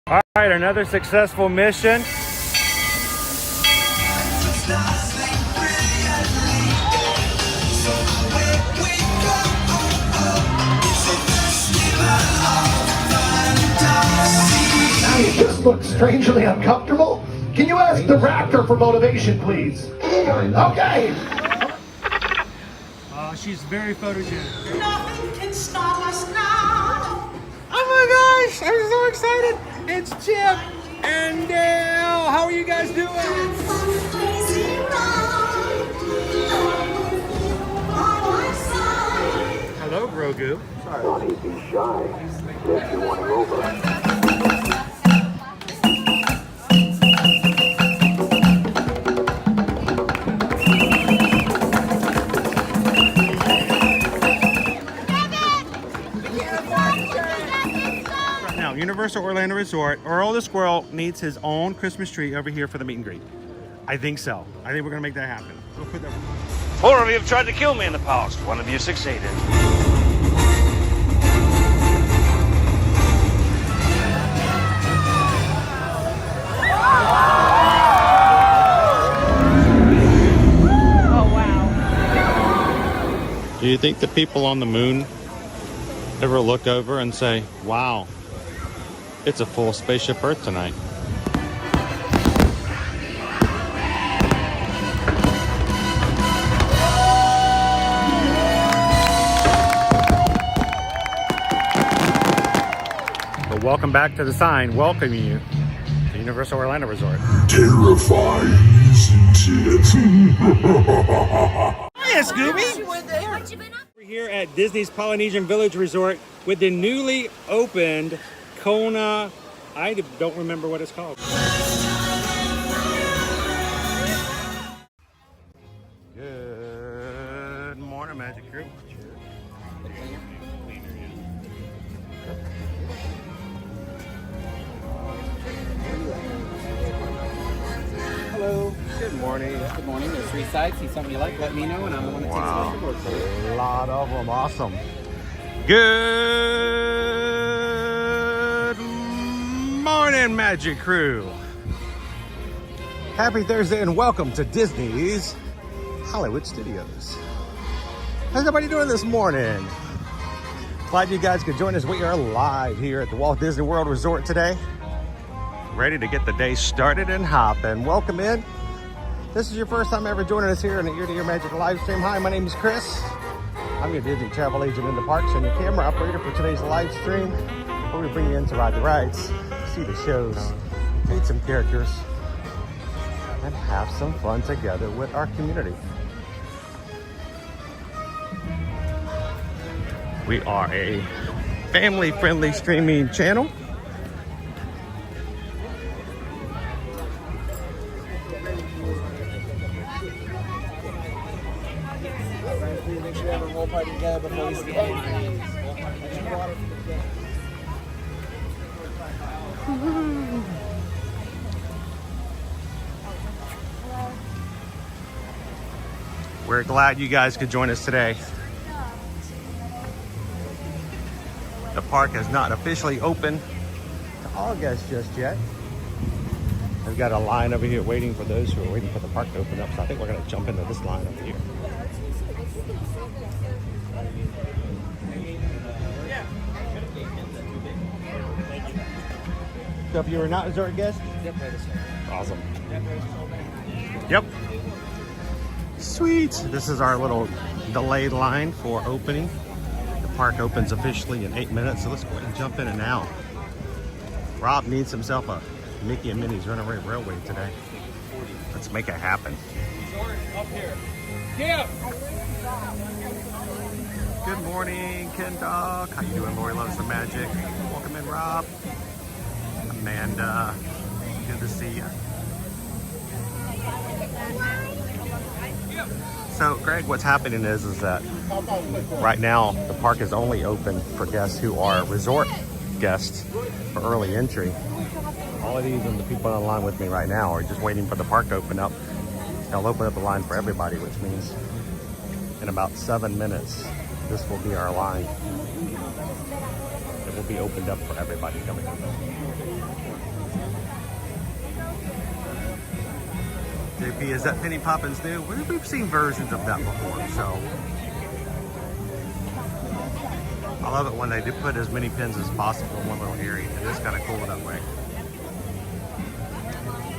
All right, another successful mission. You just look strangely uncomfortable. Can you ask the raptor for motivation, please? Okay. She's very photogenic. Nothing can stop us now. Oh my gosh, I'm so excited. It's Chip and Dale. How are you guys doing? Hello, Grogu. Don't he be shy. If you want him over. Universal Orlando Resort, Earl the Squirrel needs his own Christmas tree over here for the meet and greet. I think so. I think we're gonna make that happen. We'll put that. 4 of you have tried to kill me in the past. 1 of you succeeded. Oh wow. Do you think the people on the moon ever look over and say, wow, it's a full spaceship Earth tonight? But welcome back to the sign welcoming you to Universal Orlando Resort. Terrifying, isn't it? Hiya, Scooby! We're here at Disney's Polynesian Village Resort with the newly opened Kona, I don't remember what it's called. Good morning, Magic Crew. Hello. Good morning. Good morning. There's 3 sides. See something you like, let me know, and I'm the one that takes the board for you. A lot of them. Awesome. Good morning, Magic Crew. Happy Thursday and welcome to Disney's Hollywood Studios. How's everybody doing this morning? Glad you guys could join us. We are live here at the Walt Disney World Resort today. Ready to get the day started and hopping. Welcome in. This is your first time ever joining us here in the Ear to Ear Magic live stream. Hi, my name is Chris. I'm your Disney travel agent in the parks and your camera operator for today's live stream. We're going to bring you in to ride the rides, see the shows, meet some characters, and have some fun together with our community. We are a family-friendly streaming channel. Make sure you have a roll party together before you see anything. We're glad you guys could join us today. The park is not officially open to all guests just yet. We've got a line over here waiting for those who are waiting for the park to open up, so I think we're going to jump into this line over here. So if you were not a resort guest? Awesome. Yep. Sweet. This is our little delayed line for opening. The park opens officially in 8 minutes, so let's go ahead and jump in and now. Rob needs himself a Mickey and Minnie's Runaway Railway today. Let's make it happen. Up here. Yeah. Good morning, Ken Dog. How you doing? Lori loves the magic. Welcome in, Rob. Amanda, good to see you. So, Greg, what's happening is that right now the park is only open for guests who are resort guests for early entry. All of these and the people on the line with me right now are just waiting for the park to open up. They'll open up the line for everybody, which means in about 7 minutes, this will be our line. It will be opened up for everybody coming in. JP, is that Penny Poppins new? We've seen versions of that before, so. I love it when they do put as many pins as possible in one little area. It is kind of cool that way.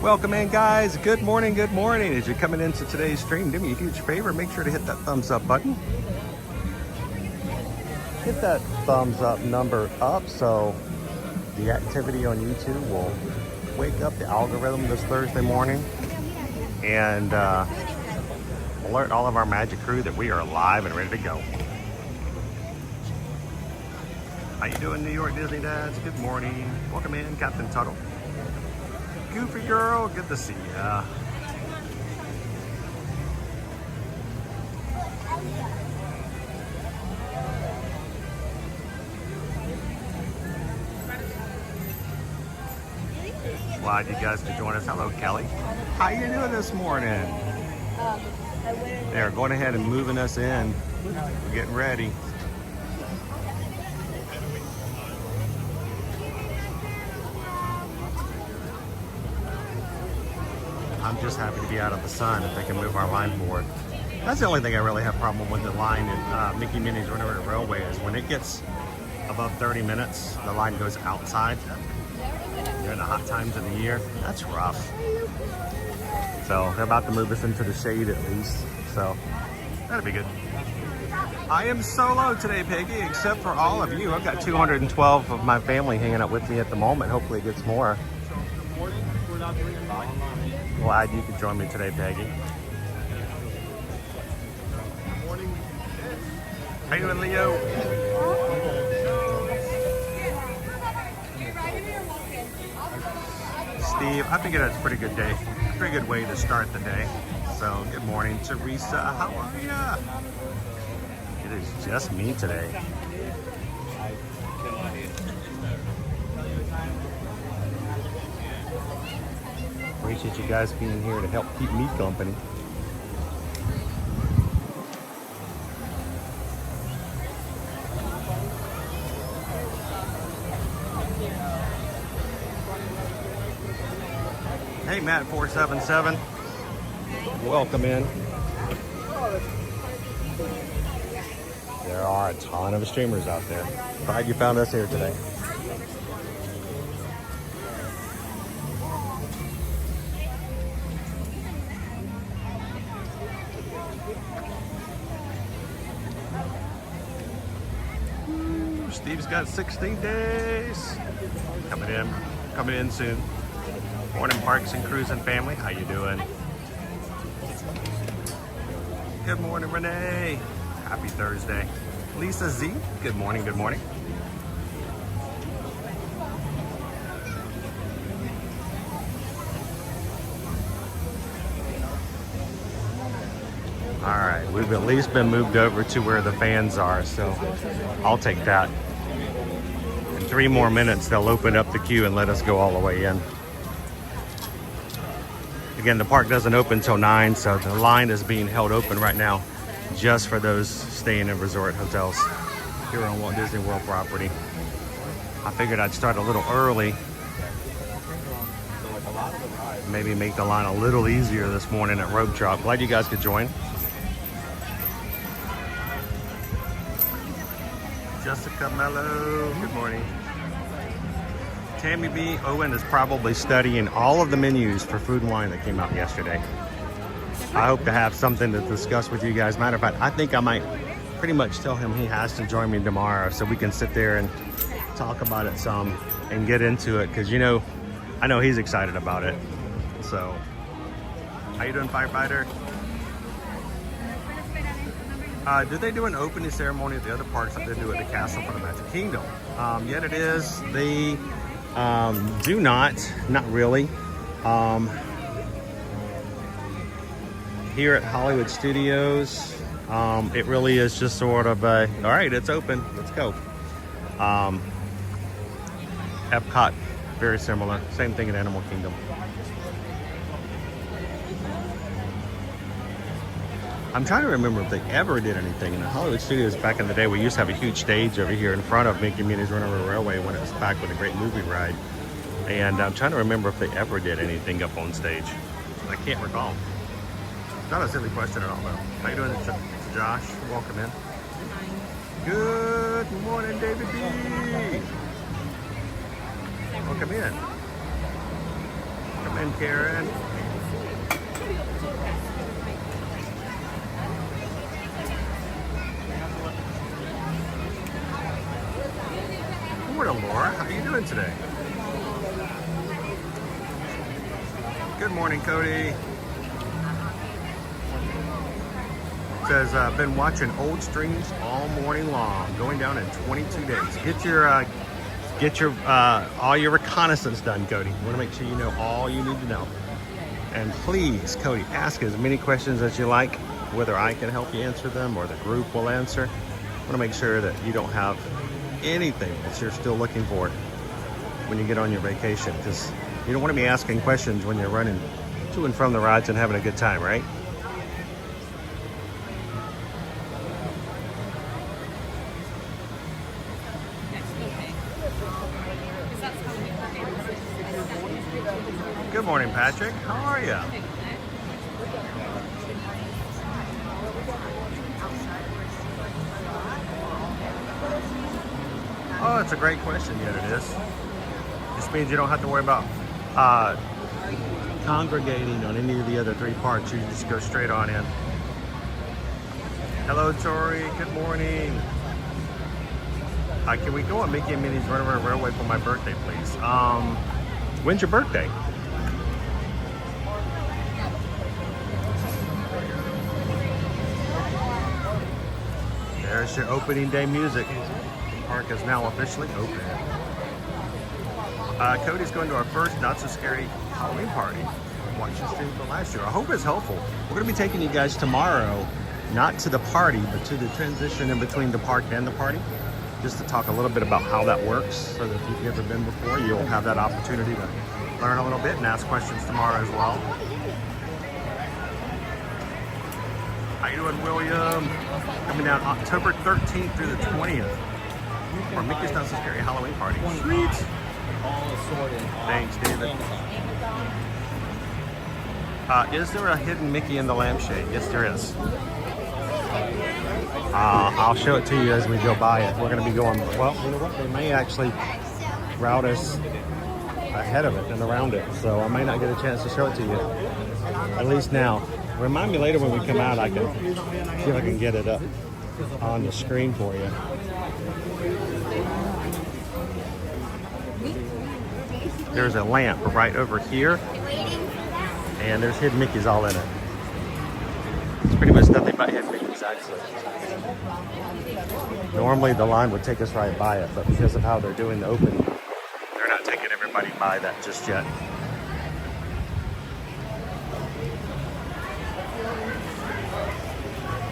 Welcome in, guys. Good morning, good morning. As you're coming into today's stream, do me a huge favor. Make sure to hit that thumbs up button. Hit that thumbs up number up so the activity on YouTube will wake up the algorithm this Thursday morning and alert all of our magic crew that we are live and ready to go. How you doing, New York Disney Dads? Good morning. Welcome in, Captain Tuttle. Goofy girl, good to see ya. Glad you guys could join us. Hello, Kelly. How you doing this morning? They're going ahead and moving us in. We're getting ready. I'm just happy to be out of the sun if they can move our line forward. That's the only thing I really have a problem with the line in Mickey Minnie's Runaway Railway is when it gets above 30 minutes, the line goes outside during the hot times of the year. That's rough. So they're about to move us into the shade at least. So that'll be good. I am solo today, Peggy, except for all of you. I've got 212 of my family hanging out with me at the moment. Hopefully it gets more. Glad you could join me today, Peggy. How you doing, Leo? Steve, I figured that's a pretty good day. Pretty good way to start the day. So, good morning, Teresa. How are ya? It is just me today. Appreciate you guys being here to help keep me company. Hey, Matt 477. Welcome in. There are a ton of streamers out there. Glad you found us here today. Steve's got 16 days. Coming in soon. Morning, Parks and Cruising family. How you doing? Good morning, Renee. Happy Thursday. Lisa Z. Good morning. Good morning. All right, we've at least been moved over to where the fans are, so I'll take that. In 3 more minutes, they'll open up the queue and let us go all the way in. Again, the park doesn't open until 9, so the line is being held open right now just for those staying in resort hotels here on Walt Disney World property. I figured I'd start a little early. Maybe make the line a little easier this morning at Rope Drop. Glad you guys could join. Jessica Mello, good morning. Tammy B. Owen is probably studying all of the menus for Food and Wine that came out yesterday. I hope to have something to discuss with you guys. Matter of fact, I think I might pretty much tell him he has to join me tomorrow so we can sit there and talk about it some and get into it, because I know he's excited about it. So, how you doing, firefighter? Did they do an opening ceremony at the other parks like they do at the Castle for the Magic Kingdom? Yet it is. They do not really. Here at Hollywood Studios, it really is just sort of a, all right, it's open, let's go. Epcot, very similar. Same thing in Animal Kingdom. I'm trying to remember if they ever did anything in the Hollywood Studios back in the day. We used to have a huge stage over here in front of Mickey Minnie's Runaway Railway when it was packed with a great movie ride. And I'm trying to remember if they ever did anything up on stage. I can't recall. Not a silly question at all, though. How you doing, Josh? Welcome in. Good morning, David D. Welcome in. Come in, Karen. Good morning, Laura. How are you doing today? Good morning, Cody. Says, been watching old streams all morning long, going down in 22 days. Get your all your reconnaissance done, Cody. Want to make sure you know all you need to know. And please, Cody, ask as many questions as you like, whether I can help you answer them or the group will answer. Want to make sure that you don't have anything that you're still looking for when you get on your vacation, because you don't want to be asking questions when you're running to and from the rides and having a good time, right? Good morning, Patrick. How are you? Oh, that's a great question. Yet it is. This means you don't have to worry about congregating on any of the other three parts. You just go straight on in. Hello, Tori. Good morning. Can we go on Mickey and Minnie's Runaround Railway for my birthday, please? When's your birthday? There's your opening day music. The park is now officially open. Cody's going to our first Not So Scary Halloween party. Watch the stream from last year. I hope it's helpful. We're going to be taking you guys tomorrow, not to the party, but to the transition in between the park and the party, just to talk a little bit about how that works, so that if you've never been before, you'll have that opportunity to learn a little bit and ask questions tomorrow as well. How you doing, William? Coming down October 13th through the 20th for Mickey's Not So Scary Halloween Party. Sweet. Thanks, David. Is there a hidden Mickey in the lampshade? Yes, there is. I'll show it to you as we go by it. We're going to be going, well, you know what? They may actually route us ahead of it and around it, so I may not get a chance to show it to you, at least now. Remind me later when we come out, I can see if I can get it up on the screen for you. There's a lamp right over here, and there's hidden Mickeys all in it. It's pretty much nothing but hidden Mickeys, actually. Normally the line would take us right by it, but because of how they're doing the opening, they're not taking everybody by that just yet.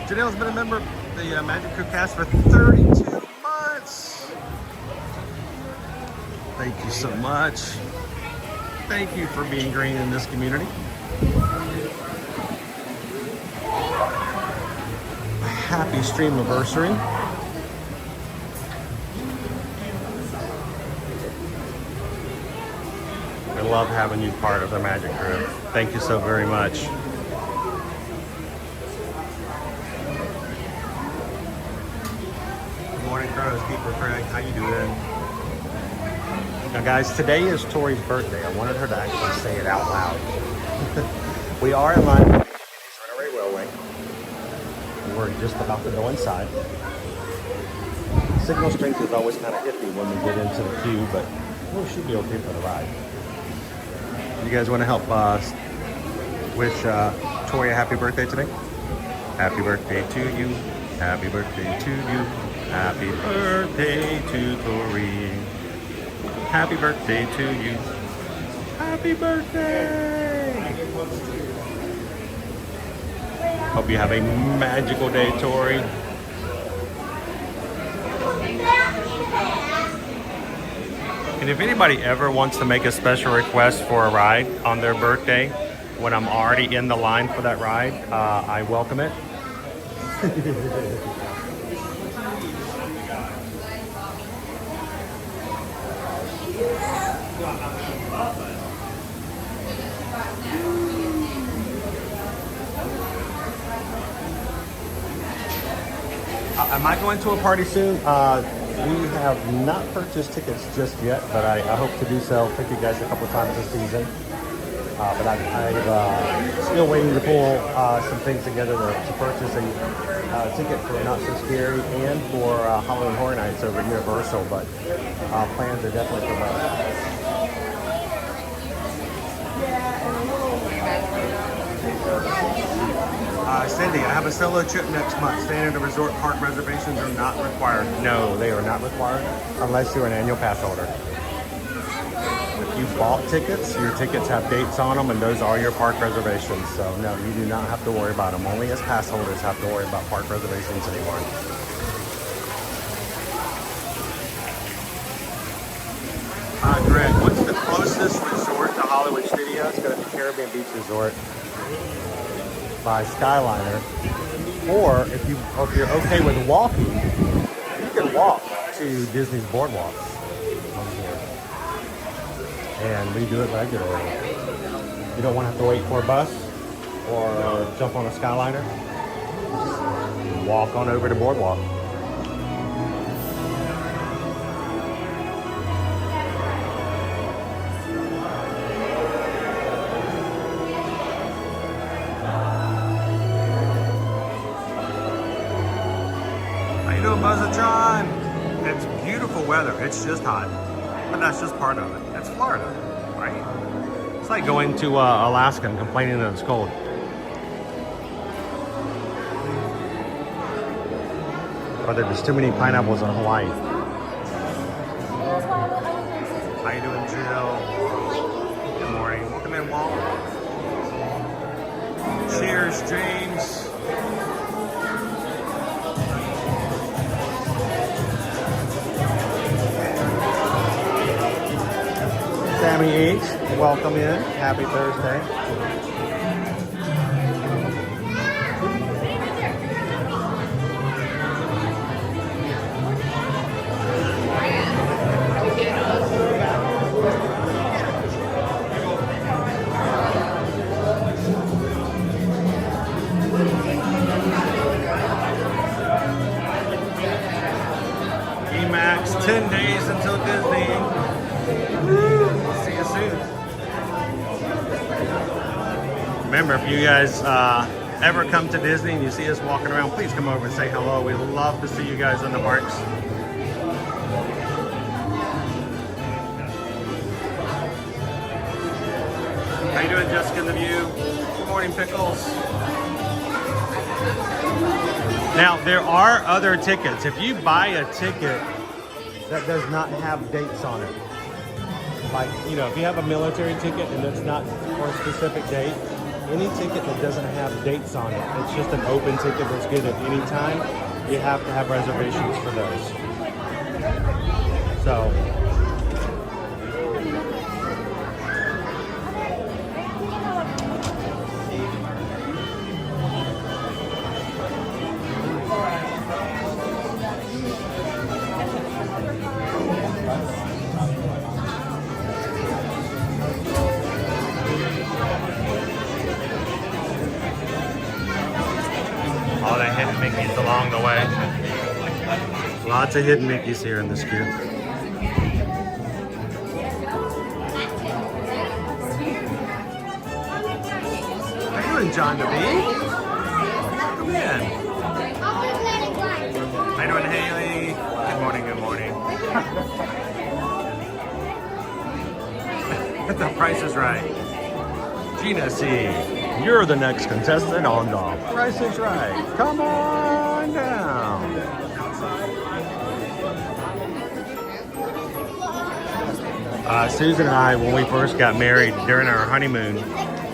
Janelle's been a member of the Magic Crew cast for 32 months. Thank you so much. Thank you for being green in this community. Happy stream anniversary. We love having you part of the Magic Crew. Thank you so very much. Good morning, Crows. Keeper Craig, how you doing? Now guys, today is Tori's birthday. I wanted her to actually say it out loud. We are in line for the Runaway Railway. We're just about to go inside. Signal strength is always kind of iffy when we get into the queue, but we should be okay for the ride. You guys want to help wish Tori a happy birthday today? Happy birthday to you. Happy birthday to you. Happy birthday to Tori. Happy birthday to you. Happy birthday. Hope you have a magical day, Tori. And if anybody ever wants to make a special request for a ride on their birthday, when I'm already in the line for that ride, I welcome it. Am I going to a party soon? We have not purchased tickets just yet, but I hope to do so. Take you guys a couple times this season. But I'm still waiting to pull some things together to purchase a ticket for Not So Scary and for Halloween Horror Nights over at Universal. But plans are definitely for both. Cindy, I have a solo trip next month. Staying at a resort park reservations are not required. No, they are not required unless you're an annual pass holder. If you bought tickets, your tickets have dates on them and those are your park reservations. So no, you do not have to worry about them. Only as pass holders have to worry about park reservations anymore. Greg, what's the closest resort to Hollywood Studios? It's going to be Caribbean Beach Resort by Skyliner, or if you're okay with walking, you can walk to Disney's boardwalks and we do it regularly. You don't want to have to wait for a bus or jump on a Skyliner. Just walk on over to boardwalk. Buzzatron. It's beautiful weather. It's just hot, but that's just part of it. It's Florida, right? It's like going to Alaska and complaining that it's cold. Or there's too many pineapples in Hawaii. How you doing, Jill? Good morning. Welcome in, Walt. Cheers, James. Sammy H, welcome in. Happy Thursday. Emax, 10 days until Disney. See you soon. Remember, if you guys ever come to Disney and you see us walking around, please come over and say hello. We love to see you guys on the parks. How you doing, Jessica in the View? Good morning, Pickles. Now, there are other tickets. If you buy a ticket that does not have dates on it, like, you know, if you have a military ticket and it's not for a specific date, any ticket that doesn't have dates on it, it's just an open ticket that's good at any time, you have to have reservations for those. So, all the hidden Mickeys along the way. Lots of hidden Mickeys here in this queue. How you doing, John DeBee? Come in. How you doing, Haley? Good morning, good morning. The Price is Right. Gina C. You're the next contestant on The Price is Right. Come on down. Susan and I, when we first got married during our honeymoon,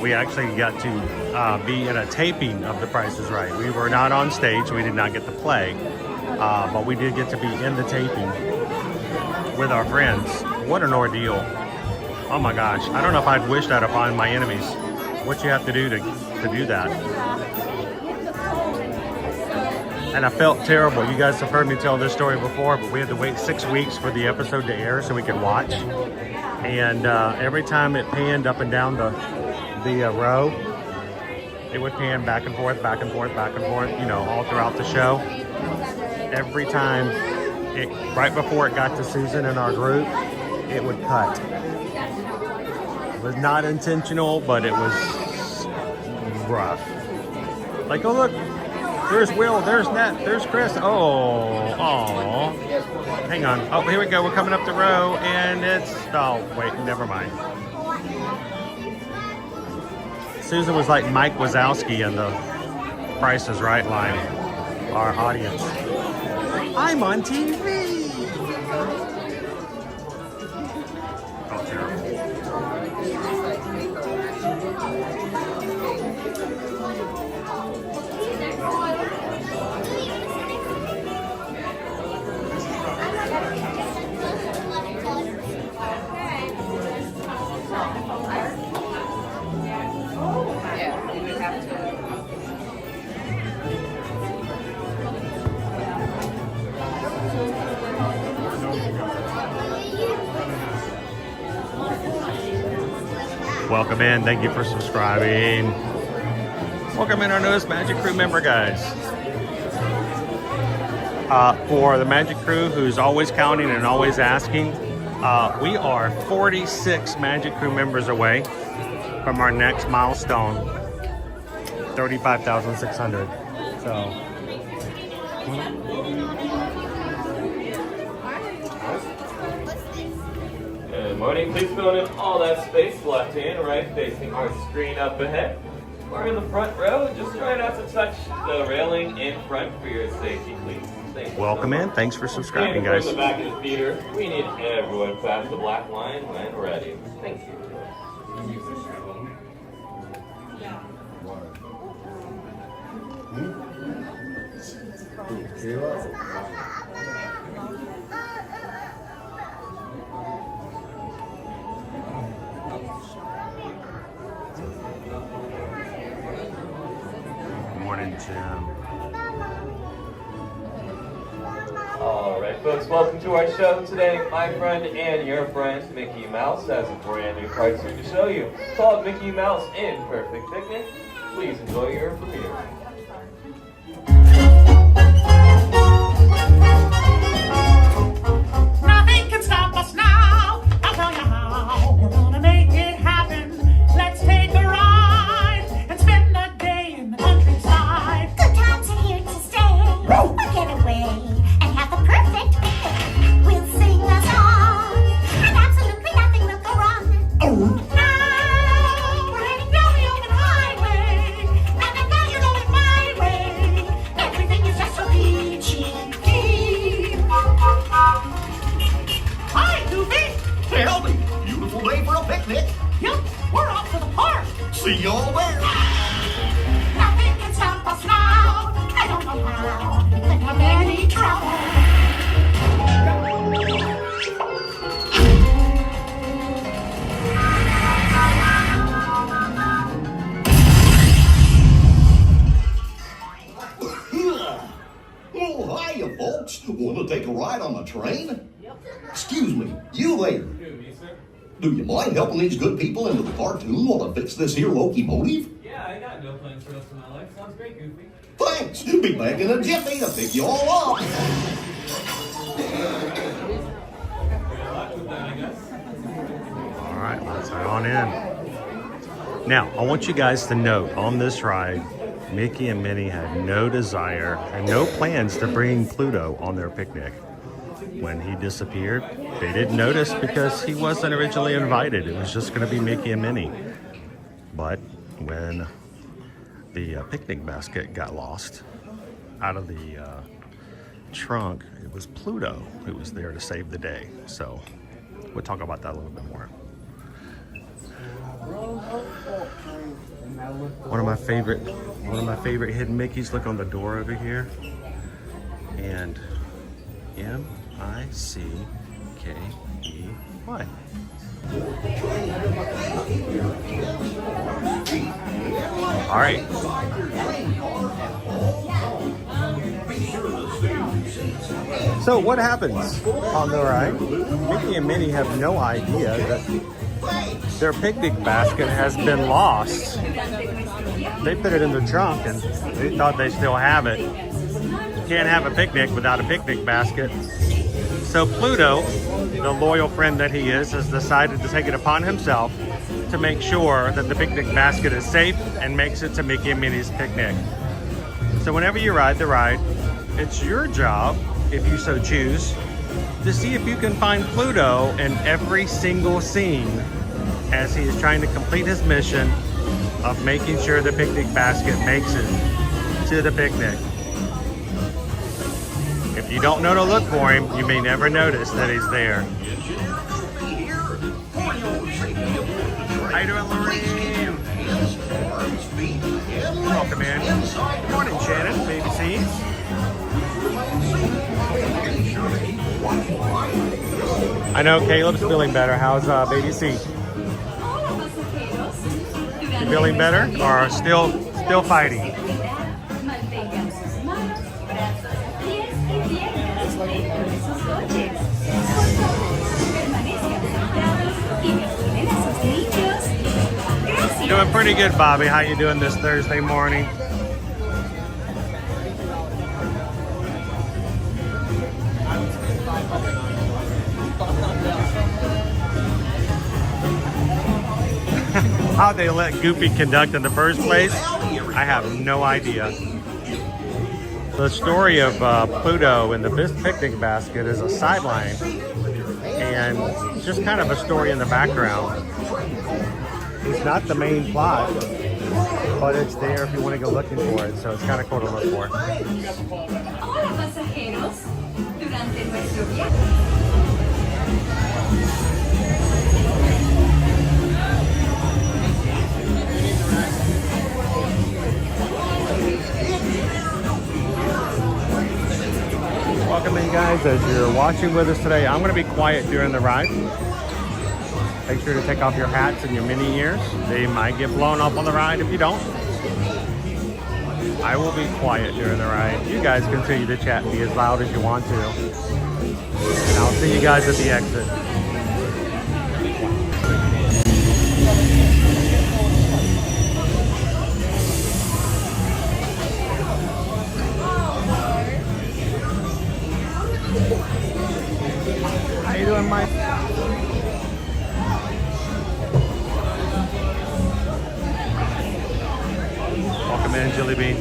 we actually got to be in a taping of The Price is Right. We were not on stage. We did not get to play, but we did get to be in the taping with our friends. What an ordeal. Oh my gosh. I don't know if I'd wish that upon my enemies. What you have to do to do that. And I felt terrible. You guys have heard me tell this story before, but we had to wait 6 weeks for the episode to air so we could watch. And every time it panned up and down the row, it would pan back and forth, back and forth, back and forth, you know, all throughout the show. every time, right before it got to Susan in our group, it would cut. It was not intentional, but it was rough. Like, oh look, there's Will, there's Nat, there's Chris. Oh, hang on. Oh, here we go. We're coming up the row, and it's, oh, wait, never mind. Susan was like Mike Wazowski in the Price is Right line. Our audience. I'm on TV. Oh, terrible. Welcome in. Thank you for subscribing. Welcome in our newest Magic Crew member, guys. For the Magic Crew who's always counting and always asking, we are 46 Magic Crew members away from our next milestone, 35,600. So. Good morning. Please fill in all that space, left hand, right facing our screen up ahead. We're in the front row. Just try not to touch the railing in front for your safety, please. Welcome in. Thanks for subscribing, guys. From the back of the theater, we need everyone past the black line when ready. Thank you. Morning, Jim. All right, folks, welcome to our show today. My friend and your friend, Mickey Mouse, has a brand new cartoon to show you called Mickey Mouse in Perfect Picnic. Please enjoy your premiere. Nothing can stop us now. I'll tell you how. We're gonna make it happen. Let's take a ride and spend a day in the countryside. Good times are here to stay. We'll get away and have the perfect picnic. We'll sing a song, and absolutely nothing will go wrong. Now we're heading down the open highway, and I know you're going my way. Everything is just so peachy keen. Hi, Goofy. Tell me, beautiful day for a picnic. Yep, we're off to the park. See y'all there. Nothing can stop us now. I don't know how. Couldn't have any trouble. Oh, hiya, folks. Want to take a ride on the train? Excuse me, you there. Do you mind helping these good people into the cartoon while I fix this here locomotive? Yeah, I got no plans for the rest of my life. Sounds great, Goofy. Thanks. Be back in a jiffy to pick you all up. Good luck with that, I guess. All right, let's head on in. Now, I want you guys to note on this ride, Mickey and Minnie had no desire and no plans to bring Pluto on their picnic. When he disappeared, they didn't notice because he wasn't originally invited. It was just going to be Mickey and Minnie. But when the picnic basket got lost out of the trunk, it was Pluto who was there to save the day. So we'll talk about that a little bit more. One of my favorite hidden Mickeys. Look on the door over here. And M-I-C-K-E-Y. All right. So what happens on the ride? Mickey and Minnie have no idea that their picnic basket has been lost. They put it in the trunk and they thought they still have it. can't have a picnic without a picnic basket. So Pluto, the loyal friend that he is, has decided to take it upon himself to make sure that the picnic basket is safe and makes it to Mickey and Minnie's picnic. So whenever you ride the ride, it's your job, if you so choose, to see if you can find Pluto in every single scene as he is trying to complete his mission of making sure the picnic basket makes it to the picnic. If you don't know to look for him, you may never notice that he's there. How you doing, Lorraine? Welcome in. Good morning, Shannon. Baby C's. I know Caleb's feeling better. How's Baby C? You feeling better or still fighting? Doing pretty good, Bobby. How you doing this Thursday morning? How they let Goofy conduct in the first place, I have no idea. The story of Pluto and the picnic basket is a sideline and just kind of a story in the background. It's not the main plot, but it's there if you want to go looking for it, so it's kind of cool to look for. Welcome in, guys. As you're watching with us today, I'm going to be quiet during the ride. Make sure to take off your hats and your mini ears. They might get blown up on the ride if you don't. I will be quiet during the ride. You guys continue to chat and be as loud as you want to. And I'll see you guys at the exit. How you doing, Mike? Welcome in, Jelly Bean.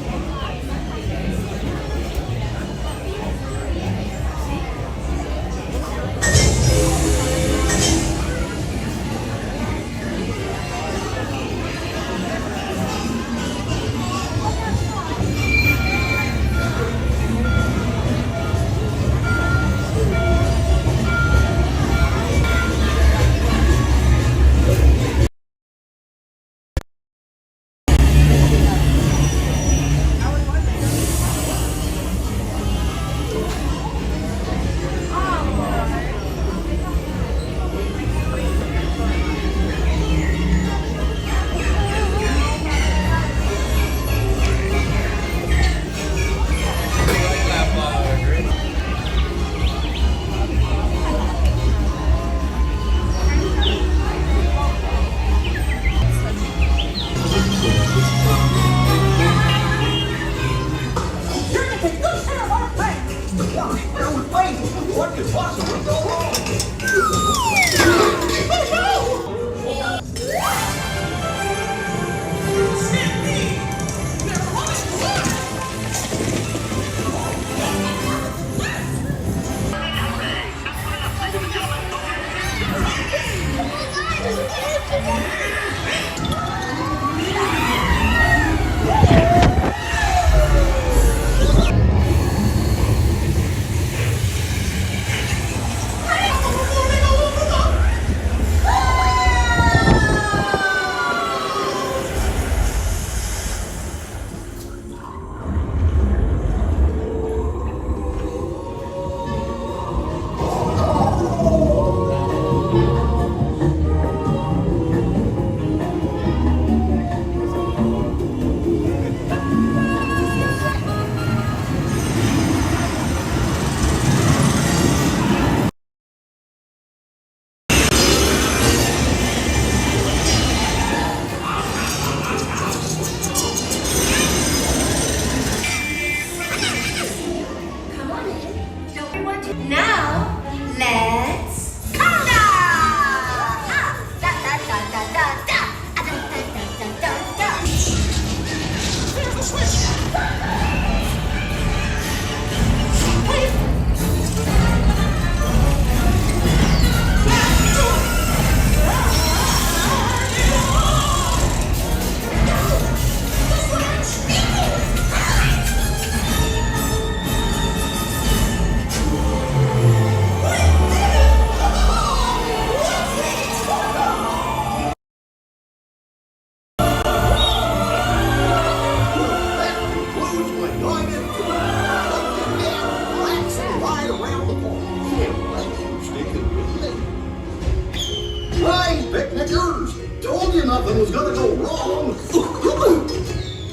nothing was gonna go wrong.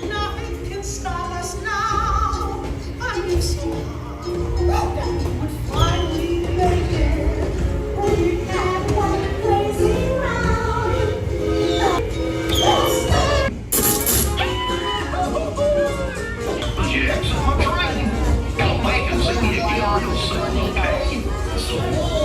Nothing can stop us now. I knew somehow that we would finally make it. We had one crazy round. Jets on a train. Don't make us see you again real soon, okay? So long.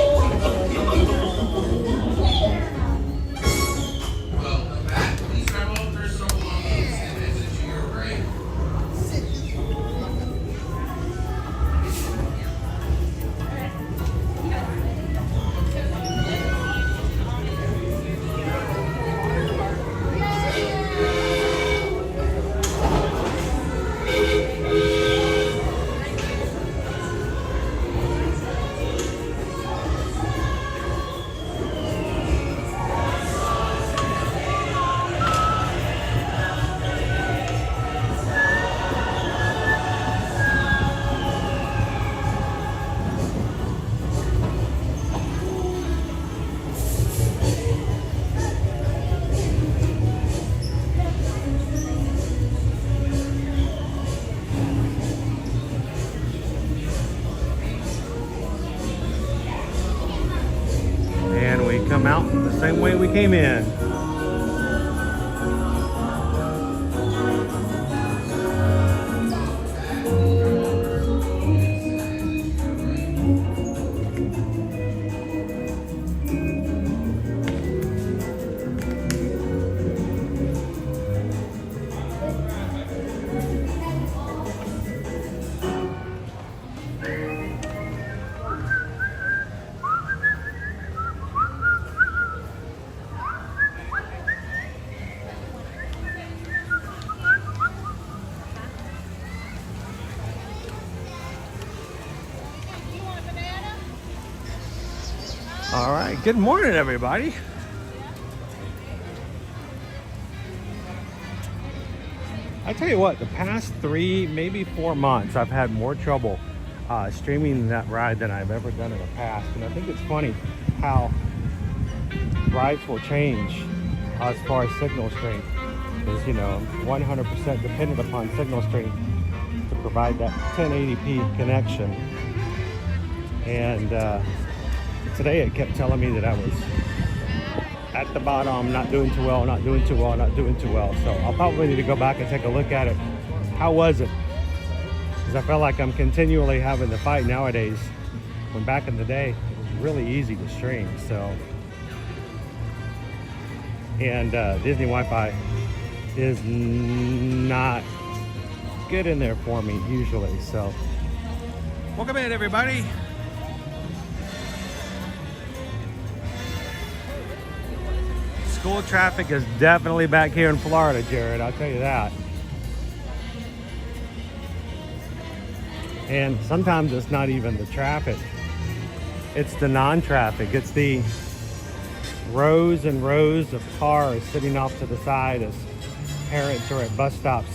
And we come out the same way we came in. All right, good morning, everybody. I tell you what, the past 3, maybe 4 months, I've had more trouble streaming that ride than I've ever done in the past. And I think it's funny how rides will change as far as signal strength. Because, you know, 100% dependent upon signal strength to provide that 1080p connection. And today it kept telling me that I was at the bottom, not doing too well, not doing too well, not doing too well. So I'll probably need to go back and take a look at it. How was it? Because I feel like I'm continually having to fight nowadays, when back in the day it was really easy to stream. So, and Disney Wi-Fi is not good in there for me usually. So welcome in, everybody. School traffic is definitely back here in Florida, Jared, I'll tell you that. And sometimes it's not even the traffic, it's the non-traffic. It's the rows and rows of cars sitting off to the side as parents are at bus stops,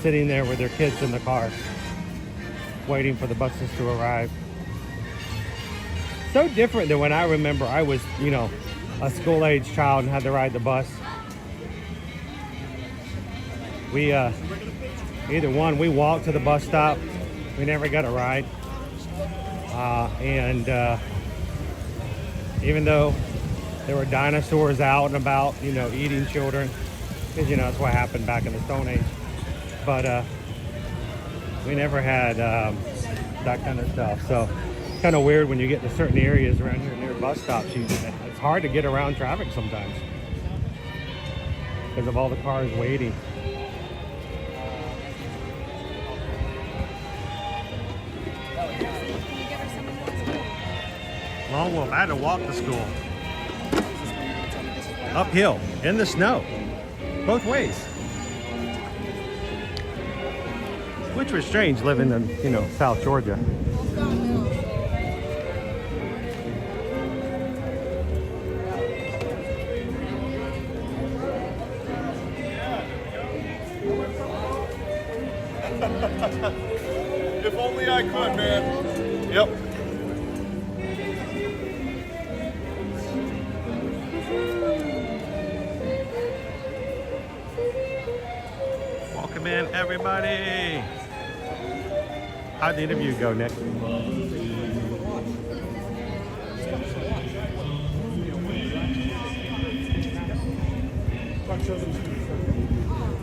sitting there with their kids in the car, waiting for the buses to arrive. So different than when I remember I was, you know, a school-age child and had to ride the bus. We either one, we walked to the bus stop, we never got a ride, and even though there were dinosaurs out and about, you know, eating children, because, you know, that's what happened back in the Stone Age, but we never had that kind of stuff. So it's kind of weird when you get to certain areas around here near bus stops. It's hard to get around traffic sometimes because of all the cars waiting. Well, I had to walk to school. Uphill, in the snow, both ways. Which was strange living in, you know, South Georgia. If only I could, man. Yep. in, everybody. How'd the interview go, Nick?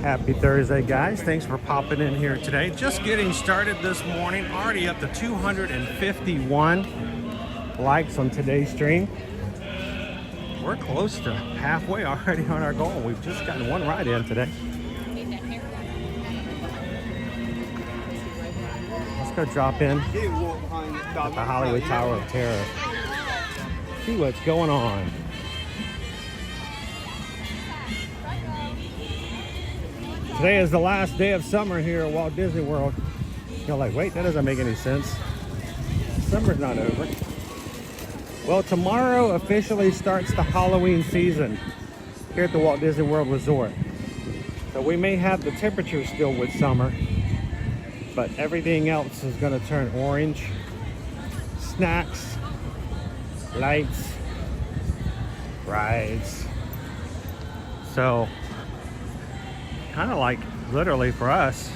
Happy Thursday, guys. Thanks for popping in here today. Just getting started this morning. Already up to 251 likes on today's stream. We're close to halfway already on our goal. We've just gotten one ride in today. Let's go drop in at the Hollywood Tower of Terror. See what's going on. Today is the last day of summer here at Walt Disney World. You're like, wait, that doesn't make any sense. Summer's not over. Well, tomorrow officially starts the Halloween season here at the Walt Disney World Resort. So we may have the temperature still with summer, but everything else is going to turn orange. Snacks, lights, rides. So kind of like literally for us,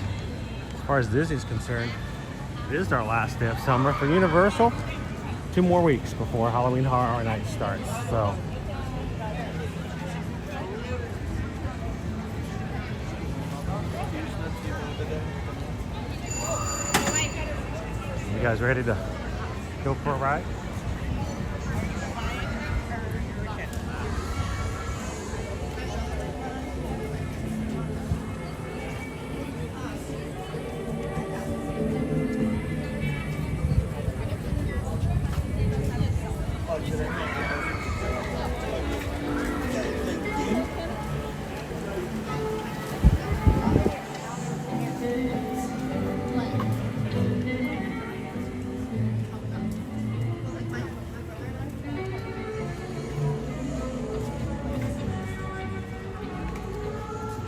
as far as Disney's concerned, it is our last day of summer. For Universal, 2 more weeks before Halloween Horror Night starts. So you guys ready to go for a ride?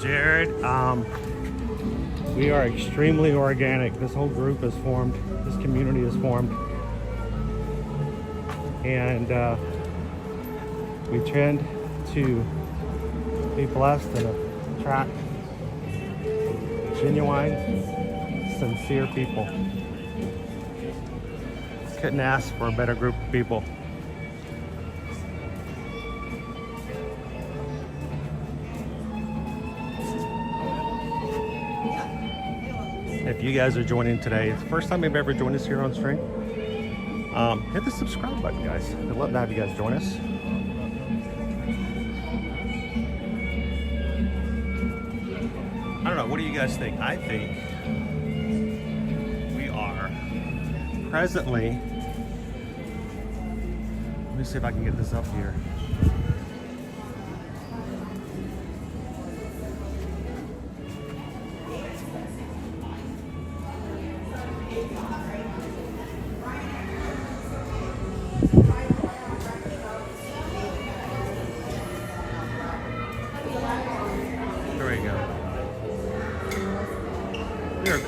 Jared, we are extremely organic. This whole group is formed, this community is formed, and we tend to be blessed and attract genuine, sincere people. Couldn't ask for a better group of people. If you guys are joining today, it's the first time you've ever joined us here on stream, hit the subscribe button, guys. I'd love to have you guys join us. I don't know, what do you guys think? I think we are presently, let me see if I can get this up here.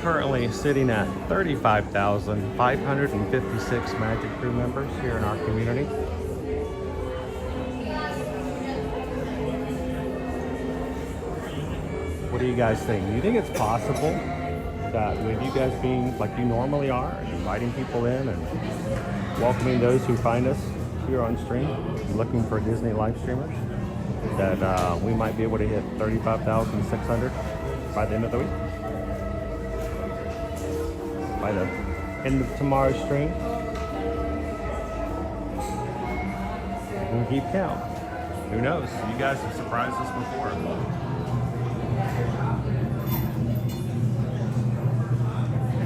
Currently sitting at 35,556 Magic Crew members here in our community. What do you guys think? Do you think it's possible that with you guys being like you normally are, and inviting people in and welcoming those who find us here on stream, looking for Disney live streamers, that we might be able to hit 35,600 by the end of the week? By the end of tomorrow's stream, we'll keep count. Who knows? You guys have surprised us before.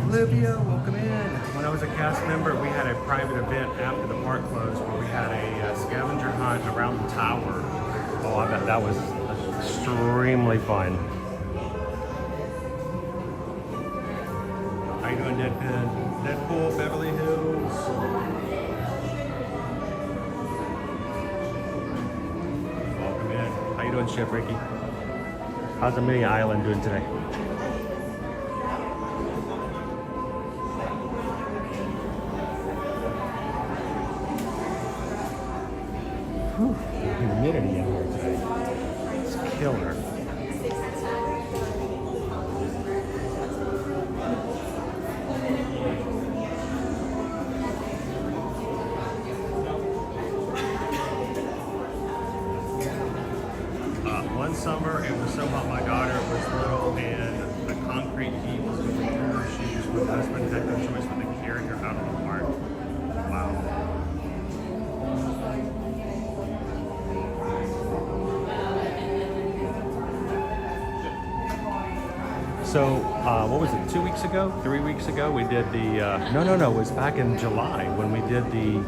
Olivia, welcome in. When I was a cast member, we had a private event after the park closed where we had a scavenger hunt around the tower. Oh, I bet that was extremely fun. How you doing, Deadpool, Beverly Hills? Welcome in. How you doing, Chef Ricky? How's the Minnie Island doing today? Whew, the humidity in here today. It's killer. One summer, it was so hot my daughter was little and the concrete heat was going through her shoes. My husband had no choice but to carry her out of the park. Wow. So, what was it, 2 weeks ago, 3 weeks ago, we did the, no, it was back in July when we did the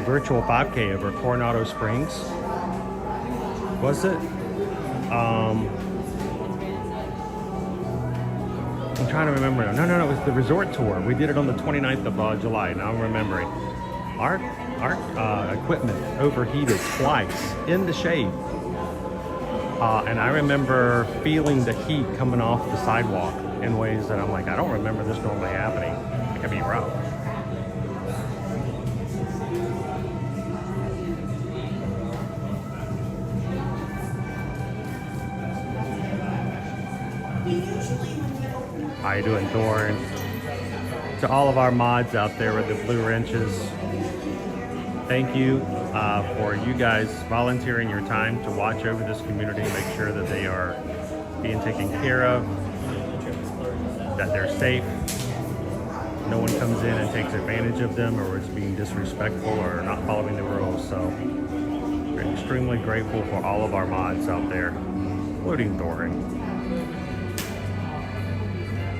virtual 5K over Coronado Springs. Was it? I'm trying to remember. No, it was the resort tour. We did it on the 29th of July. Now I'm remembering. Our equipment overheated twice in the shade. And I remember feeling the heat coming off the sidewalk in ways that I'm like, I don't remember this normally happening. It could be rough. How you doing, Thorn? To all of our mods out there with the blue wrenches, thank you for you guys volunteering your time to watch over this community, make sure that they are being taken care of, that they're safe, no one comes in and takes advantage of them or is being disrespectful or not following the rules. So we're extremely grateful for all of our mods out there, including Thorin.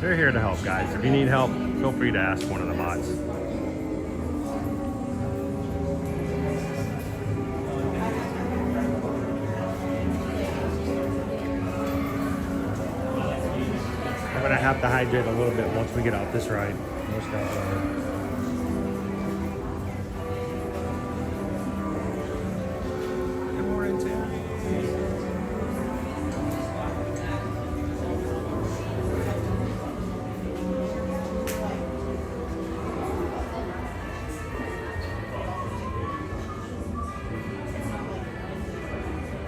They're here to help, guys. If you need help, feel free to ask one of the mods. I'm gonna have to hydrate a little bit once we get off this ride. Most definitely. Good morning, Tim.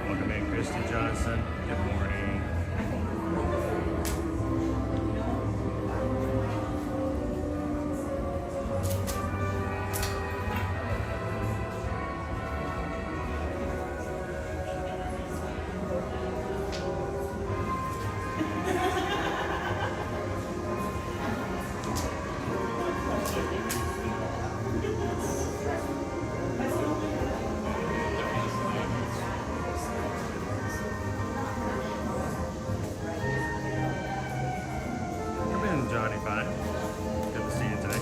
Welcome in, Christy Johnson. Good morning. Johnny Fine. Good to see you today.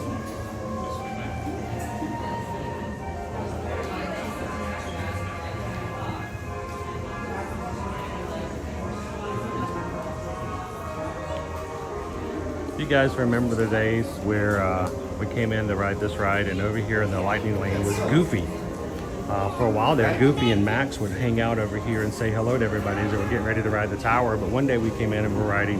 You guys remember the days where we came in to ride this ride, and over here in the lightning lane was Goofy. For a while there, Goofy and Max would hang out over here and say hello to everybody as they were getting ready to ride the tower. But one day we came in and we're riding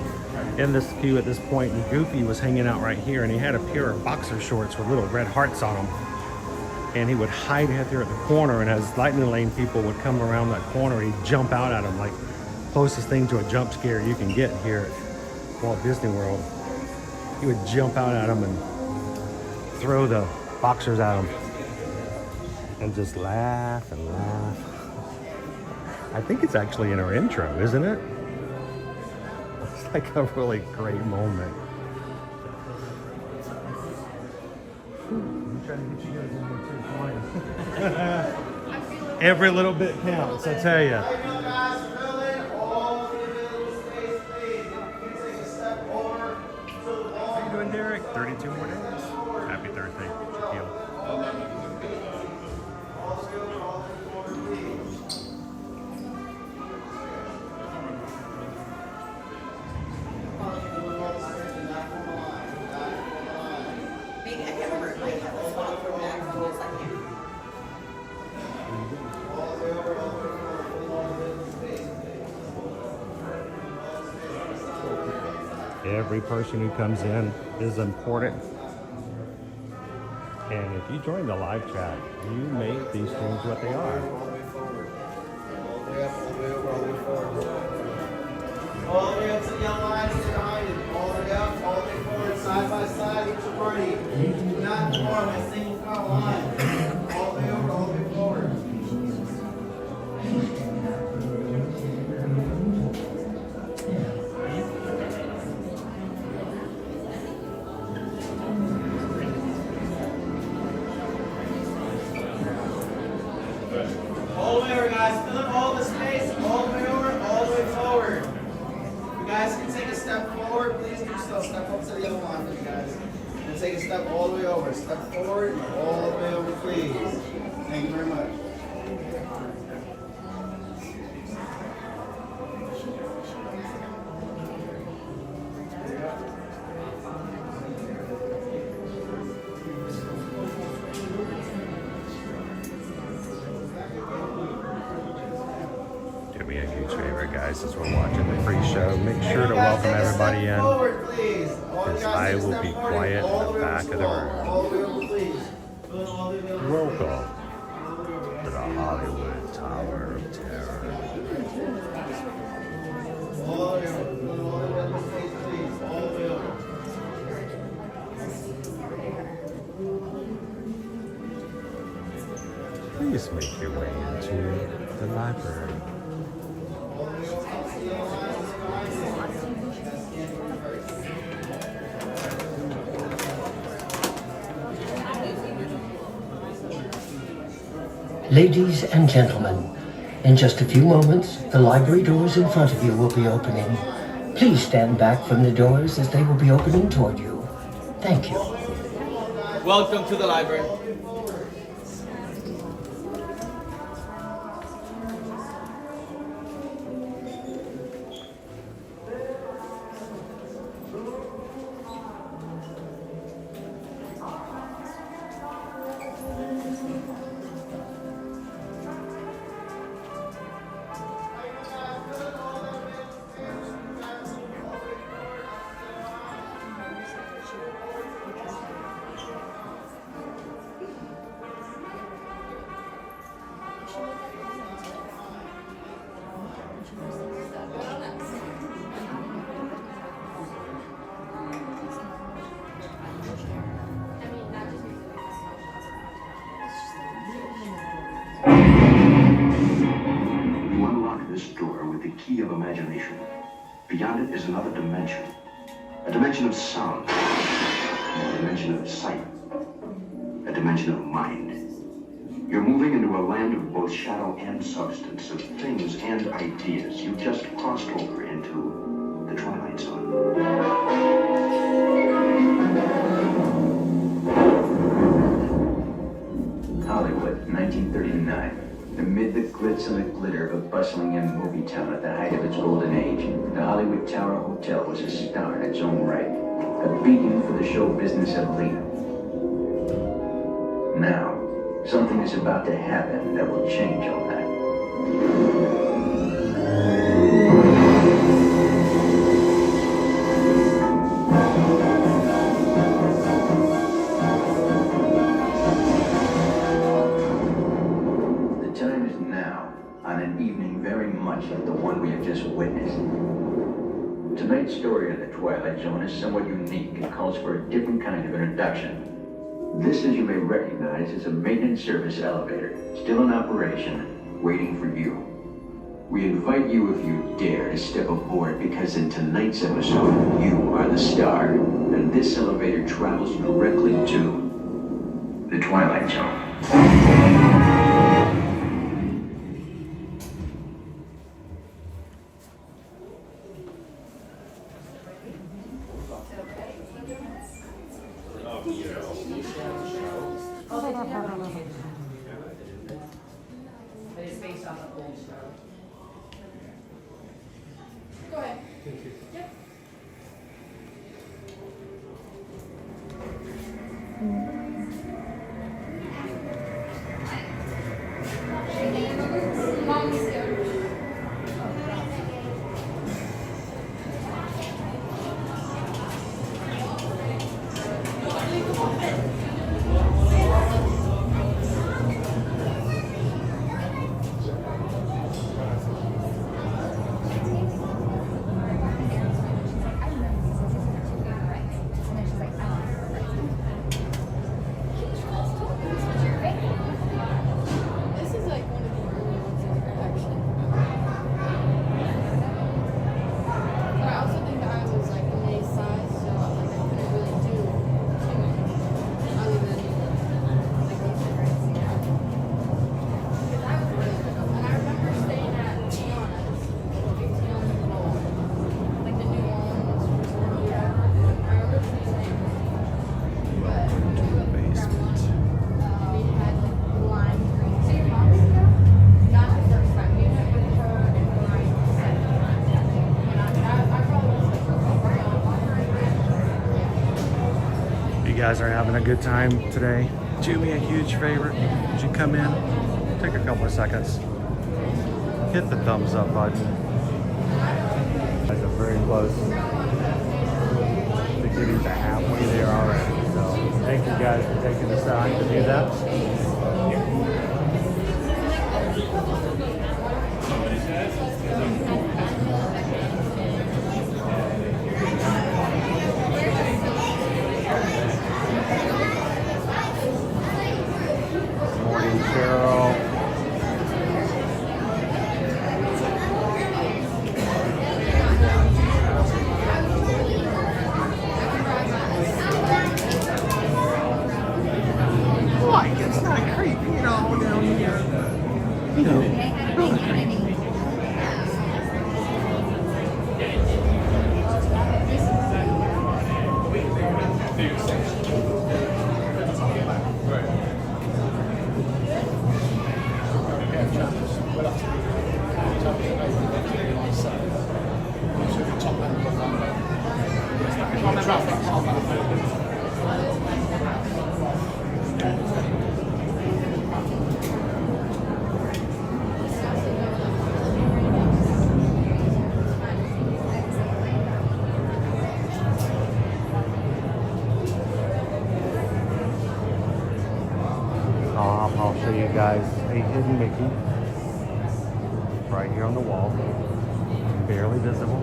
in this queue at this point, and Goofy was hanging out right here, and he had a pair of boxer shorts with little red hearts on them. And he would hide out there at the corner, and as lightning lane people would come around that corner, he'd jump out at them, like closest thing to a jump scare you can get here at Walt Disney World. He would jump out at them and throw the boxers at them and just laugh and laugh. I think it's actually in our intro, isn't it? It's like a really great moment. I'm trying to get you guys in here too. Every little bit counts, I tell you. How you doing, Derek? 32 more days. Happy Thursday, Shaquille. Every person who comes in is important. And if you join the live chat, you make these things what they are. All the way up to the yellow line behind it. All the way up, all the way forward, side by side, each party. Do not form a single car line. All the way over, all the way forward. step forward and all the way over, please. Thank you very much. Do me a huge favor, guys, as we're watching the pre-show. Make sure to welcome everybody in, because I will be quiet in the back of the room. Welcome to the Hollywood Tower of Terror. Please make your way into the library. Ladies and gentlemen, in just a few moments, the library doors in front of you will be opening. Please stand back from the doors as they will be opening toward you. Thank you. Welcome to the library. Key of imagination. Beyond it is another dimension. A dimension of sound. A dimension of sight. A dimension of mind. You're moving into a land of both shadow and substance, of things and ideas. You just crossed over into the Twilight Zone. Hollywood, 1939. Amid the glitz and the glitter of a bustling young movie town at the height of its golden age, the Hollywood Tower Hotel was a star in its own right, a beacon for the show business elite. Now, something is about to happen that will change all that. Like the one we have just witnessed. Tonight's story in the Twilight Zone is somewhat unique and calls for a different kind of introduction. This, as you may recognize, is a maintenance service elevator, still in operation, waiting for you. We invite you, if you dare, to step aboard, because in tonight's episode, you are the star, and this elevator travels directly to the Twilight Zone. It's based on the old show. Go ahead. Yep. guys are having a good time today. Do me a huge favor. Would you come in? Take a couple of seconds. Hit the thumbs up button. You guys are very close to getting to halfway there already. So thank you guys for taking the time to do that. Morning, Cheryl. Like, it's not creepy at all down here. You know, really creepy. I'll show you guys a hidden Mickey right here on the wall, barely visible.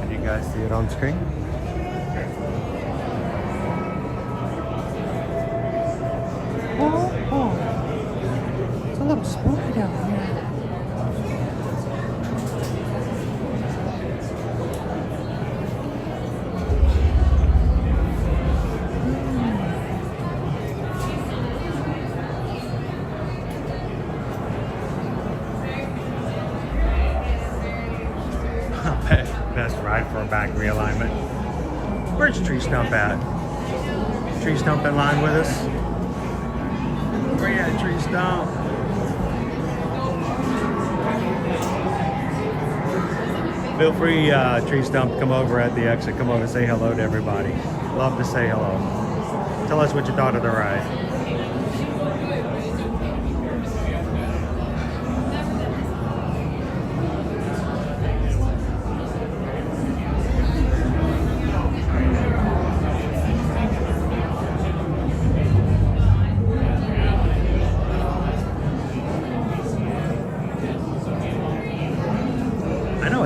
Can you guys see it on screen? Oh, it's a little spooky down here. Best ride for a back realignment. Where's Tree Stump at? Tree Stump in line with us? Where you at, Tree Stump? Feel free, Tree Stump, come over at the exit. Come over and say hello to everybody. Love to say hello. Tell us what you thought of the ride.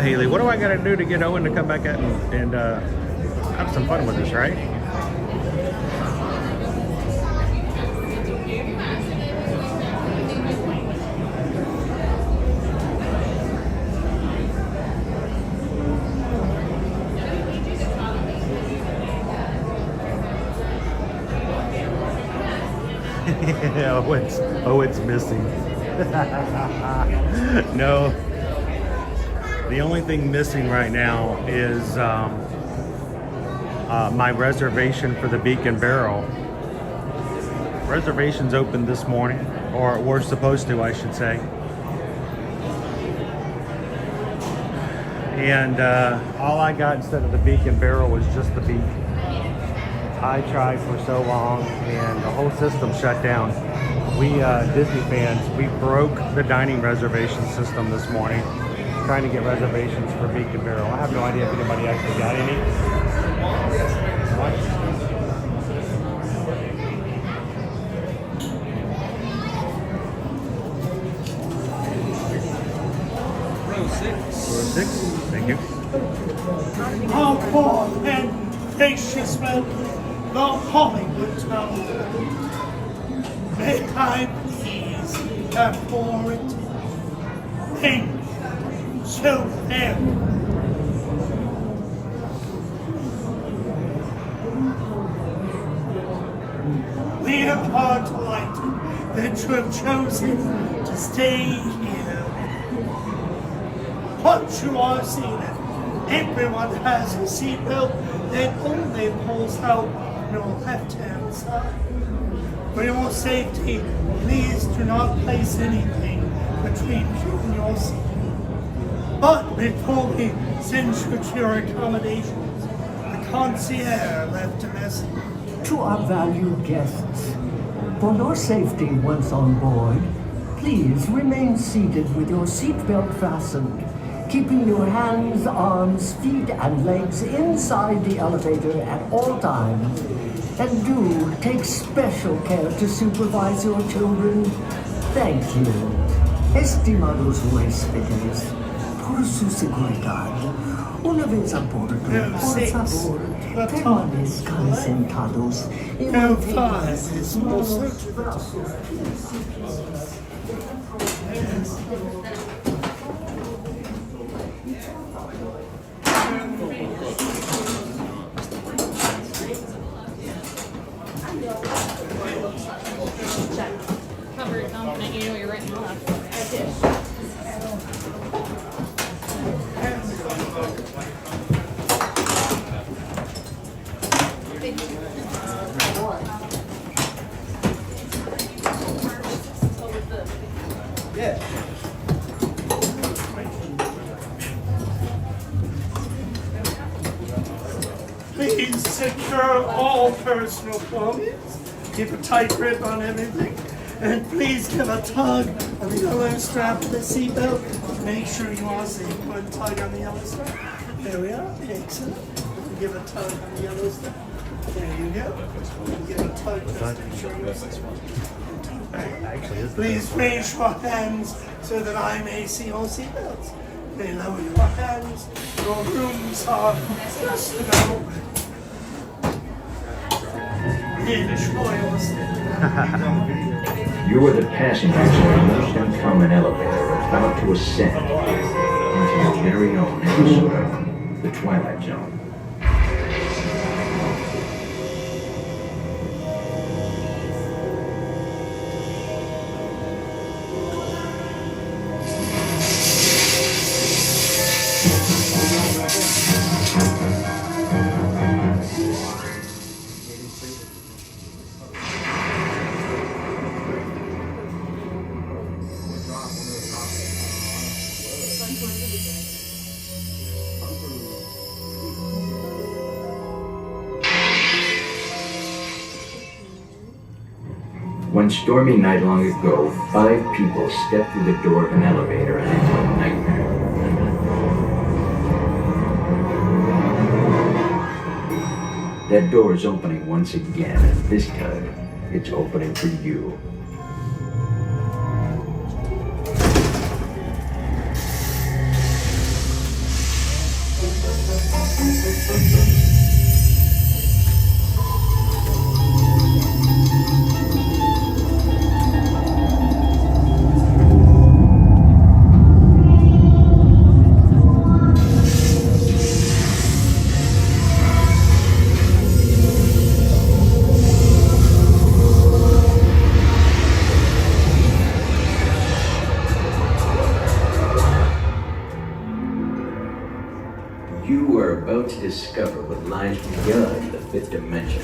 Haley, what do I gotta do to get Owen to come back out and have some fun with us, right? Oh, it's missing. No. The only thing missing right now is my reservation for the Beak and Barrel. Reservations opened this morning, or we're supposed to, I should say. And all I got instead of the Beak and Barrel was just the Beak. I tried for so long, and the whole system shut down. We Disney fans, we broke the dining reservation system this morning, trying to get reservations for Beak and Barrel. I have no idea if anybody actually got any. Row 6. Thank you. Our poor and gracious men, the Hollywood Town. May I please have for it pink silk hair. We are delighted that you have chosen to stay here. What you are seeing, everyone has a seatbelt that only pulls out on your left-hand side. For your safety, please do not place anything between you and your seat. But before we send you to your accommodations, the concierge left a message. To our valued guests, for your safety once on board, please remain seated with your seatbelt fastened, keeping your hands, arms, feet, and legs inside the elevator at all times. And do take special care to supervise your children. Thank you. Estimados huéspedes, por su seguridad, una vez a bordo, por favor, permanezcan sentados y mantengan sus manos, brazos, Cover your thumb, and you know you're right and left. Yeah. Please secure all personal belongings. Keep a tight grip on everything. And please give a tug on the yellow strap of the seatbelt. Make sure you are safe. One tug on the yellow strap. There we are. Excellent. Give a tug on the yellow strap. There you go. Give a tug just to make sure you're safe. Please raise your hands so that I may see your seatbelts. Lower your hands. Your rooms are just about. Enjoy your stay. You are the passengers of a most uncommon elevator about to ascend into your very own episode of The Twilight Zone. One stormy night long ago, 5 people stepped through the door of an elevator and into a nightmare. That door is opening once again, and this time, it's opening for you. You are about to discover what lies beyond the 5th dimension,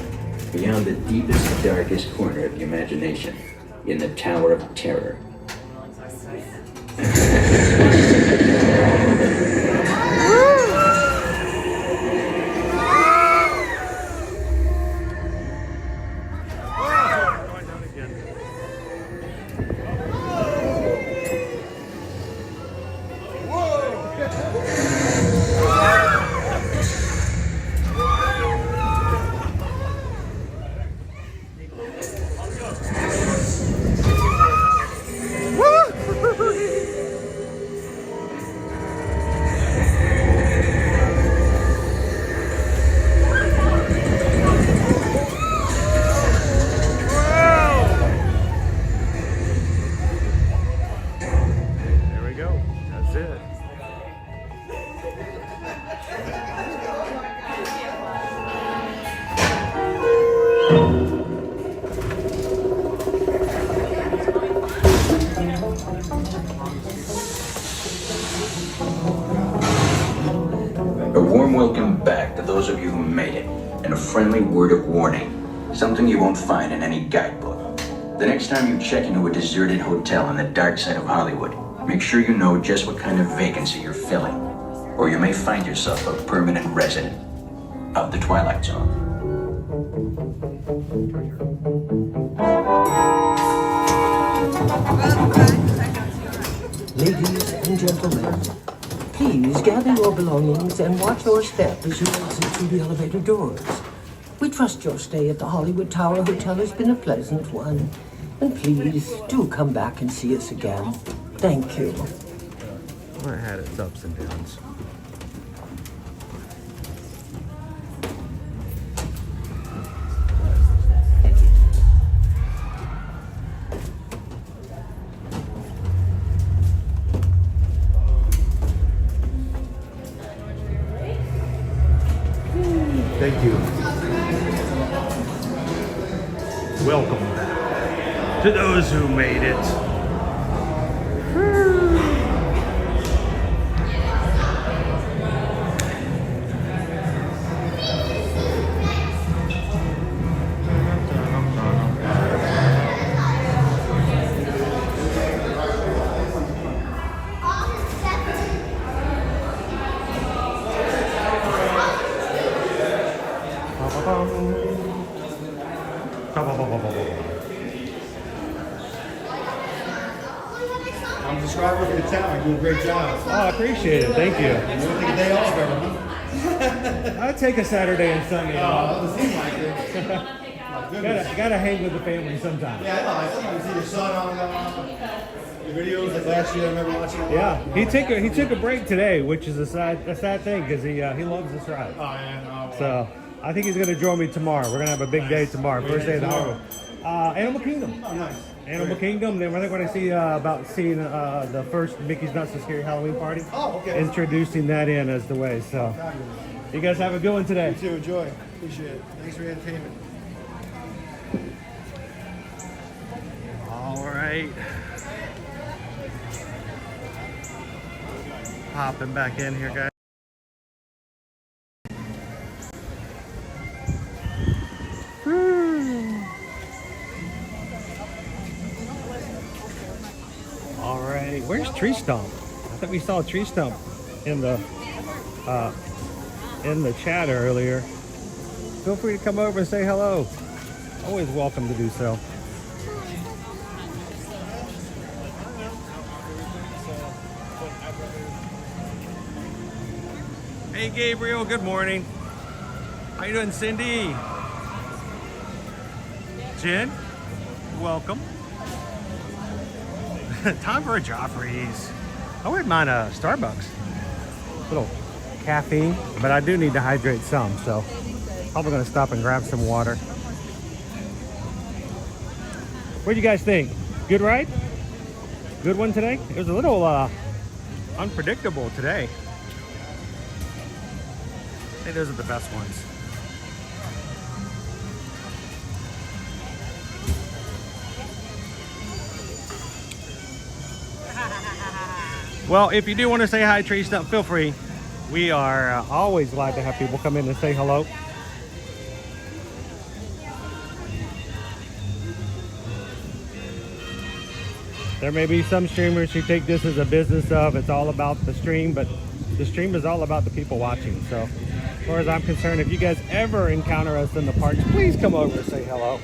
beyond the deepest, darkest corner of the imagination, in the Tower of Terror. friendly word of warning. Something you won't find in any guidebook. The next time you check into a deserted hotel on the dark side of Hollywood, make sure you know just what kind of vacancy you're filling, or you may find yourself a permanent resident of the Twilight Zone. Ladies and gentlemen, please gather your belongings and watch your step as you exit through the elevator doors. We trust your stay at the Hollywood Tower Hotel has been a pleasant one. And please do come back and see us again. Thank you. Well, it had its ups and downs. Thank you. Welcome back to those who made it. I'm just driving for the town. You do a great job. Oh, I appreciate it. Thank you. You don't take a day off ever, huh? I take a Saturday and Sunday off. Oh, it seems like it. My goodness. Gotta hang with the family sometime. Yeah, I know. Like sometimes you see your son on the videos like last year. I remember watching it. Yeah, he took a break today, which is a sad thing because he loves this ride. Oh, yeah. Oh, wow. So I think he's gonna join me tomorrow. We're gonna have a big day tomorrow. Where First day of the tomorrow? Halloween. Animal Kingdom. Oh, nice. Animal Kingdom. Then we're going to see about seeing the first Mickey's Not So Scary Halloween party. Oh, okay. Introducing that in as the way. So you guys have a good one today. You too. Enjoy. Appreciate it. Thanks for your entertainment. All right. Hopping back in here, guys. All right, where's Tree Stump? I thought we saw Tree Stump in the chat earlier. Feel free to come over and say hello. Always welcome to do so. Hey Gabriel, good morning. How you doing, Cindy? Jen, welcome. Time for a Joffrey's. I wouldn't mind a Starbucks. Little caffeine, but I do need to hydrate some, so probably gonna stop and grab some water. What do you guys think? Good ride? Good one today? It was a little unpredictable today. I think those are the best ones. Well, if you do want to say hi, Tree Stump, feel free. We are always glad to have people come in and say hello. There may be some streamers who take this as a business of it's all about the stream, but the stream is all about the people watching. So as far as I'm concerned, if you guys ever encounter us in the parks, please come over and say hello.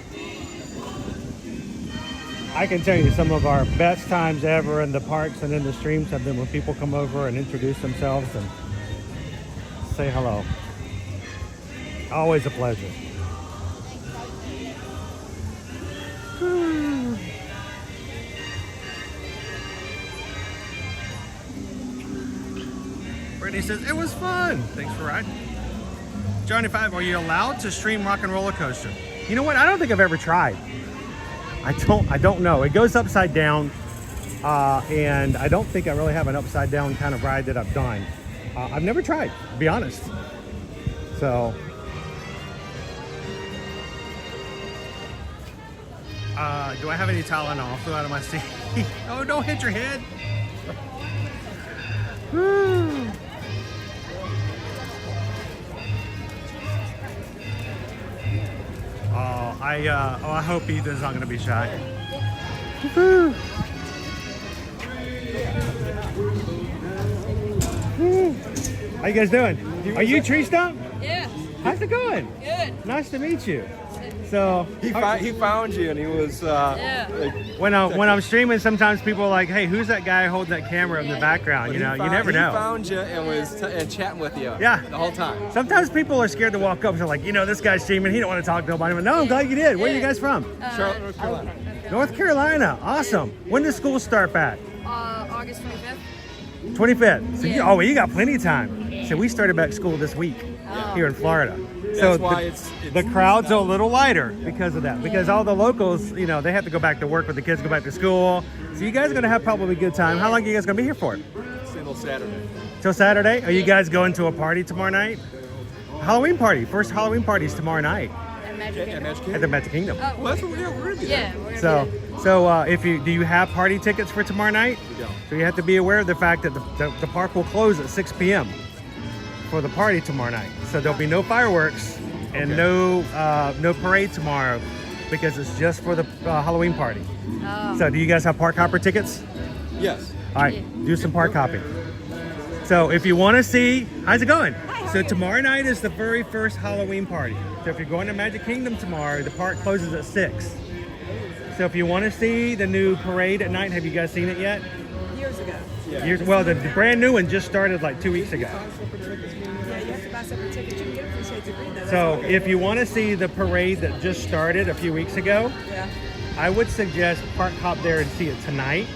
I can tell you some of our best times ever in the parks and in the streams have been when people come over and introduce themselves and say hello. Always a pleasure. Brittany says, it was fun. Thanks for riding. Johnny 5, are you allowed to stream Rock and Roller Coaster? You know what? I don't think I've ever tried. I don't know. It goes upside down, and I don't think I really have an upside down kind of ride that I've done. I've never tried, to be honest. So, do I have any Tylenol? Flew out of my seat. Oh, don't hit your head. Oh, I hope Ethan's not gonna be shy. Woo-hoo. How you guys doing? Are you Tree Stump? Yeah. How's it going? Good. Nice to meet you. So he found you, and he was like, when I'm streaming, sometimes people are like, "Hey, who's that guy holding that camera in the background?" You know, you never know. He found you and was chatting with you. Yeah, the whole time. Sometimes people are scared to walk up. They're like, this guy's streaming. He don't want to talk to nobody. But no, I'm glad you did. Where are you guys from? Charlotte, North Carolina. North Carolina. Awesome. When does school start back? August 25th. 25th. So Yeah. you got plenty of time. So we started back school this week here in Florida. So That's why the crowds are a little lighter because of that. Because all the locals, they have to go back to work, but the kids go back to school. So you guys are gonna have probably a good time. How long are you guys gonna be here for? Single Saturday. Till Saturday? Are you guys going to a party tomorrow night? Halloween party. First Halloween party is tomorrow night. At the Magic Kingdom. Oh, well, that's what we're gonna be there. Yeah, we're So do you have party tickets for tomorrow night? We don't. So you have to be aware of the fact that the park will close at 6 p.m. for the party tomorrow night. So there'll be no fireworks and no parade tomorrow because it's just for the Halloween party. Oh. So do you guys have park hopper tickets? Yes. All right, do some park hopping. So if you want to see, how's it going? So tomorrow night is the very first Halloween party. So if you're going to Magic Kingdom tomorrow, the park closes at 6. So if you want to see the new parade at night, have you guys seen it yet? Years ago. Well, the brand new one just started like 2 weeks ago. Yeah, you have to buy separate tickets. You can get it from Shades of Green, though. So if you want to see the parade that just started a few weeks ago, I would suggest park hop there and see it tonight,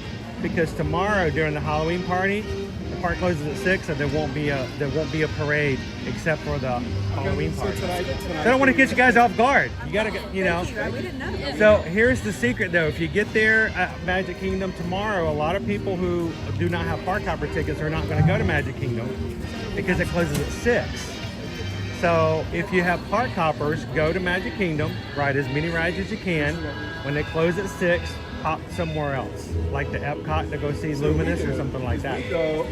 because tomorrow during the Halloween party, the park closes at 6, and there won't be a parade except for the Halloween party. So I don't want to get you guys off guard. You gotta get, We didn't know. So here's the secret though. If you get there at Magic Kingdom tomorrow, a lot of people who do not have park hopper tickets are not going to go to Magic Kingdom because it closes at 6. So if you have park hoppers, go to Magic Kingdom, ride as many rides as you can. When they close at 6, hop somewhere else, like the Epcot to go see Luminous or something like that.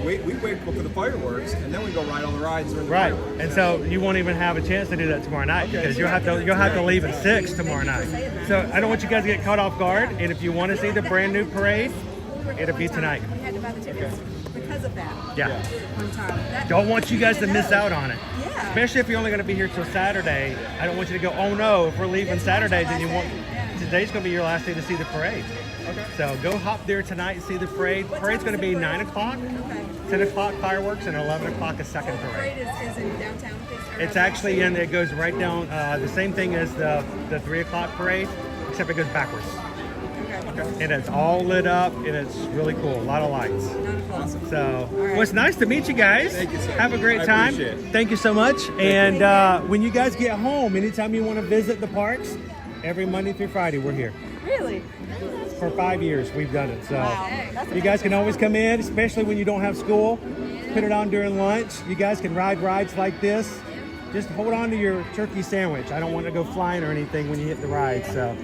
We wait for the fireworks, and then we go ride all the rides. Right, and so you won't even have a chance to do that tomorrow night because you'll have to leave at 6 tomorrow night. So I don't want you guys to get caught off guard. And if you want to see the brand new parade, it'll be tonight. We had to buy the tickets because of that. Yeah. One time. Don't want you guys to miss out on it. Yeah. Especially if you're only going to be here till Saturday. I don't want you to go, oh no, if we're leaving Saturday, then today's going to be your last day to see the parade. Okay. So go hop there tonight and see the parade. Parade's going to be 9 o'clock, 10 o'clock fireworks, and 11 o'clock a second parade. The parade is in downtown. It's actually it goes right down, the same thing as the 3 o'clock parade, except it goes backwards. Okay. And it's all lit up, and it's really cool. A lot of lights. Awesome. So, well, it's nice to meet you guys. Thank you, sir. Have a great I time. appreciate it. Thank you so much. And when you guys get home, anytime you want to visit the parks, every Monday through Friday, we're here. Really? For 5 years, we've done it. So Wow. you guys can always come in, especially when you don't have school. Put it on during lunch. You guys can ride rides like this. Just hold on to your turkey sandwich. I don't want to go flying or anything when you hit the ride. So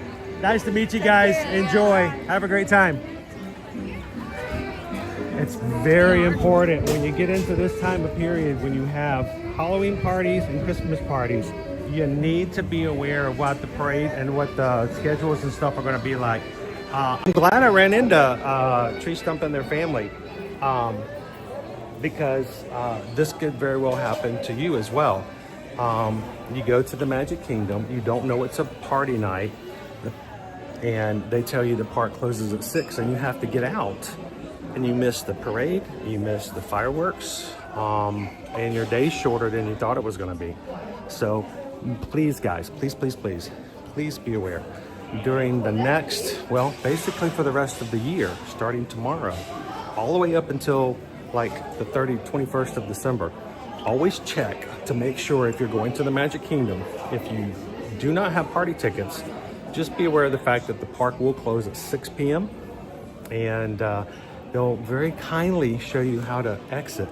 nice to meet you guys. Enjoy. Have a great time. It's very important when you get into this time of period, when you have Halloween parties and Christmas parties, you need to be aware of what the parade and what the schedules and stuff are going to be like. I'm glad I ran into Tree Stump and their family because this could very well happen to you as well. You go to the Magic Kingdom, you don't know it's a party night, and they tell you the park closes at 6 and you have to get out, and you miss the parade, you miss the fireworks, and your day's shorter than you thought it was going to be. So please guys, please be aware. During the next, well, basically for the rest of the year, starting tomorrow, all the way up until like the 21st of December, always check to make sure if you're going to the Magic Kingdom, if you do not have party tickets, just be aware of the fact that the park will close at 6 p.m. and they'll very kindly show you how to exit.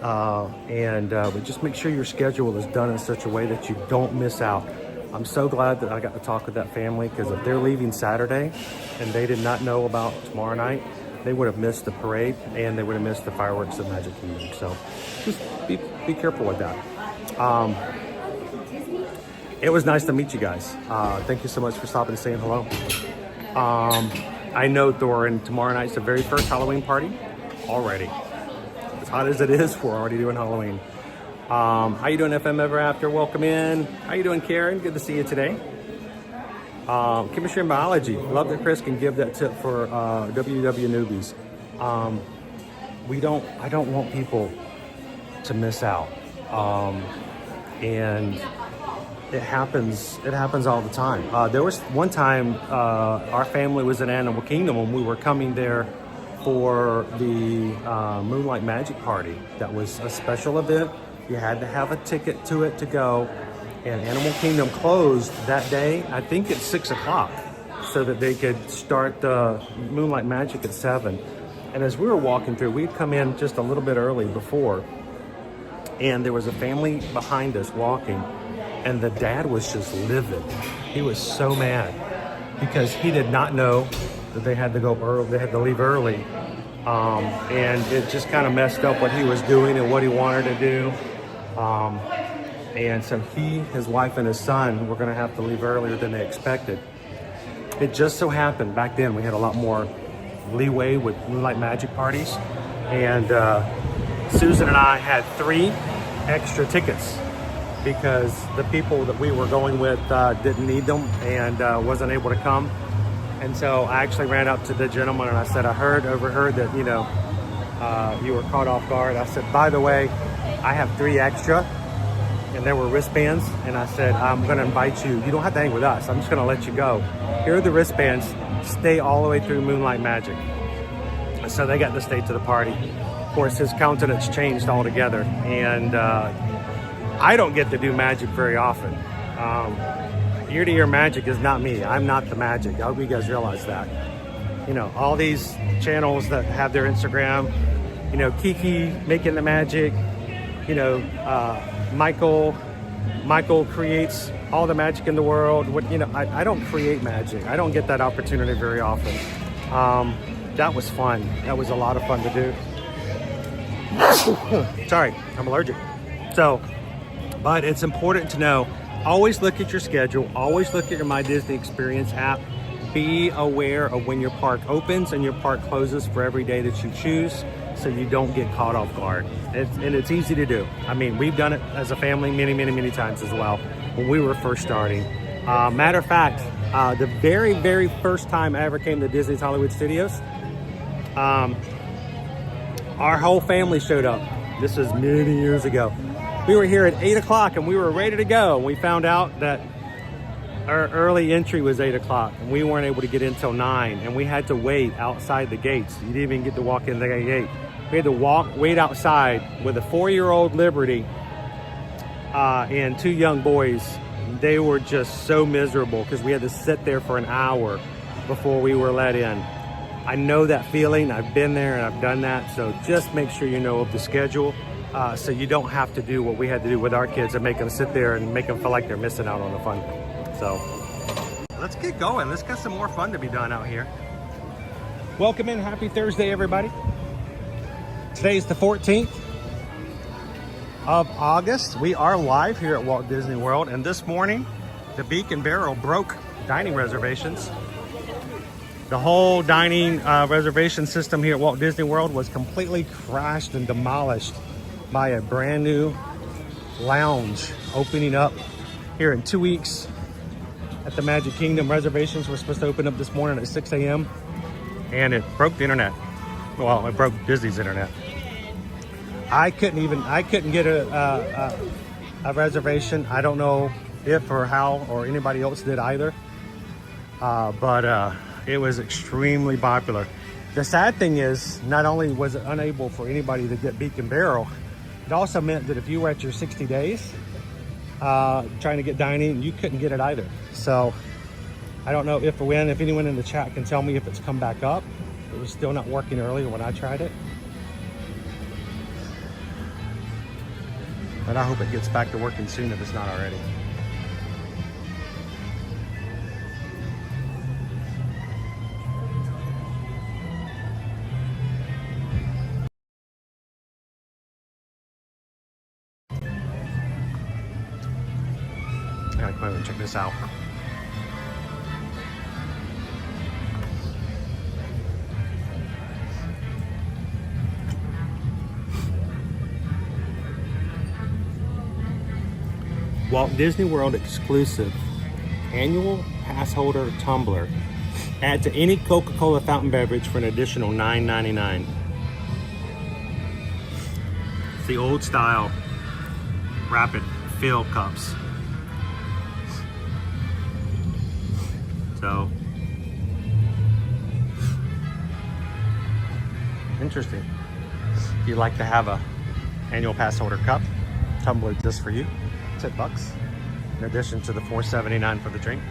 But just make sure your schedule is done in such a way that you don't miss out. I'm so glad that I got to talk with that family, because if they're leaving Saturday and they did not know about tomorrow night, they would have missed the parade and they would have missed the fireworks at Magic Kingdom. So just be careful with that. it was nice to meet you guys. Thank you so much for stopping and saying hello. I know tomorrow night's the very first Halloween party already. As hot as it is, we're already doing Halloween. How you doing, FM Ever After? Welcome in. How you doing, Karen? Good to see you today. Chemistry and biology. Love that Chris can give that tip for WW newbies. I don't want people to miss out. And it happens all the time. There was one time our family was in Animal Kingdom when we were coming there for the Moonlight Magic Party. That was a special event. You had to have a ticket to it to go. And Animal Kingdom closed that day, I think at 6 o'clock, so that they could start the Moonlight Magic at 7. And as we were walking through, we'd come in just a little bit early before, and there was a family behind us walking, and the dad was just livid. He was so mad because he did not know that they had to go early, they had to leave early. And it just kind of messed up what he was doing and what he wanted to do. And so he, his wife, and his son were gonna have to leave earlier than they expected. It just so happened back then we had a lot more leeway with Moonlight Magic parties. And Susan and I had 3 extra tickets because the people that we were going with didn't need them and wasn't able to come. And so I actually ran up to the gentleman and I said, I overheard that, you were caught off guard. I said, by the way, I have 3 extra, and there were wristbands. And I said, I'm gonna invite you. You don't have to hang with us. I'm just gonna let you go. Here are the wristbands. Stay all the way through Moonlight Magic. So they got to stay to the party. Of course, his countenance changed altogether. And I don't get to do magic very often. Ear-to-ear magic is not me. I'm not the magic. I hope you guys realize that. All these channels that have their Instagram, Kiki making the magic, Michael creates all the magic in the world. I don't create magic. I don't get that opportunity very often. That was fun. That was a lot of fun to do. Sorry, I'm allergic. But it's important to know, always look at your schedule, always look at your My Disney Experience app. Be aware of when your park opens and your park closes for every day that you choose, so you don't get caught off guard. And it's easy to do. I mean, we've done it as a family many, many, many times as well when we were first starting. Matter of fact, the very, very first time I ever came to Disney's Hollywood Studios, our whole family showed up. This was many years ago. We were here at 8 o'clock and we were ready to go. We found out that our early entry was 8 o'clock and we weren't able to get in till 9, and we had to wait outside the gates. You didn't even get to walk in the gate. We had to wait outside with a 4-year-old Liberty and 2 young boys. They were just so miserable because we had to sit there for an hour before we were let in. I know that feeling. I've been there and I've done that. So just make sure you know of the schedule so you don't have to do what we had to do with our kids and make them sit there and make them feel like they're missing out on the fun. So let's get going. Let's get some more fun to be done out here. Welcome in. Happy Thursday, everybody. Today is the 14th of August. We are live here at Walt Disney World, and this morning the Beacon Barrel broke dining reservations. The whole dining reservation system here at Walt Disney World was completely crashed and demolished by a brand new lounge opening up here in 2 weeks at the Magic Kingdom. Reservations were supposed to open up this morning at 6 a.m. and it broke the internet. Well, it broke Disney's internet. I couldn't get a reservation. I don't know if or how or anybody else did either. But it was extremely popular. The sad thing is, not only was it unable for anybody to get Beacon Barrel, it also meant that if you were at your 60 days trying to get dining, you couldn't get it either. So I don't know if or when. If anyone in the chat can tell me if it's come back up. It was still not working earlier when I tried it. But I hope it gets back to working soon if it's not already. I gotta come over check this out. Walt Disney World exclusive annual pass holder tumbler. Add to any Coca-Cola fountain beverage for an additional $9.99. It's the old style rapid fill cups. So interesting. If you'd like to have a annual pass holder cup tumbler just for you, $10 in addition to the $4.79 for the drink.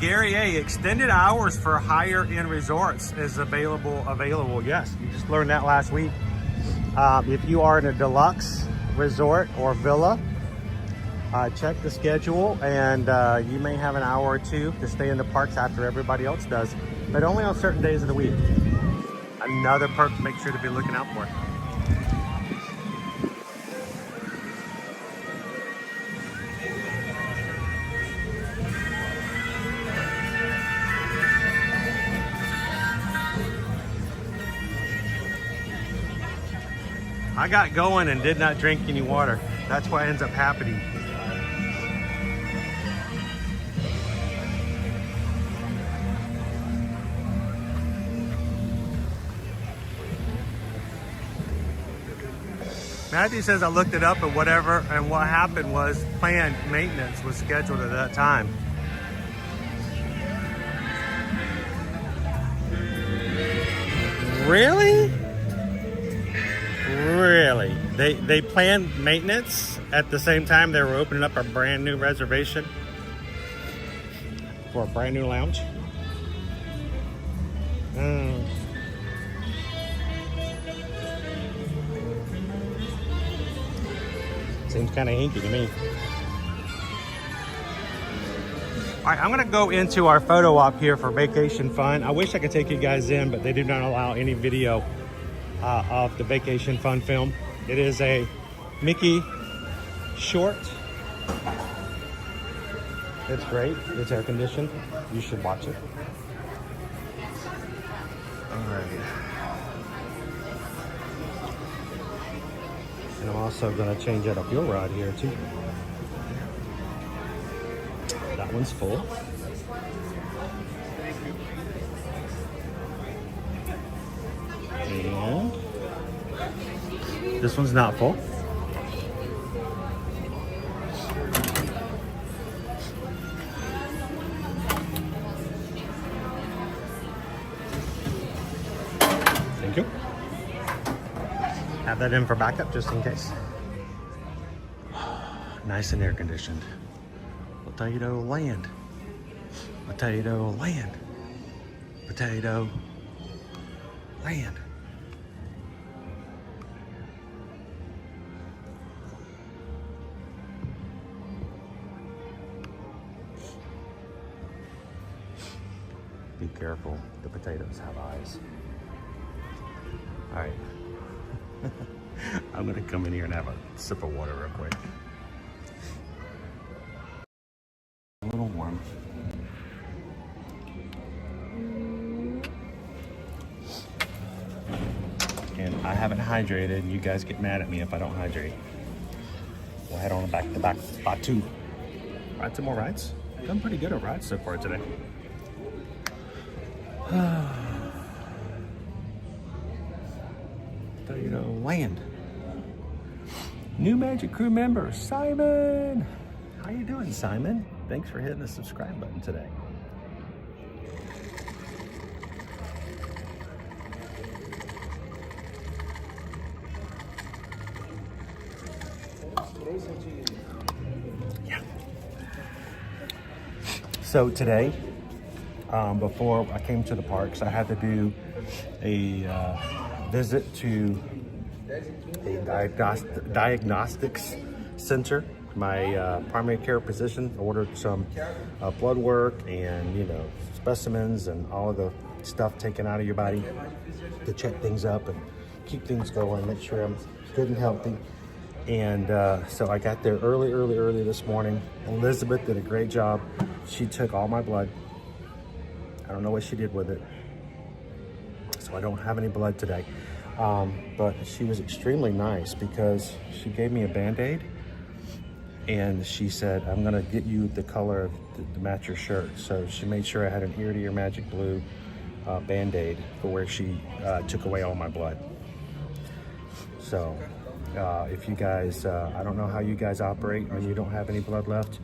Gary A, extended hours for higher end resorts is available. Yes, you just learned that last week. If you are in a deluxe resort or villa, check the schedule, and you may have an hour or two to stay in the parks after everybody else does, but only on certain days of the week. Another perk to make sure to be looking out for. I got going and did not drink any water. That's what ends up happening. Matthew says I looked it up and whatever, and what happened was planned maintenance was scheduled at that time. Really? Really? They planned maintenance at the same time they were opening up a brand new reservation for a brand new lounge? Seems kind of hinky to me. All right, I'm gonna go into our photo op here for Vacation Fun. I wish I could take you guys in, but they do not allow any video of the Vacation Fun film. It is a Mickey short. It's great. It's air conditioned. You should watch it. All right. And I'm also going to change out a fuel rod here too. That one's full. And this one's not full. Thank you. Have that in for backup just in case. Nice and air conditioned. Potato land. Potato land. Potato land. Be careful, the potatoes have eyes. All right. I'm gonna come in here and have a sip of water real quick. A little warm. And I haven't hydrated, and you guys get mad at me if I don't hydrate. We'll head on back to Batuu. Ride some more rides. Done pretty good at rides so far today. Potato land. New Magic Crew member, Simon. How you doing, Simon? Thanks for hitting the subscribe button today. Yeah. So today, before I came to the parks, I had to do a visit to a diagnostics center. My primary care physician ordered some blood work and specimens and all of the stuff taken out of your body to check things up and keep things going, make sure I'm good and healthy. And so I got there early this morning. Elizabeth did a great job. She took all my blood. I don't know what she did with it, so I don't have any blood today. But she was extremely nice because she gave me a Band-Aid and she said, I'm gonna get you the color to match your shirt. So she made sure I had an ear to ear magic blue Band-Aid for where she took away all my blood. So if you guys, I don't know how you guys operate when you don't have any blood left,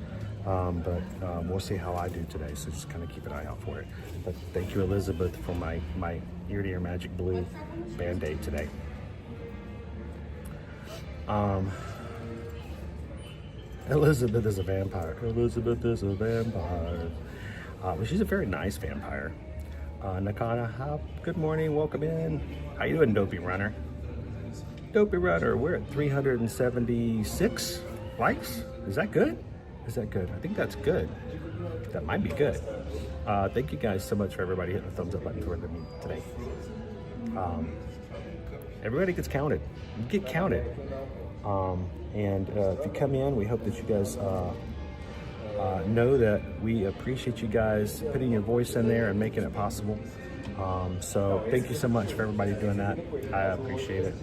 but we'll see how I do today. So just kind of keep an eye out for it. But thank you, Elizabeth, for my ear to ear magic blue Band-Aid today. Elizabeth is a vampire. Elizabeth is a vampire. Well, she's a very nice vampire. Nakana, good morning, welcome in. How you doing, Dopey Runner? Dopey Runner, we're at 376 likes. Is that good? Is that good? I think that's good. That might be good. Thank you guys so much for everybody hitting the thumbs up button for me today. Everybody gets counted. You get counted. And if you come in, we hope that you guys know that we appreciate you guys putting your voice in there and making it possible. So thank you so much for everybody doing that. I appreciate it.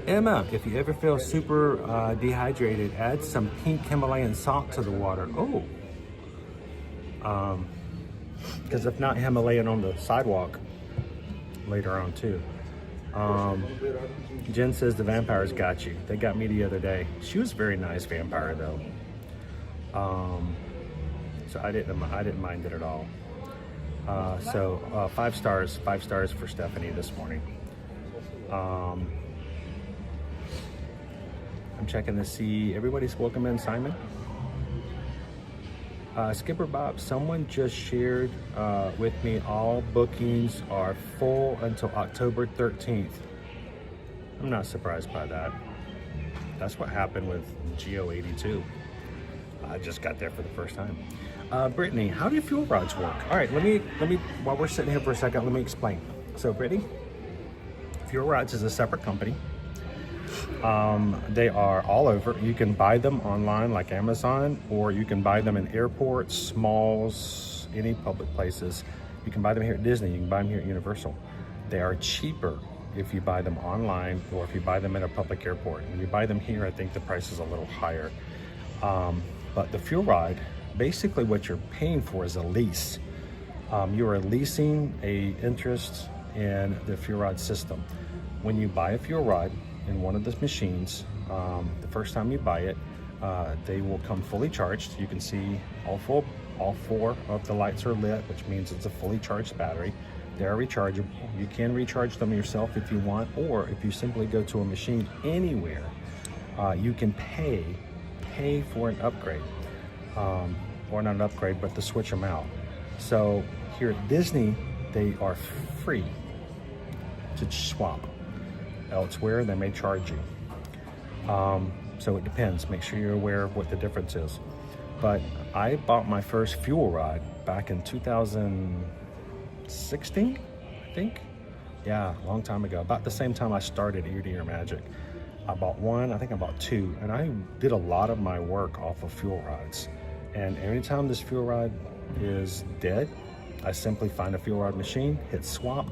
Emma, if you ever feel super dehydrated, add some pink Himalayan salt to the water. Oh. Because if not, Himalayan on the sidewalk later on too. Jen says the vampires got you. They got me the other day. She was a very nice vampire though. So I didn't mind it at all. So 5 stars for Stephanie this morning. I'm checking to see everybody's welcome in. Simon, Skipper Bob, someone just shared with me all bookings are full until October 13th. I'm not surprised by that. That's what happened with Geo82. I just got there for the first time. Brittany, how do fuel rods work? All right, let me, while we're sitting here for a second, let me explain. So Brittany, Fuel Rods is a separate company. They are all over. You can buy them online like Amazon, or you can buy them in airports, malls, any public places. You can buy them here at Disney. You can buy them here at Universal. They are cheaper if you buy them online or if you buy them at a public airport. When you buy them here, I think the price is a little higher. But the fuel rod, basically what you're paying for is a lease. You are leasing a interest in the fuel rod system. When you buy a fuel rod in one of the machines, the first time you buy it, they will come fully charged. You can see all four of the lights are lit, which means it's a fully charged battery. They are rechargeable. You can recharge them yourself if you want, or if you simply go to a machine anywhere, you can pay for an upgrade, or not an upgrade, but to switch them out. So here at Disney, they are free to swap. Elsewhere, they may charge you. So it depends. Make sure you're aware of what the difference is. But I bought my first fuel rod back in 2016, I think. Yeah, a long time ago. About the same time I started Ear to Ear Magic. I bought one, I think I bought two, and I did a lot of my work off of fuel rods. And anytime this fuel rod is dead, I simply find a fuel rod machine, hit swap,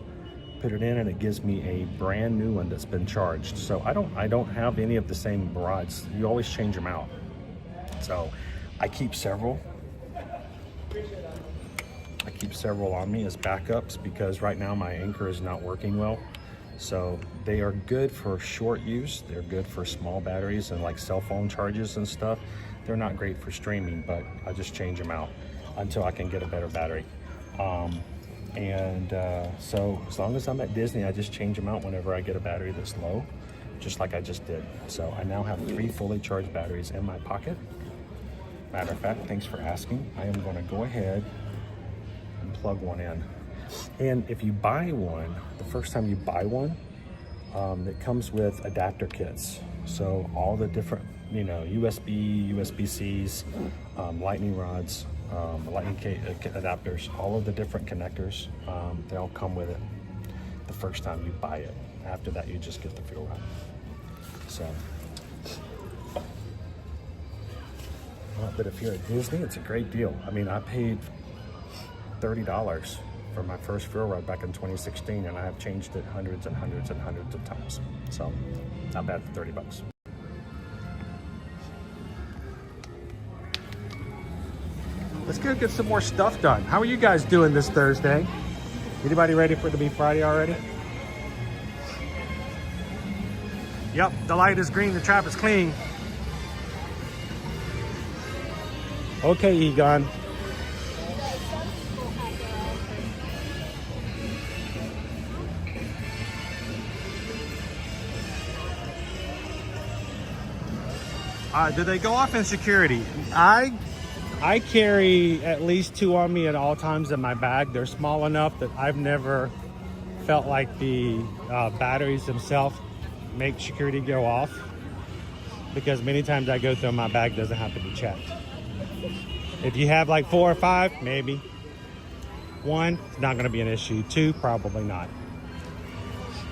put it in, and it gives me a brand new one that's been charged. So I don't have any of the same rods. You always change them out. So I keep several. On me as backups because right now my anchor is not working well. So they are good for short use. They're good for small batteries and like cell phone charges and stuff. They're not great for streaming, but I just change them out until I can get a better battery. So as long as I'm at Disney, I just change them out whenever I get a battery that's low, just like I just did. So I now have 3 fully charged batteries in my pocket. Matter of fact, thanks for asking. I am going to go ahead and plug one in. And if you buy one, the first time you buy one, that comes with adapter kits. So all the different, you know, USB, USB-Cs, lightning rods, lightning adapters, all of the different connectors, they all come with it the first time you buy it. After that, you just get the fuel rod. So, well, but if you're at Disney, it's a great deal. I mean, I paid $30 for my first fuel rod back in 2016, and I have changed it hundreds and hundreds and hundreds of times. So, not bad for 30 bucks. Let's go get some more stuff done. How are you guys doing this Thursday? Anybody ready for it to be Friday already? Yep, the light is green, the trap is clean. Okay, Egon. Do they go off in security? I carry at least 2 on me at all times in my bag. They're small enough that I've never felt like the batteries themselves make security go off, because many times I go through my bag doesn't have to be checked. If you have like 4 or 5, maybe. 1, it's not going to be an issue. 2, probably not.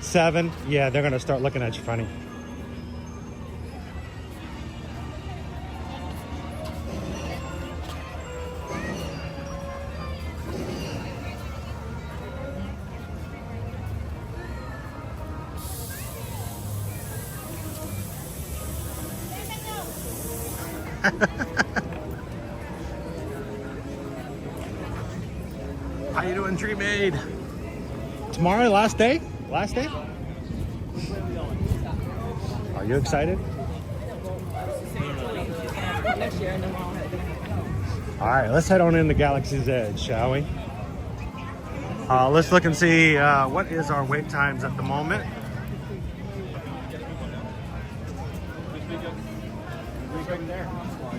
7, yeah, they're going to start looking at you funny. How you doing, Tree Maid? Tomorrow, last day? Last day? Are you excited? Next year, and then we'll head. All right, let's head on into Galaxy's Edge, shall we? Let's look and see what is our wait times at the moment.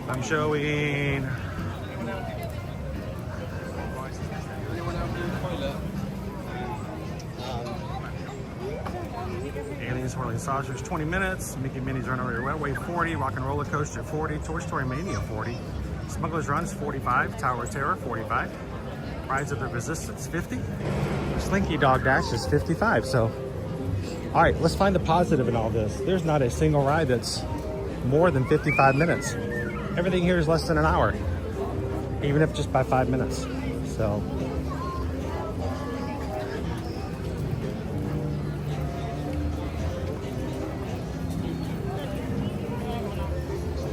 I'm showing Aliens Swirling Saucers 20 minutes, Mickey Minnie's Runaway Railway 40, Rock and Roller Coaster 40, Toy Story Mania 40, Smuggler's Run is 45, Tower of Terror 45, Rise of the Resistance 50, Slinky Dog Dash is 55. So, all right, let's find the positive in all this. There's not a single ride that's more than 55 minutes. Everything here is less than an hour, even if just by 5 minutes. So,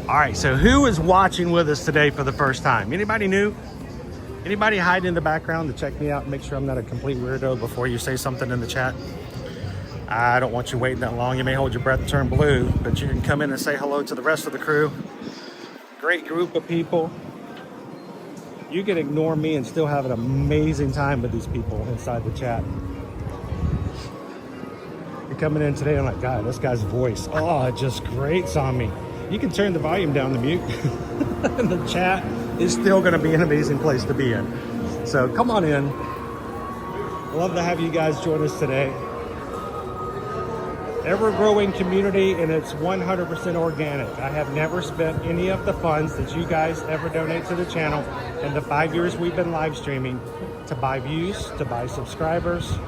all right, so who is watching with us today for the first time? Anybody new? Anybody hiding in the background to check me out and make sure I'm not a complete weirdo before you say something in the chat? I don't want you waiting that long. You may hold your breath and turn blue, but you can come in and say hello to the rest of the crew. Great group of people. You can ignore me and still have an amazing time with these people inside the chat. You're coming in today, I'm like, God, this guy's voice, oh, it just grates on me. You can turn the volume down to mute. And the chat is still going to be an amazing place to be in. So come on in. Love to have you guys join us today. Ever-growing community, and it's 100% organic. I have never spent any of the funds that you guys ever donate to the channel in the 5 years we've been live streaming to buy views, to buy subscribers.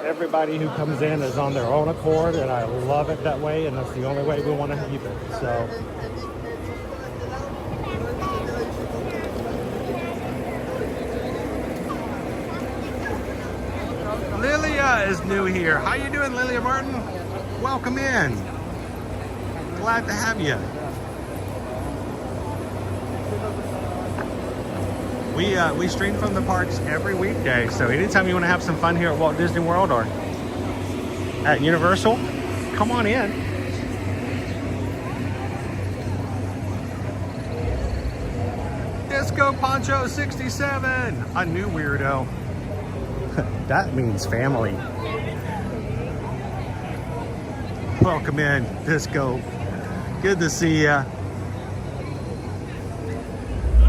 Everybody who comes in is on their own accord, and I love it that way, and that's the only way we want to keep it. So, Lilia is new here. How you doing, Lilia Martin? Welcome in. Glad to have you. We stream from the parks every weekday, so anytime you want to have some fun here at Walt Disney World or at Universal, come on in. Disco Poncho 67, a new weirdo. That means family. Welcome in, Disco. Good to see ya.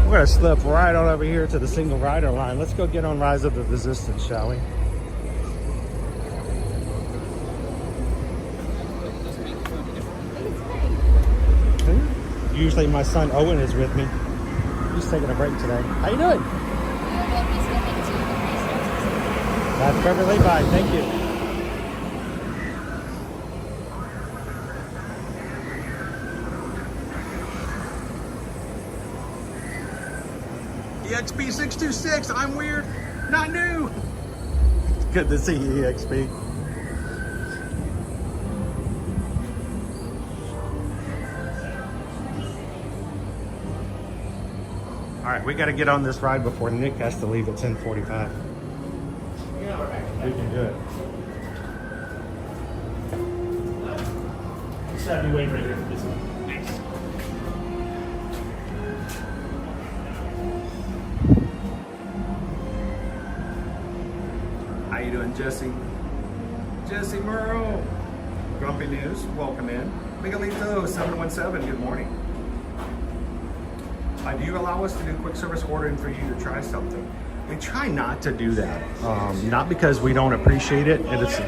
We're gonna slip right on over here to the single rider line. Let's go get on Rise of the Resistance, shall we? Usually my son Owen is with me. He's taking a break today. How you doing? That's perfectly fine. Thank you. EXP626, I'm weird, not new. Good to see you, EXP. All right, we got to get on this ride before Nick has to leave at 10:45. We can do it. Just have you wait right here for this one. Thanks. How you doing, Jesse? Jesse Murrow. Grumpy News, welcome in. Miguelito 717, good morning. Do you allow us to do quick service ordering for you to try something? We try not to do that. Not because we don't appreciate it. It's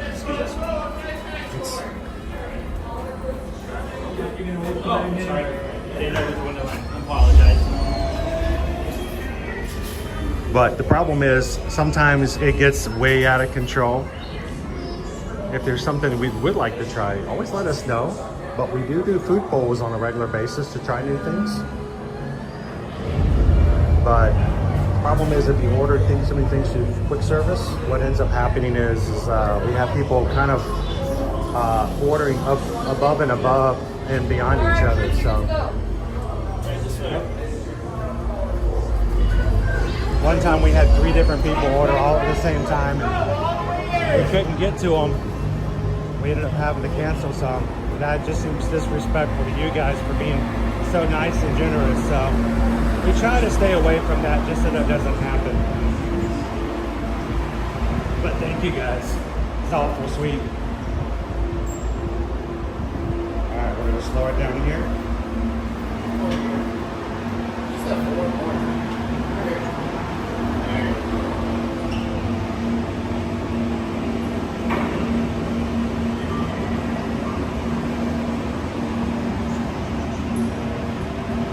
but the problem is sometimes it gets way out of control. If there's something we would like to try, always let us know. But we do food polls on a regular basis to try new things. But the problem is if you order so many things through quick service, what ends up happening is we have people kind of ordering up above and beyond each other. So one time we had 3 different people order all at the same time and we couldn't get to them. We ended up having to cancel some. That just seems disrespectful to you guys for being so nice and generous. So we try to stay away from that just so that doesn't happen. But thank you guys. It's awful sweet. All right, we're gonna slow it down here.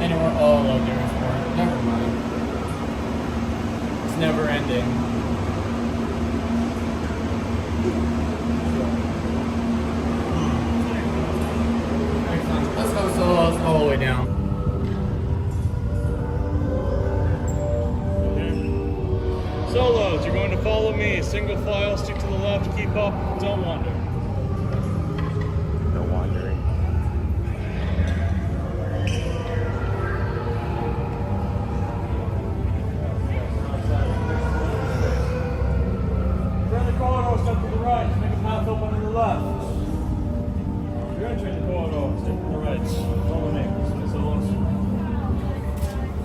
And we're all out there. Never mind. It's never ending. Let's go solos all the way down. Solos, you're going to follow me. Single file, stick to the left, keep up, don't wander. No wandering. Turn the corridor, step to the right, make a path open to the left. You're entering the corridor, step to the right. Follow me. Solos.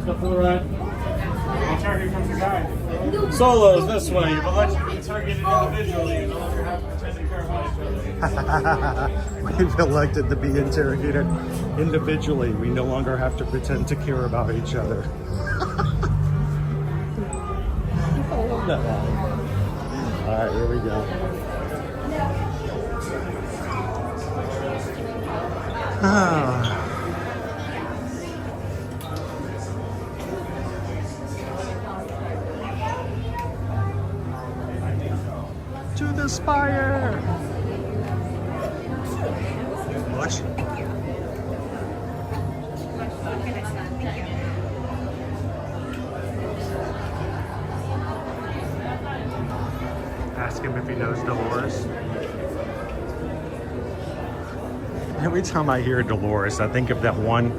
Step to the right. The target comes behind. Solos, this way. You've elected to be targeted individually. You no longer have to pretend to care about each other. We've elected to be interrogated individually. We no longer have to pretend to care about each other. I love that line. All right, here we go. To the spire. Bless you. Ask him if he knows Dolores. Every time I hear Dolores, I think of that one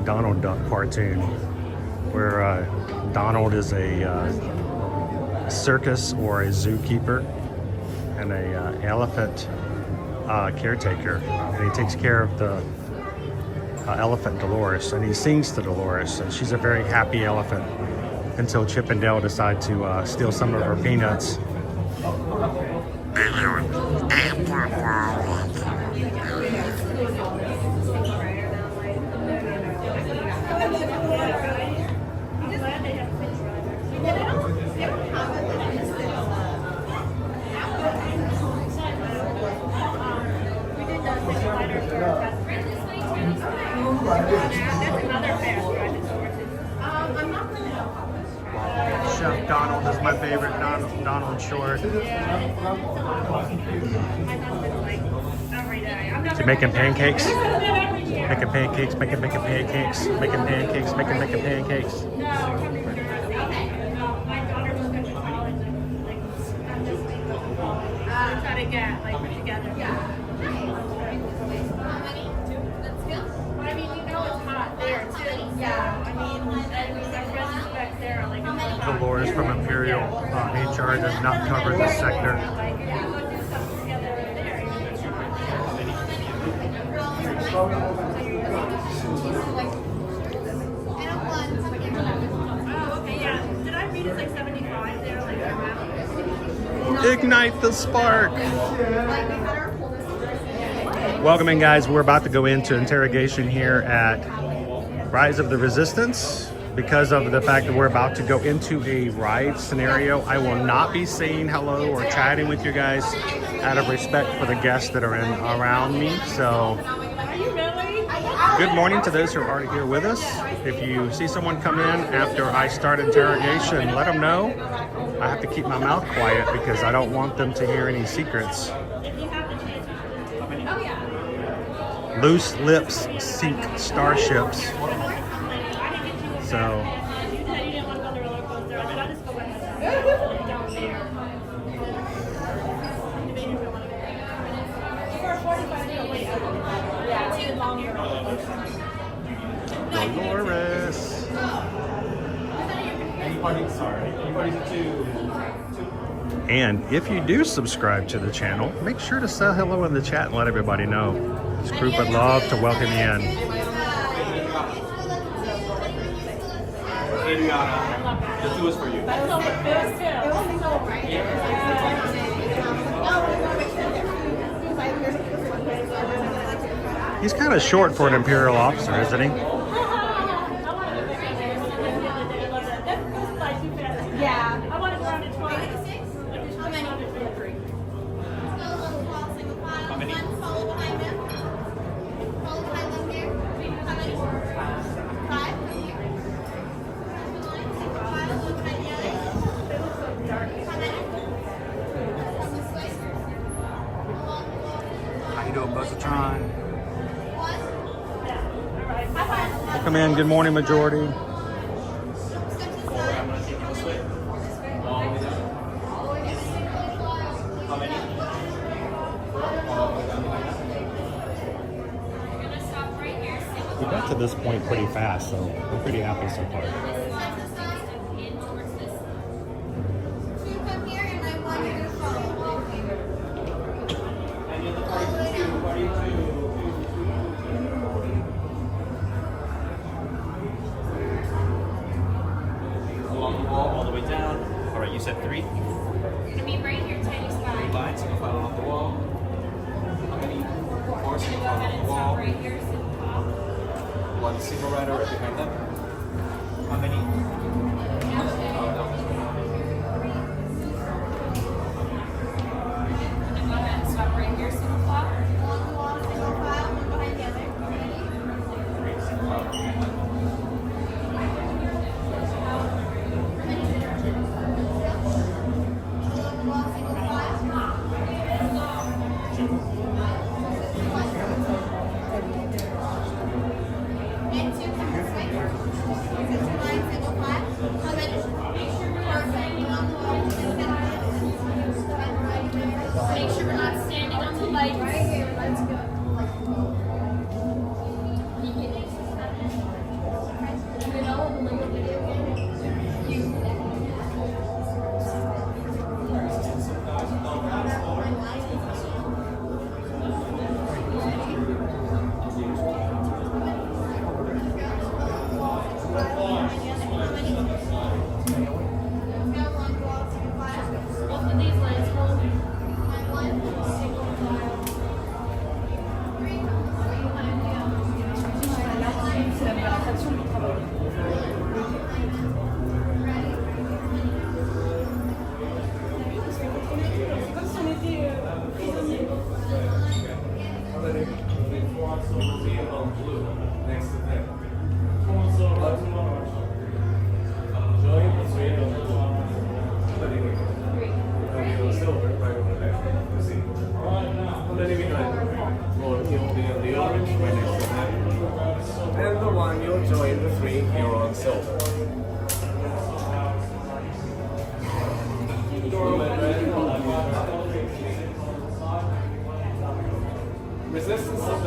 Donald Duck cartoon where Donald is a circus or a zookeeper and a elephant caretaker, and he takes care of the elephant Dolores, and he sings to Dolores, and she's a very happy elephant until Chip and Dale decide to steal some of her peanuts. Donald Short. Is he making pancakes? Making pancakes, making pancakes, making pancakes, making pancakes. Try to get like together. Yeah. I mean, you know it's hot there too. Yeah. I mean, the residents back there are like. Dolores from Imperial HR does not cover this sector. Ignite the spark. Welcome in, guys. We're about to go into interrogation here at Rise of the Resistance. Because of the fact that we're about to go into a ride scenario, I will not be saying hello or chatting with you guys out of respect for the guests that are around me. So good morning to those who are already here with us. If you see someone come in after I start interrogation, let them know. I have to keep my mouth quiet because I don't want them to hear any secrets. Loose lips sink starships. So Dolores. And if you do subscribe to the channel, make sure to say hello in the chat and let everybody know. This group would love to welcome you in. Adriana, the two is for you. He's kind of short for an Imperial officer, isn't he? Yeah. I want to go around to 26. How many? How many? Follow behind them. Follow behind them here. How many? 5. How you doing, Buzzatron? Welcome in. Good morning, majority. We got to this point pretty fast, so I'm pretty happy so far. Along the wall, all the way down. All right, you said 3. Gonna be right here, Teddy's side. Line, single file along the wall. How many? 4 single file along the wall. Right here, sit top. 1 single rider right behind them. How many? Stop right here, single file. Single file, one behind the other. And 2 come this way. 6 line, single file. How many?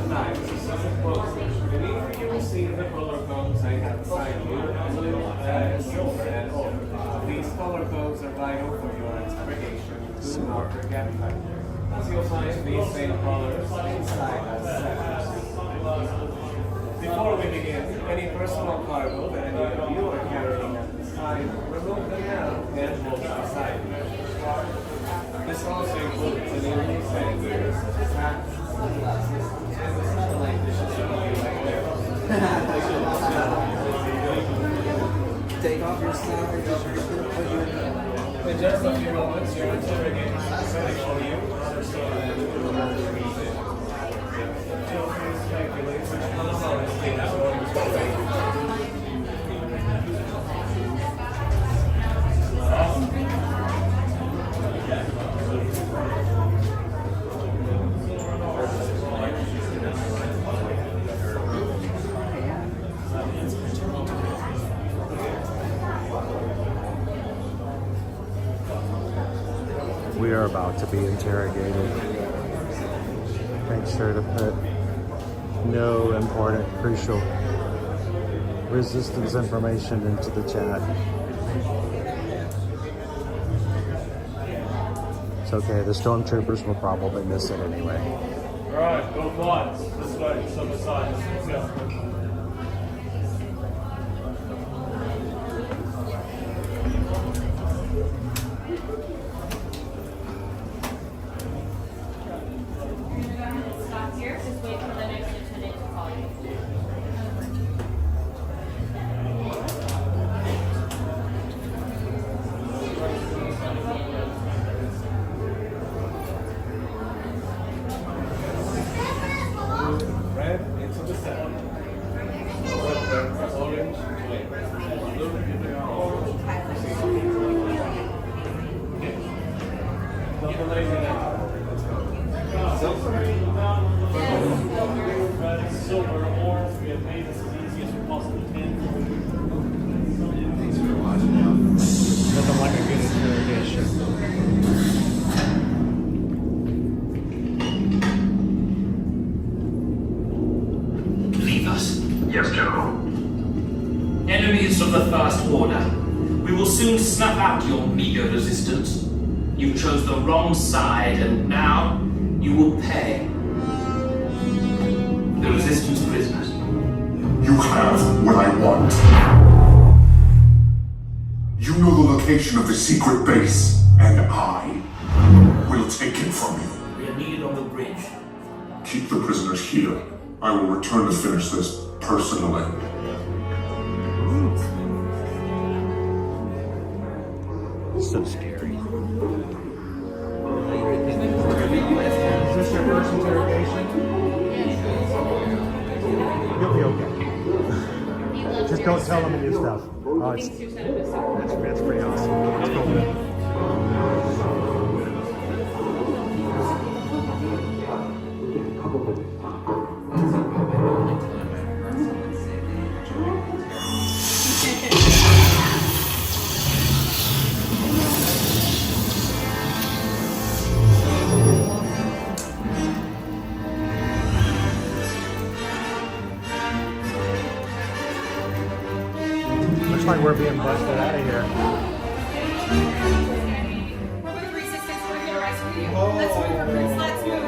9, this is something close. Beneath you will see the color codes I have assigned you, blue, silver, and orange. These color codes are vital for your interrogation to mark your gap factor. As you'll find these same colors inside the sectors. Before we begin, any personal cargo that any of you are carrying at this time, remove them now and hold them aside. This also includes any loose items such as hats, sunglasses, and the satellite dishes that you like there. Take off your socks. In just a few moments, your interrogators will finish for you, so that you will not read it. Feel free to speculate which one of our things is going to We are about to be interrogated. Make sure to put no important, crucial resistance information into the chat. It's okay, the stormtroopers will probably miss it anyway. Alright, go flights. This way, some aside. Let's go. Stop here. Just wait for the next lieutenant to call you. Red into the center. Orange, double laser now. Red, silver, orange. We have made this as easy as we possibly can. Thanks for watching out. Nothing like a good interrogation. Leave us. Yes, General. Enemies of the First Order, we will soon snuff out your meager resistance. You chose the wrong side, and now you will pay. The Resistance prisoners. You have what I want. You know the location of the secret base, and I will take it from you. We are needed on the bridge. Keep the prisoners here. I will return to finish this personally. So scary. Is this your first interrogation? You'll be okay. Just don't tell them any stuff. Oh, it's, that's pretty awesome. Let's go. Looks like we're being busted out of here. We're with resistance. We're here to rescue you. Let's move, recruits. Let's move.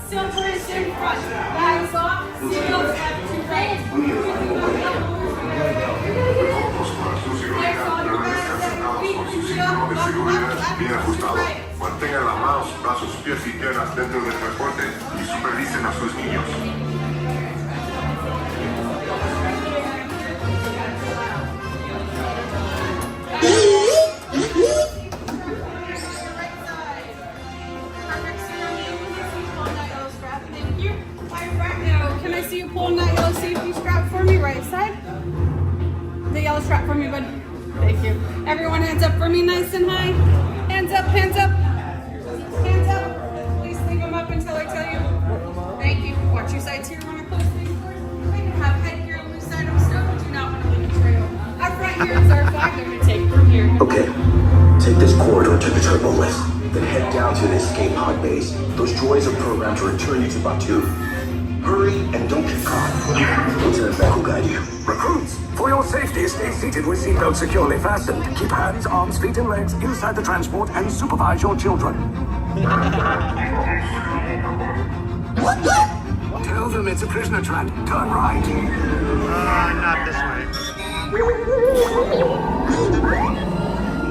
Silver is in front. Bags off. Seals left to right. Bien ajustado. Mantengan las manos, brazos, pies y piernas dentro del transporte y supervisen a sus niños. Thank you. Right now, can I see you pulling that yellow safety strap for me, right side? The yellow strap for me, bud. Thank you. Everyone hands up for me, nice and high. Hands up, hands up. Hands up. Please leave them up until I tell you. Thank you. Watch your sides here. Want to close things first? I can have head here, loose items, stuff. Do not want to leave a trail. Up front here is our flag. Okay, take this corridor to the turbo lift, then head down to the escape pod base. Those droids are programmed to return you to Batuu. Hurry and don't get caught. Lieutenant Beck will guide you. Recruits, for your safety, stay seated with seatbelts securely fastened. Keep hands, arms, feet, and legs inside the transport and supervise your children. Tell them it's a prisoner trap. Turn right. Not this way.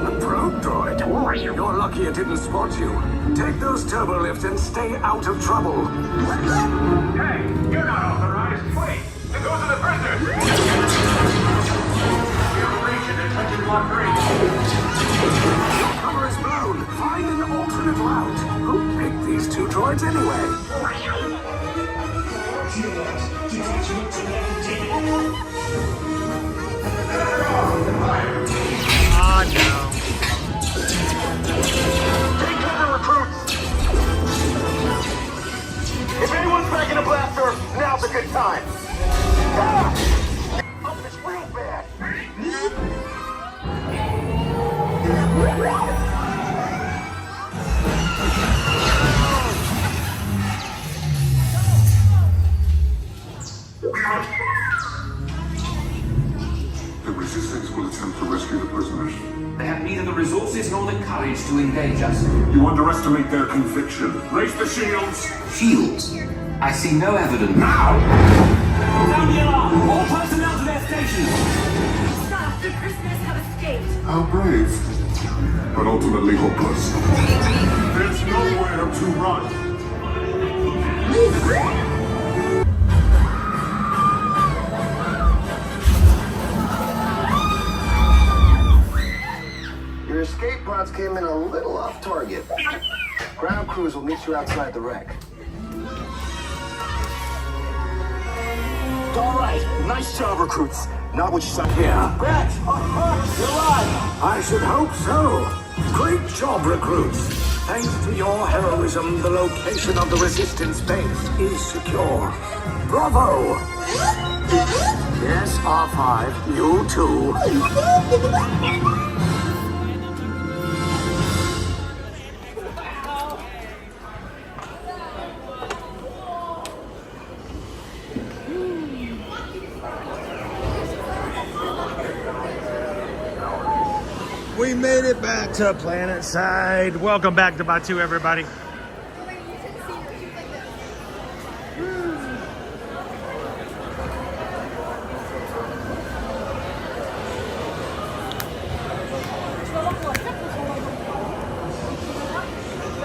A probe droid. You're lucky it didn't spot you. Take those turbo lifts and stay out of trouble. Hey, you're not authorized. Wait, those are the prisoners. We have a breach in detention block 3. Your cover is blown. Find an alternate route. Who picked these two droids anyway? Oh no. Take cover, recruits. If anyone's packing a blaster, now's a good time. Ah! Oh, it's real bad. The resistance will attempt to rescue the prisoners. They have neither the resources nor the courage to engage us. You underestimate their conviction. Raise the shields. Shields? I see no evidence. Now! Sound the alarm! All personnel to their stations! Stop! The prisoners have escaped. How brave, but ultimately hopeless. There's nowhere to run. Your escape pods came in a little off target. Ground crews will meet you outside the wreck. All right, nice job, recruits. Not what you saw here. Brett! You're right! I should hope so. Great job, recruits. Thanks to your heroism, the location of the resistance base is secure. Bravo! Yes, R5, you too. We made it back to planet side. Welcome back to Batuu, everybody.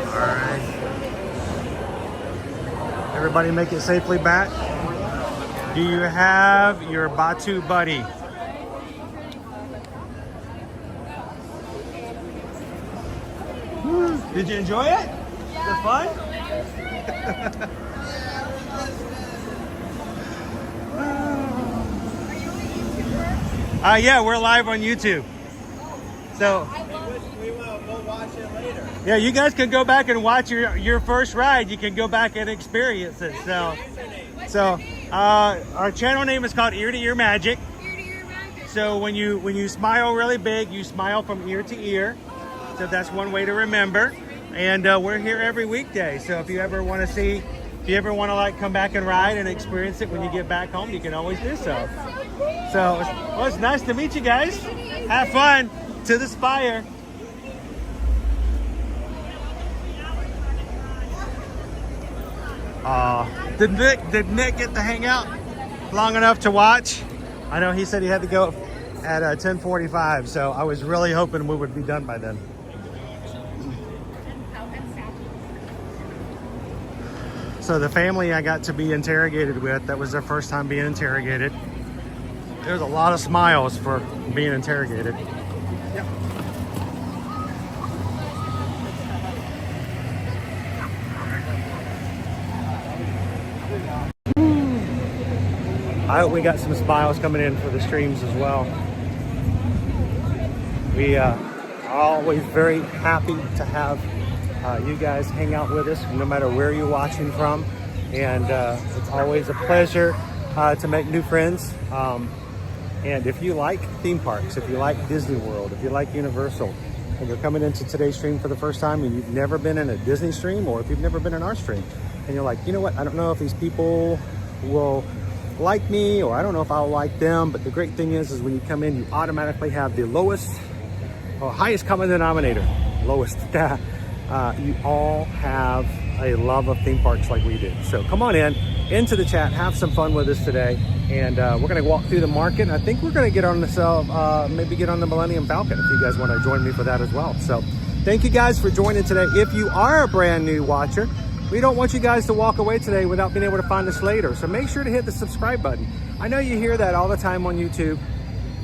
All right. Everybody make it safely back. Do you have your Batuu buddy? Did you enjoy it? Was it fun? Yeah, we're live on YouTube. So We will go watch it later. yeah, you guys can go back and watch your first ride. You can go back and experience it. So our channel name is called Ear to Ear Magic. So when you smile really big, you smile from ear to ear. So that's one way to remember. And we're here every weekday. So if you ever want to like come back and ride and experience it when you get back home, you can always do so. So well, it's nice to meet you guys. Have fun. To the Spire. Did Nick get to hang out long enough to watch? I know he said he had to go at 10:45, so I was really hoping we would be done by then. So the family I got to be interrogated with, that was their first time being interrogated. There's a lot of smiles for being interrogated. Yep. I hope we got some smiles coming in for the streams as well. We are always very happy to have you guys hang out with us, no matter where you're watching from. And it's always a pleasure to make new friends. And if you like theme parks, if you like Disney World, if you like Universal, and you're coming into today's stream for the first time and you've never been in a Disney stream, or if you've never been in our stream, and you're like, you know what, I don't know if these people will like me, or I don't know if I'll like them, but the great thing is when you come in, you automatically have the lowest or highest common denominator. Lowest. You all have a love of theme parks like we do. So come on into the chat, have some fun with us today, and we're going to walk through the market. I think we're going to get on the maybe get on the Millennium Falcon if you guys want to join me for that as well. So thank you guys for joining today. If you are a brand new watcher, we don't want you guys to walk away today without being able to find us later. So make sure to hit the subscribe button. I know you hear that all the time on YouTube.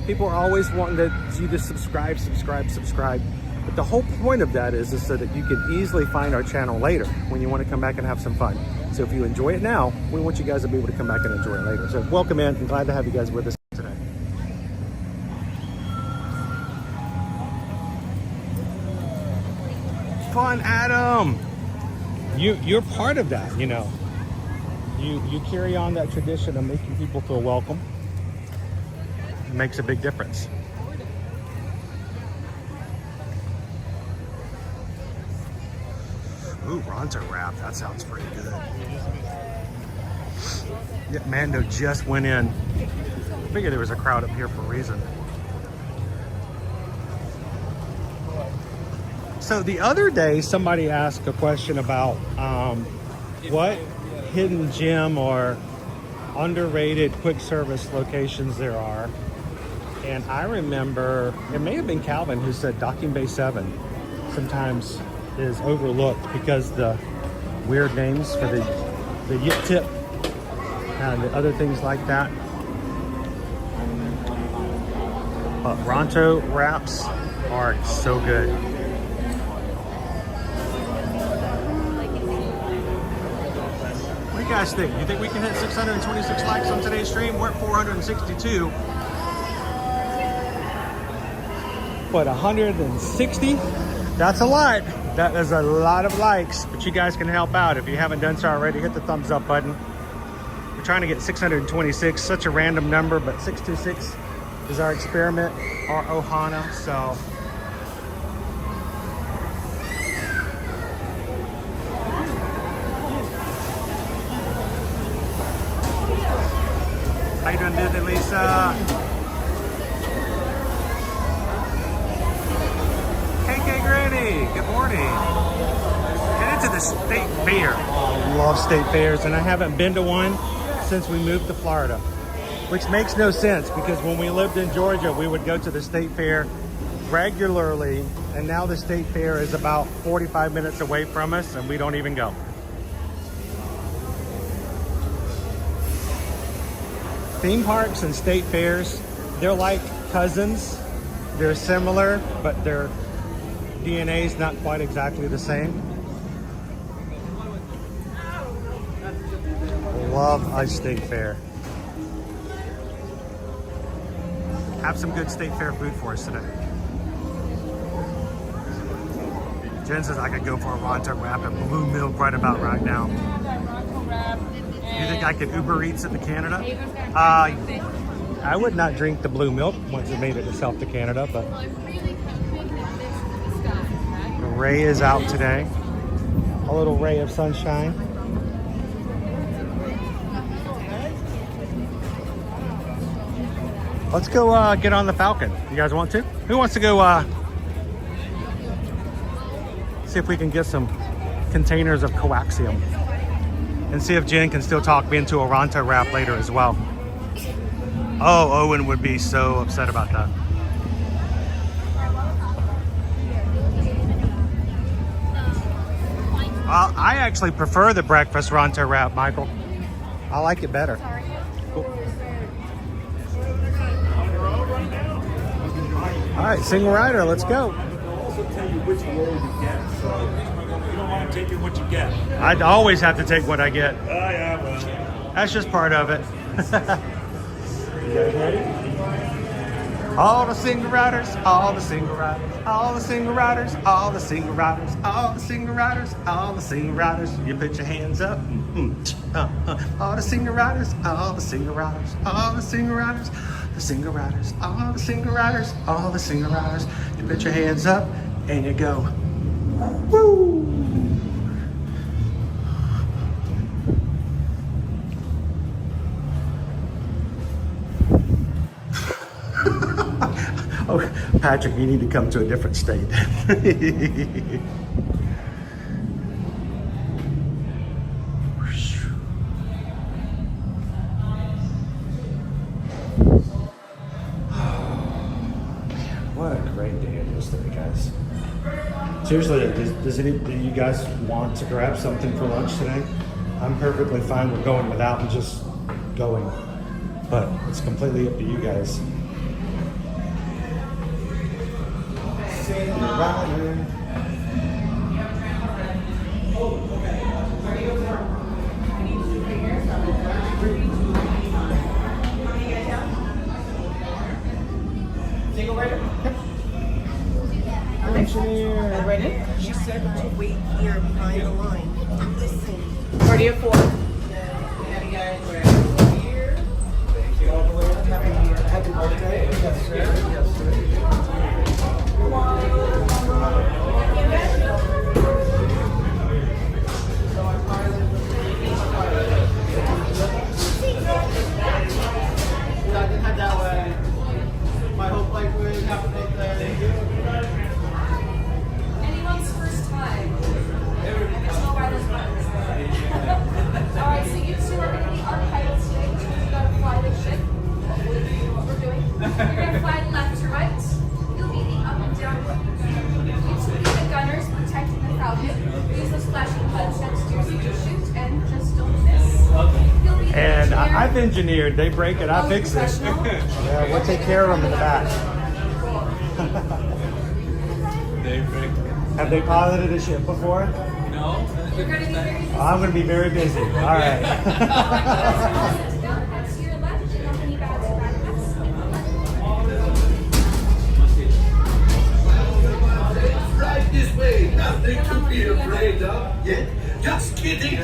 People are always wanting you to subscribe. But the whole point of that is so that you can easily find our channel later when you want to come back and have some fun. So if you enjoy it now, we want you guys to be able to come back and enjoy it later. So welcome in. I'm glad to have you guys with us today. Fun, Adam. You're part of that, you know. You carry on that tradition of making people feel welcome. It makes a big difference. Ooh, Ronto wrap. That sounds pretty good. Yeah, Mando just went in. I figured there was a crowd up here for a reason. So the other day, somebody asked a question about what hidden gem or underrated quick service locations there are. And I remember, it may have been Calvin who said Docking Bay 7 sometimes is overlooked because the weird names for the Yip Tip and the other things like that. But Ronto wraps are so good. What do you guys think? You think we can hit 626 likes on today's stream? We're at 462. What, 160? That's a lot. That is a lot of likes, but you guys can help out. If you haven't done so already, hit the thumbs up button. We're trying to get 626, such a random number, but 626 is our experiment, our Ohana, so. How you doing, Disney Lisa? KK Granny, good morning. Headed to the State Fair. I love state fairs, and I haven't been to one since we moved to Florida, which makes no sense because when we lived in Georgia, we would go to the State Fair regularly, and now the State Fair is about 45 minutes away from us, and we don't even go. Theme parks and state fairs, they're like cousins. They're similar, but their DNA is not quite exactly the same. Love a state fair. Have some good state fair food for us today. Jen says I could go for a Ronto wrap and blue milk right about right now. You think I could Uber Eats it to Canada? I would not drink the blue milk once it made it itself to Canada, but Ray is out today. A little ray of sunshine. Let's go get on the Falcon. You guys want to? Who wants to go see if we can get some containers of coaxium? And see if Jen can still talk me into a Ronto wrap later as well. Oh, Owen would be so upset about that. Well, I actually prefer the breakfast Ronto wrap, Michael. I like it better. Cool. All right, single rider, let's go. I'll also tell you which roll you get, so you don't want to take what you get. I'd always have to take what I get. Yeah, well. That's just part of it. You guys ready? All the single riders, all the single riders, all the single riders, all the single riders, all the single riders, all the single riders. You put your hands up. All the single riders, all the single riders, all the single riders, the single riders, all the single riders, all the single riders. You put your hands up and you go. Woo! Oh, Patrick, you need to come to a different state. What a great day it is today, guys. Seriously, do you guys want to grab something for lunch today? I'm perfectly fine with going without and just going, but it's completely up to you guys. Single rider? Engineer. Ready? She said to wait here behind the line. Listen. Party of 4. Happy birthday. Yes, sir. Yes, sir. Anyone's first time. I can tell by those buttons. Alright, so you two are going to be our pilots today, which means you've got to fly the ship. Hopefully you know what we're doing. You're going to fly left to right. You'll be the up and down buttons. You two will be the gunners protecting the Falcon. Use those flashing buttons next to your seat to shoot and just don't miss. You'll be the And engineer. I've engineered. They break it, I fix it. Yeah, we'll take care of them in the back. Have they piloted a ship before? No. You're going to be very busy. I'm going to be very busy. All right. That's to your left. You know many bags or backpacks. Right this way, nothing to be afraid of yet. Just kidding.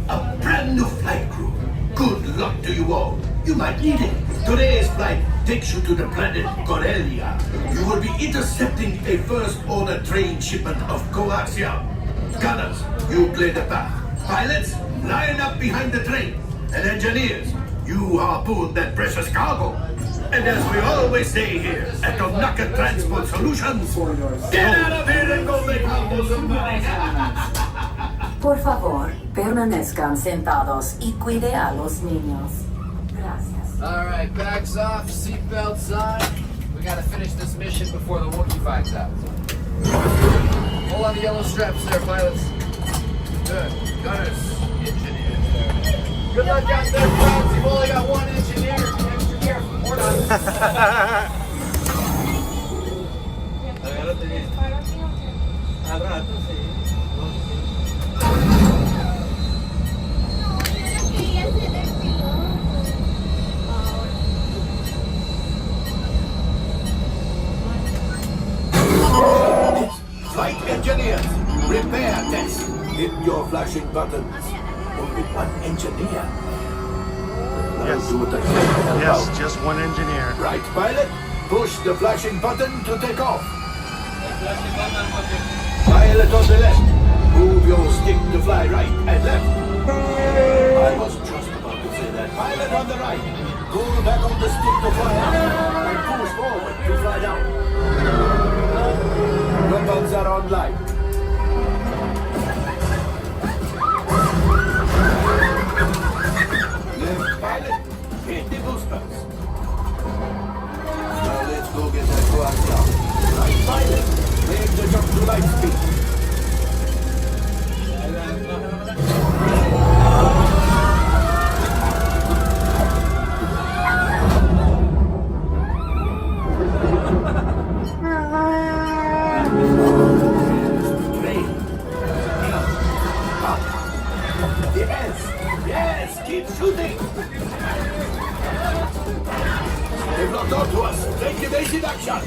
A brand new flight crew. Good luck to you all. You might need it. Today's flight takes you to the planet Corellia. You will be intercepting a first-order train shipment of coaxium. Gunners, you play the path. Pilots, line up behind the train. And engineers, you harpoon that precious cargo. And as we always say here at Donaka Transport Solutions, get out of here and go make some money. Por favor, permanezcan sentados y cuide a los niños. Gracias. Alright, bags off, seatbelts on. We gotta finish this mission before the Wookiee finds out. Hold on the yellow straps there, pilots. Good. Gunners, engineers there. Good luck out there, friends. You've only got one engineer. Extra careful. More done. Flight engineers, repair test. Hit your flashing buttons. Only one engineer. Yes. Do it again. Yes, just one engineer. Right, pilot. Push the flashing button to take off. Pilot on the left. Move your stick to fly right and left. I was just about to say that. Pilot on the right. Pull back on the stick to fly up. And push forward to fly down. Weapons are online. Left pilot, hit the boosters. Now let's go get that coaxium. Right pilot, make the jump to light speed. Yes, keep shooting. They've locked onto us. Take evasive action.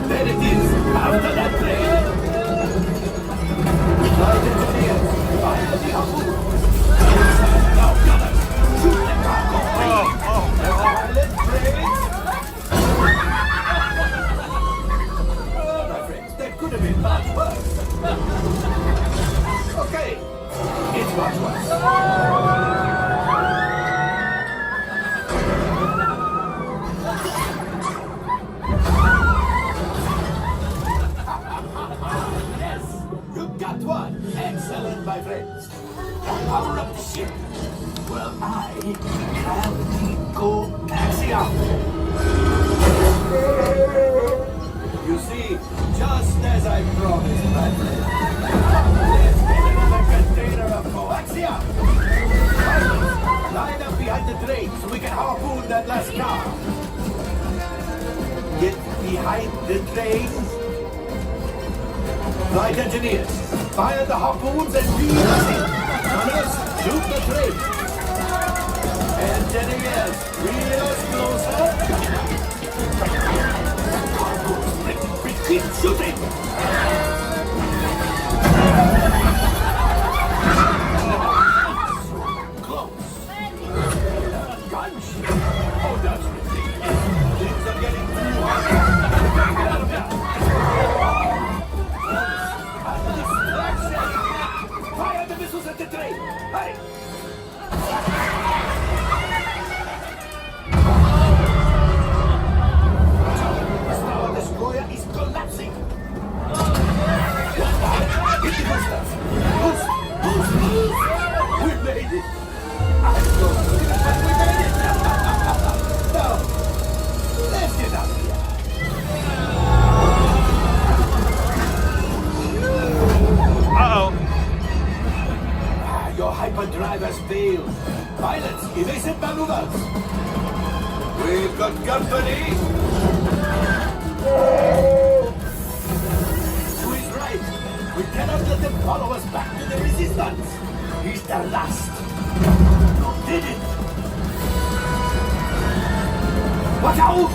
There it is. After that train. Flight engineers, fire the harpoons. Now, gunners, shoot the cargo. Pilot trains. My friends, that could have been much worse. Okay, it's much worse. Got one. Excellent, my friends. Power up the ship. Well, I have coaxium. You see, just as I promised, my friend. Let's get another container of coaxium. Pilots, line up behind the train so we can harpoon that last car. Get behind the train. Flight engineers, fire the harpoons and reel us in. Gunners, shoot the train. Engineers, reel us closer. Harpoons, keep shooting. Close. Gunship. Oh, that's ridiculous. Things are getting too hot. Get out of here. Fire the missiles at the train! Hurry! The Star Destroyer is collapsing! Hit the boosters! Boost! We made it! I'm so sorry, but we made it! Now, let's get out of here! Uh-oh. Your hyperdrive has failed. Pilots, evasive maneuvers. We've got company. Who is right? We cannot let them follow us back to the resistance. He's the last. You did it. Watch out!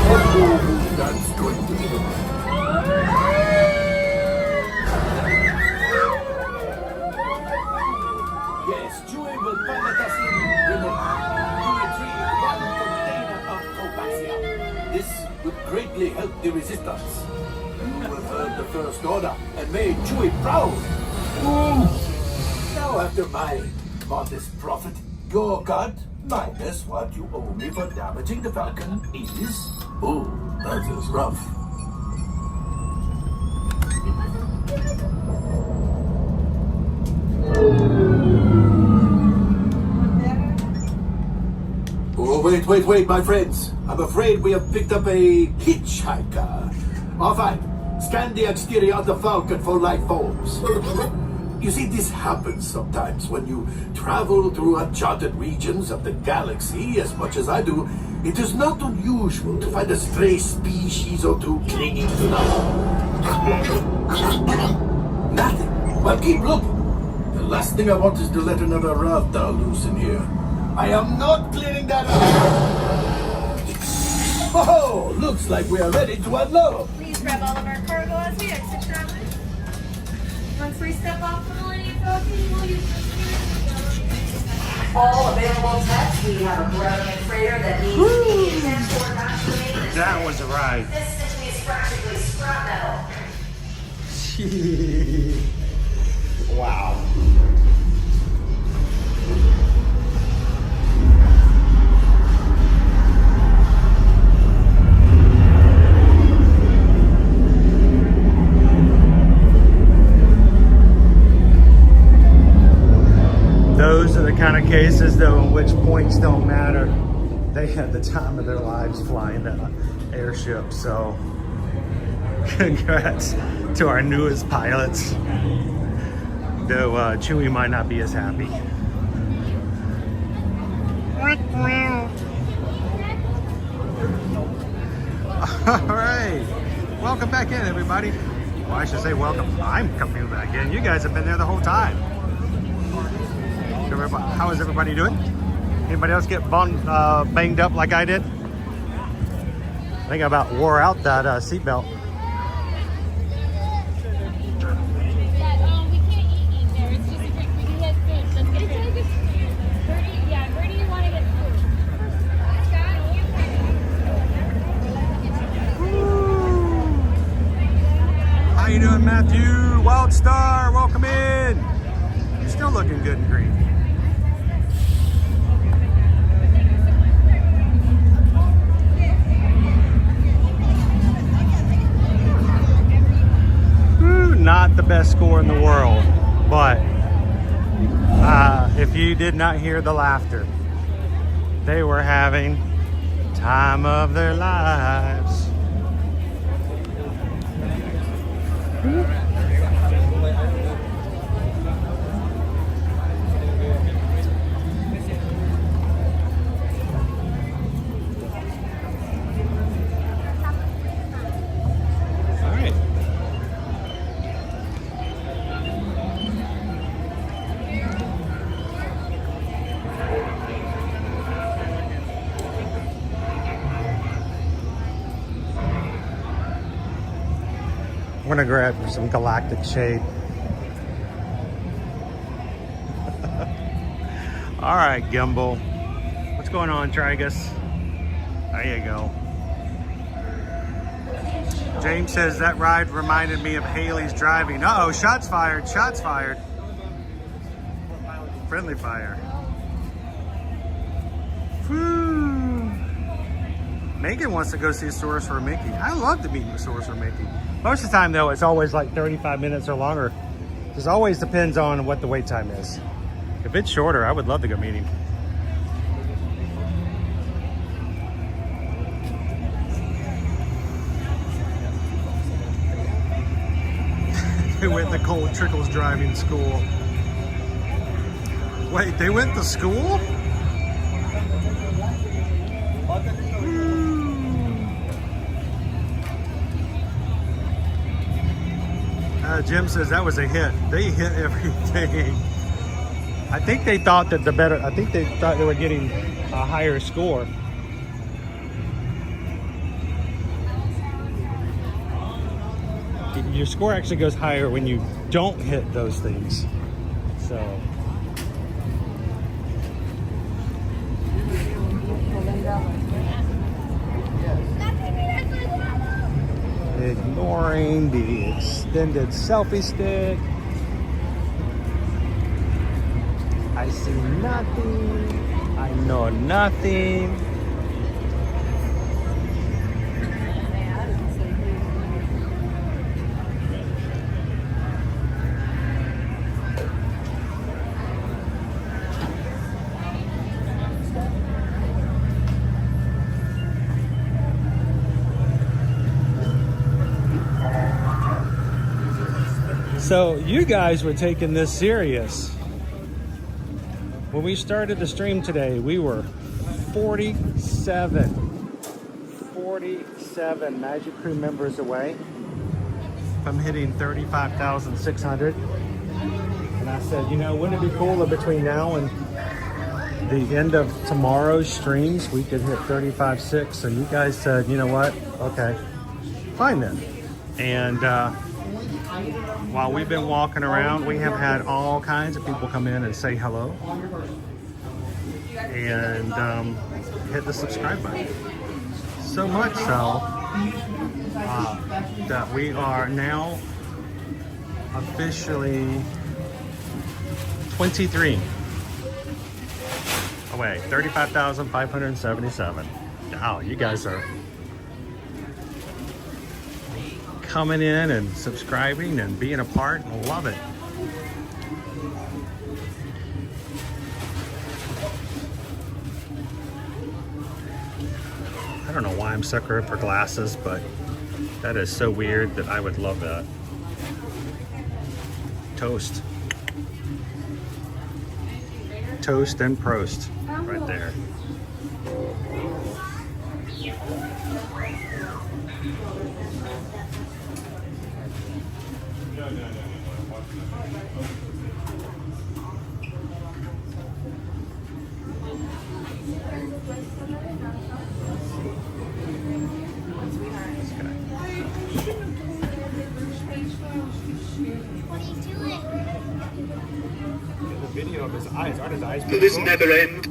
Oh, that's going to be the one. Yes, Chewie will pilot us in remote. You retrieve one container of coaxium. This would greatly help the resistance. You have heard the First Order and made Chewie proud. Now, after my modest profit, your cut minus what you owe me for damaging the Falcon is... Oh, that is rough. Oh, wait, my friends. I'm afraid we have picked up a hitchhiker. All right, scan the exterior of the Falcon for life forms. You see, this happens sometimes when you travel through uncharted regions of the galaxy as much as I do. It is not unusual to find a stray species or two clinging to the... Nothing. Well, keep looking. The last thing I want is to let another raptor loose in here. I am not clearing that up. Oh, looks like we are ready to unload. Please grab all of our cargo as we exit travelers. Once we step off the Millennium Falcon, we'll use this. All available techs, we have a Millennium freighter that needs immediate transport back to the main. That was a ride. This station is practically scrap metal. Wow. Those are the kind of cases, though, in which points don't matter. They had the time of their lives flying the airship, so congrats to our newest pilots. Though Chewie might not be as happy. All right, Welcome back in, everybody. Well, I should say welcome. I'm coming back in. You guys have been there the whole time. How is everybody doing? Anybody else get banged up like I did? I think I about wore out that seatbelt. How you doing, Matthew? Wild Star, welcome in. You're still looking good and green. Not the best score in the world, but if you did not hear the laughter, they were having time of their lives. I'm gonna grab some galactic shade. All right, Gimbal. What's going on, Trigus? There you go. James says that ride reminded me of Haley's driving. Uh-oh, shots fired, shots fired. Friendly fire. Whew. Megan wants to go see Sorcerer Mickey. I love to meet Sorcerer Mickey. Most of the time, though, it's always like 35 minutes or longer. It always depends on what the wait time is. If it's shorter, I would love to go meet him. They went to Cole Trickle's driving school. Wait, they went to school? Jim says that was a hit. They hit everything. I think they thought that I think they thought they were getting a higher score. Your score actually goes higher when you don't hit those things. So. Ignoring the extended selfie stick. I see nothing. I know nothing. So you guys were taking this serious. When we started the stream today, we were 47 Magic Crew members away from hitting 35,600. And I said, you know, wouldn't it be cool if between now and the end of tomorrow's streams, we could hit 35.6? So you guys said, you know what? Okay, fine then. And while we've been walking around, we have had all kinds of people come in and say hello and hit the subscribe button. So much so that we are now officially 23 away, 35,577. Wow, you guys are coming in and subscribing and being a part. I love it. I don't know why I'm sucker for glasses, but that is so weird that I would love that. Toast. Toast and Prost right there. The video of his eyes, aren't his eyes? Will this never end?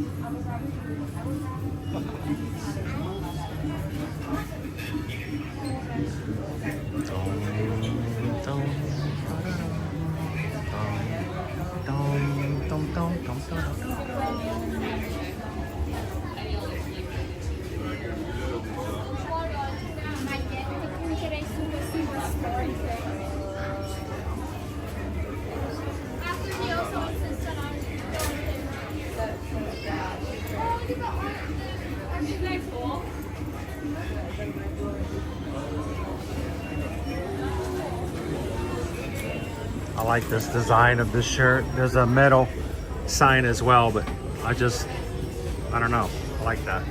I like this design of this shirt. There's a metal sign as well, but I don't know. I like that.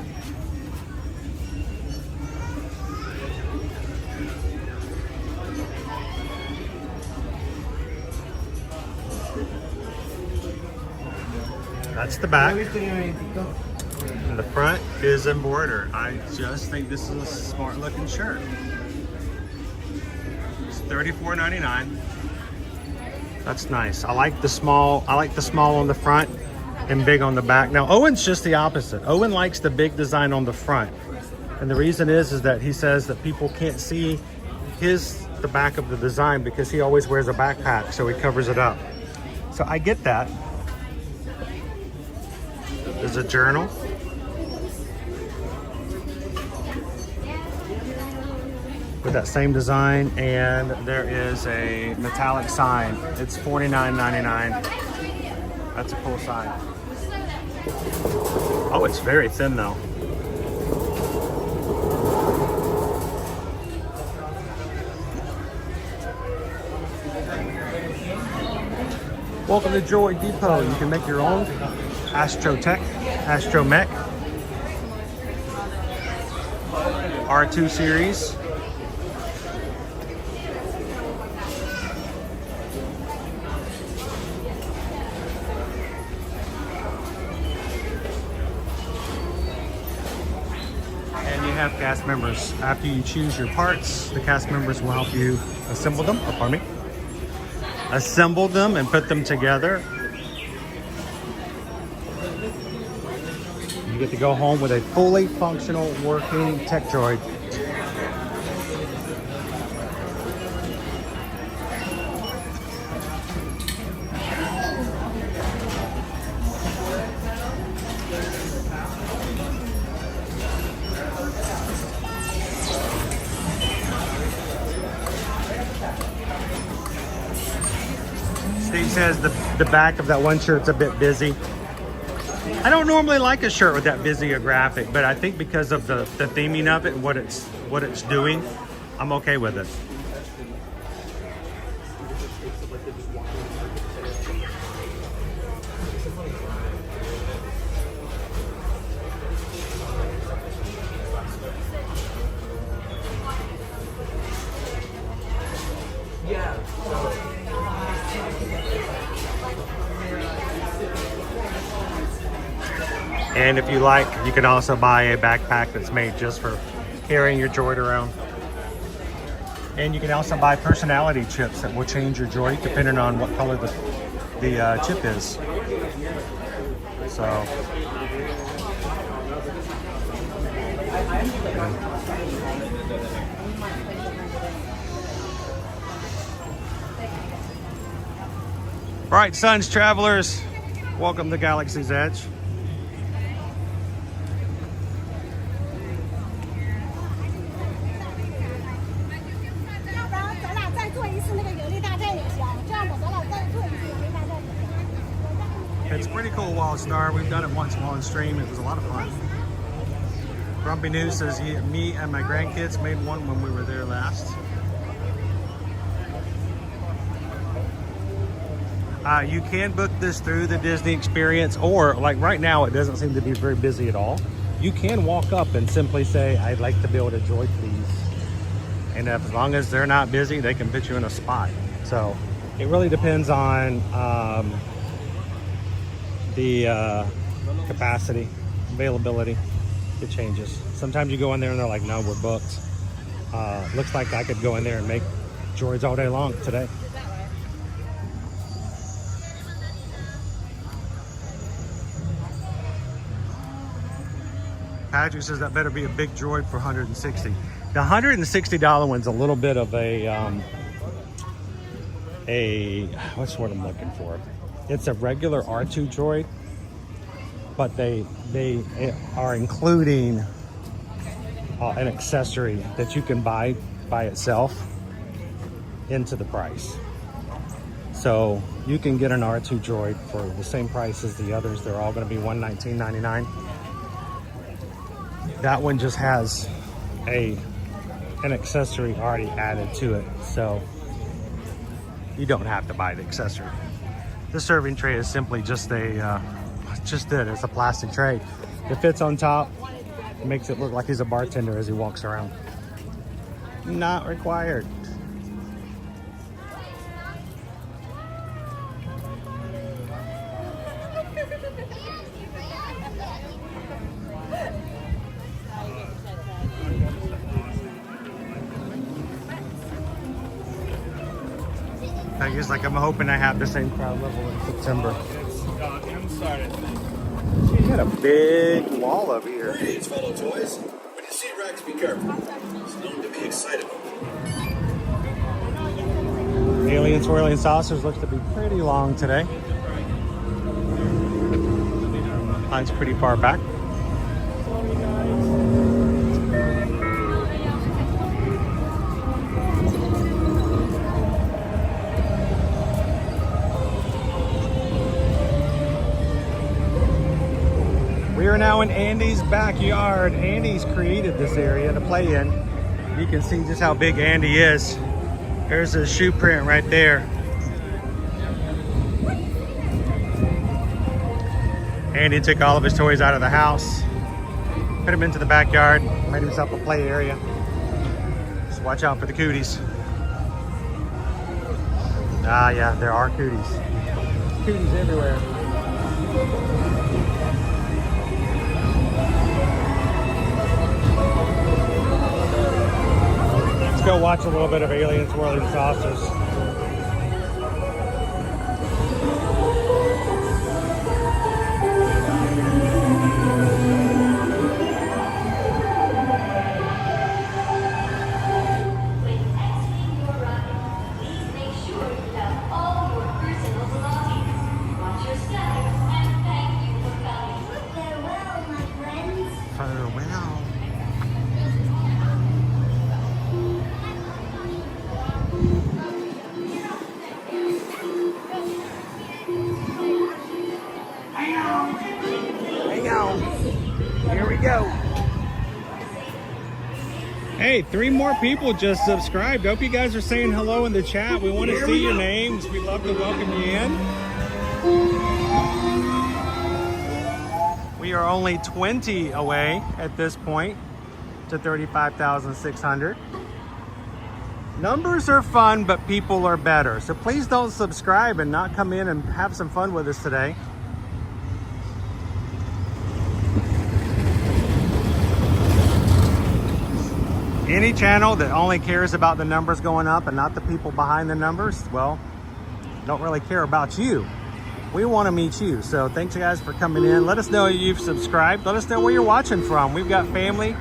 That's the back. And the front is embroidered. I just think this is a smart looking shirt. It's $34.99. That's nice. I like the small on the front and big on the back. Now Owen's just the opposite. Owen likes the big design on the front. And the reason is that he says that people can't see the back of the design because he always wears a backpack, so he covers it up. So I get that. There's a journal. With that same design, and there is a metallic sign. It's $49.99. That's a cool sign. Oh, it's very thin though. Welcome to Joy Depot. You can make your own Astrotech, Astromech, R2 series. Have cast members. After you choose your parts, the cast members will help you assemble them, assemble them and put them together. You get to go home with a fully functional working tech droid. Steve says the back of that one shirt's a bit busy. I don't normally like a shirt with that busy a graphic, but I think because of the theming of it and what it's doing, I'm okay with it. And if you like, you can also buy a backpack that's made just for carrying your droid around. And you can also buy personality chips that will change your droid depending on what color the chip is. So. Bright Suns travelers, welcome to Galaxy's Edge. It's pretty cool, Wild Star. We've done it once while on stream. It was a lot of fun. Grumpy News says, me and my grandkids made one when we were there last. You can book this through the Disney Experience, or like right now, it doesn't seem to be very busy at all. you can walk up and simply say, I'd like to build a droid, please. And as long as they're not busy, they can put you in a spot. So it really depends on the capacity, availability. It changes. Sometimes you go in there and they're like, no, we're booked. Looks like I could go in there and make droids all day long today. Patrick says that better be a big droid for 160. The $160 one's a little bit of a what's the word I'm looking for? It's a regular R2 droid, but they are including an accessory that you can buy by itself into the price. So you can get an R2 droid for the same price as the others. They're all going to be $119.99. That one just has an accessory already added to it, so you don't have to buy the accessory. The serving tray is simply just it's a plastic tray. It fits on top, makes it look like he's a bartender as he walks around. Not required. I guess like I'm hoping I have the same crowd level in September. You got a big wall over here. Greetings, fellow toys. When you see Rex, be careful. It's known to be excitable. Alien Swirling Saucers looks to be pretty long today. Line's pretty far back. We are now in Andy's backyard. Andy's created this area to play in. You can see just how big Andy is. There's a shoe print right there. Andy took all of his toys out of the house, put them into the backyard, made himself a play area. Just watch out for the cooties. Ah, yeah, there are cooties. Cooties everywhere. Let's go watch a little bit of Alien Swirling Saucers. Hey, 3 more people just subscribed. Hope you guys are saying hello in the chat. We want to see your names. We'd love to welcome you in. We are only 20 away at this point to 35,600. Numbers are fun, but people are better. So please don't subscribe and not come in and have some fun with us today. Any channel that only cares about the numbers going up and not the people behind the numbers, well, don't really care about you. We want to meet you. So thanks guys for coming in. Let us know you've subscribed. Let us know where you're watching from. We've got family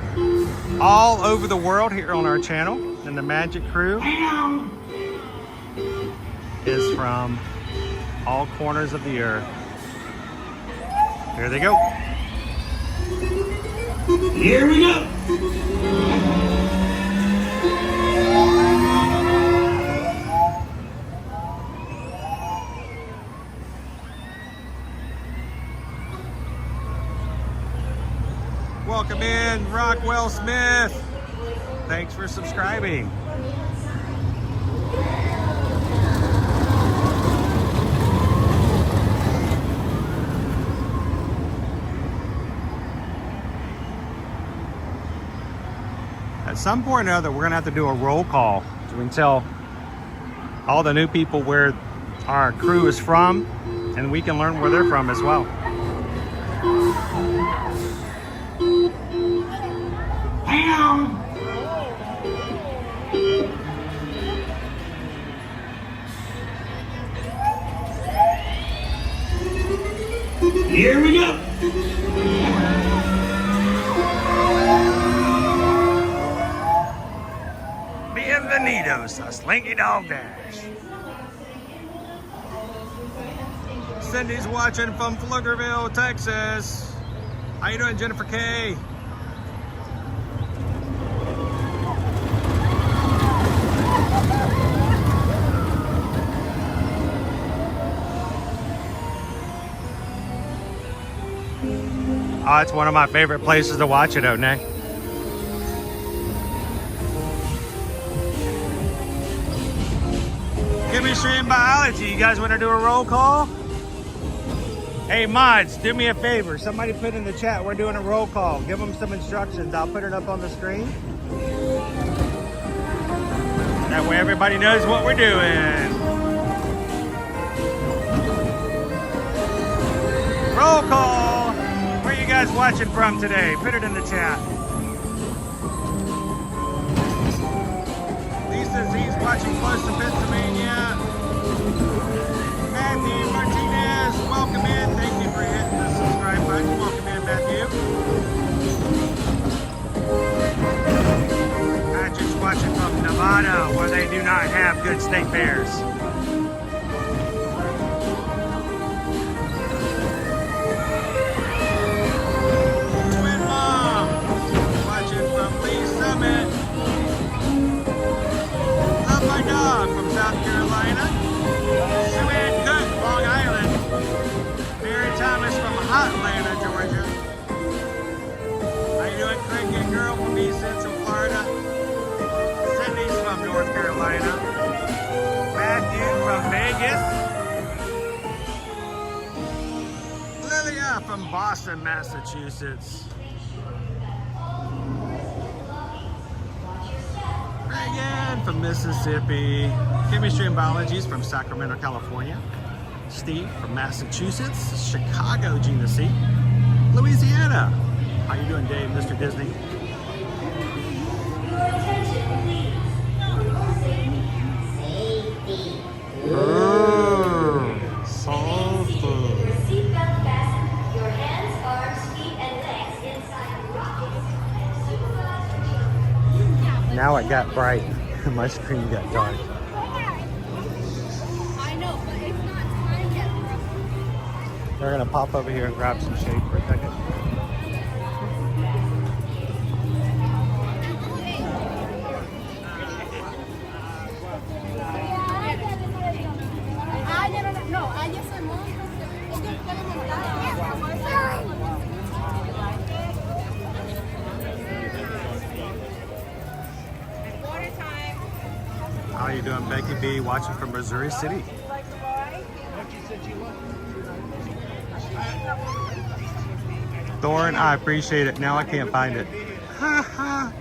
all over the world here on our channel. And the Magic Crew is from all corners of the earth. Here they go. Here we go. Welcome in, Rockwell Smith. Thanks for subscribing. At some point or other, we're gonna have to do a roll call so we can tell all the new people where our crew is from, and we can learn where they're from as well. Here we go. Bienvenidos a Slinky Dog Dash. Cindy's watching from Pflugerville, Texas. How you doing, Jennifer K? Oh, it's one of my favorite places to watch it, O'Neill. Chemistry and biology. You guys want to do a roll call? Hey, mods, do me a favor. Somebody put in the chat, we're doing a roll call. Give them some instructions. I'll put it up on the screen. That way everybody knows what we're doing. Roll call. Where are you guys watching from today? Put it in the chat. Lisa Z's watching close to Pennsylvania. Matthew Martinez, welcome in. Thank you for hitting the subscribe button. Welcome in, Matthew. Patrick's watching from Nevada, where they do not have good state fairs. Twin Mom, watching from Lee Summit. Love my dog from South Carolina. Sue-Ann Cook, Long Island. Mary Thomas from Hotlanta, Georgia. How you doing, Cricket Girl from East Central Florida? Cindy's from North Carolina. Matthew from Vegas. Lilia from Boston, Massachusetts. Reagan from Mississippi. Chemistry and Biology's from Sacramento, California. Steve from Massachusetts. Chicago, Gina C. Louisiana. How you doing, Dave, Mr. Disney? Soul food. Now it got bright. My screen got dark. I know, but it's not time yet. We're gonna pop over here and grab some shade for a second. How you doing, Becky B? Watching from Missouri City. Thorn, I appreciate it. Now I can't find it. Ha ha.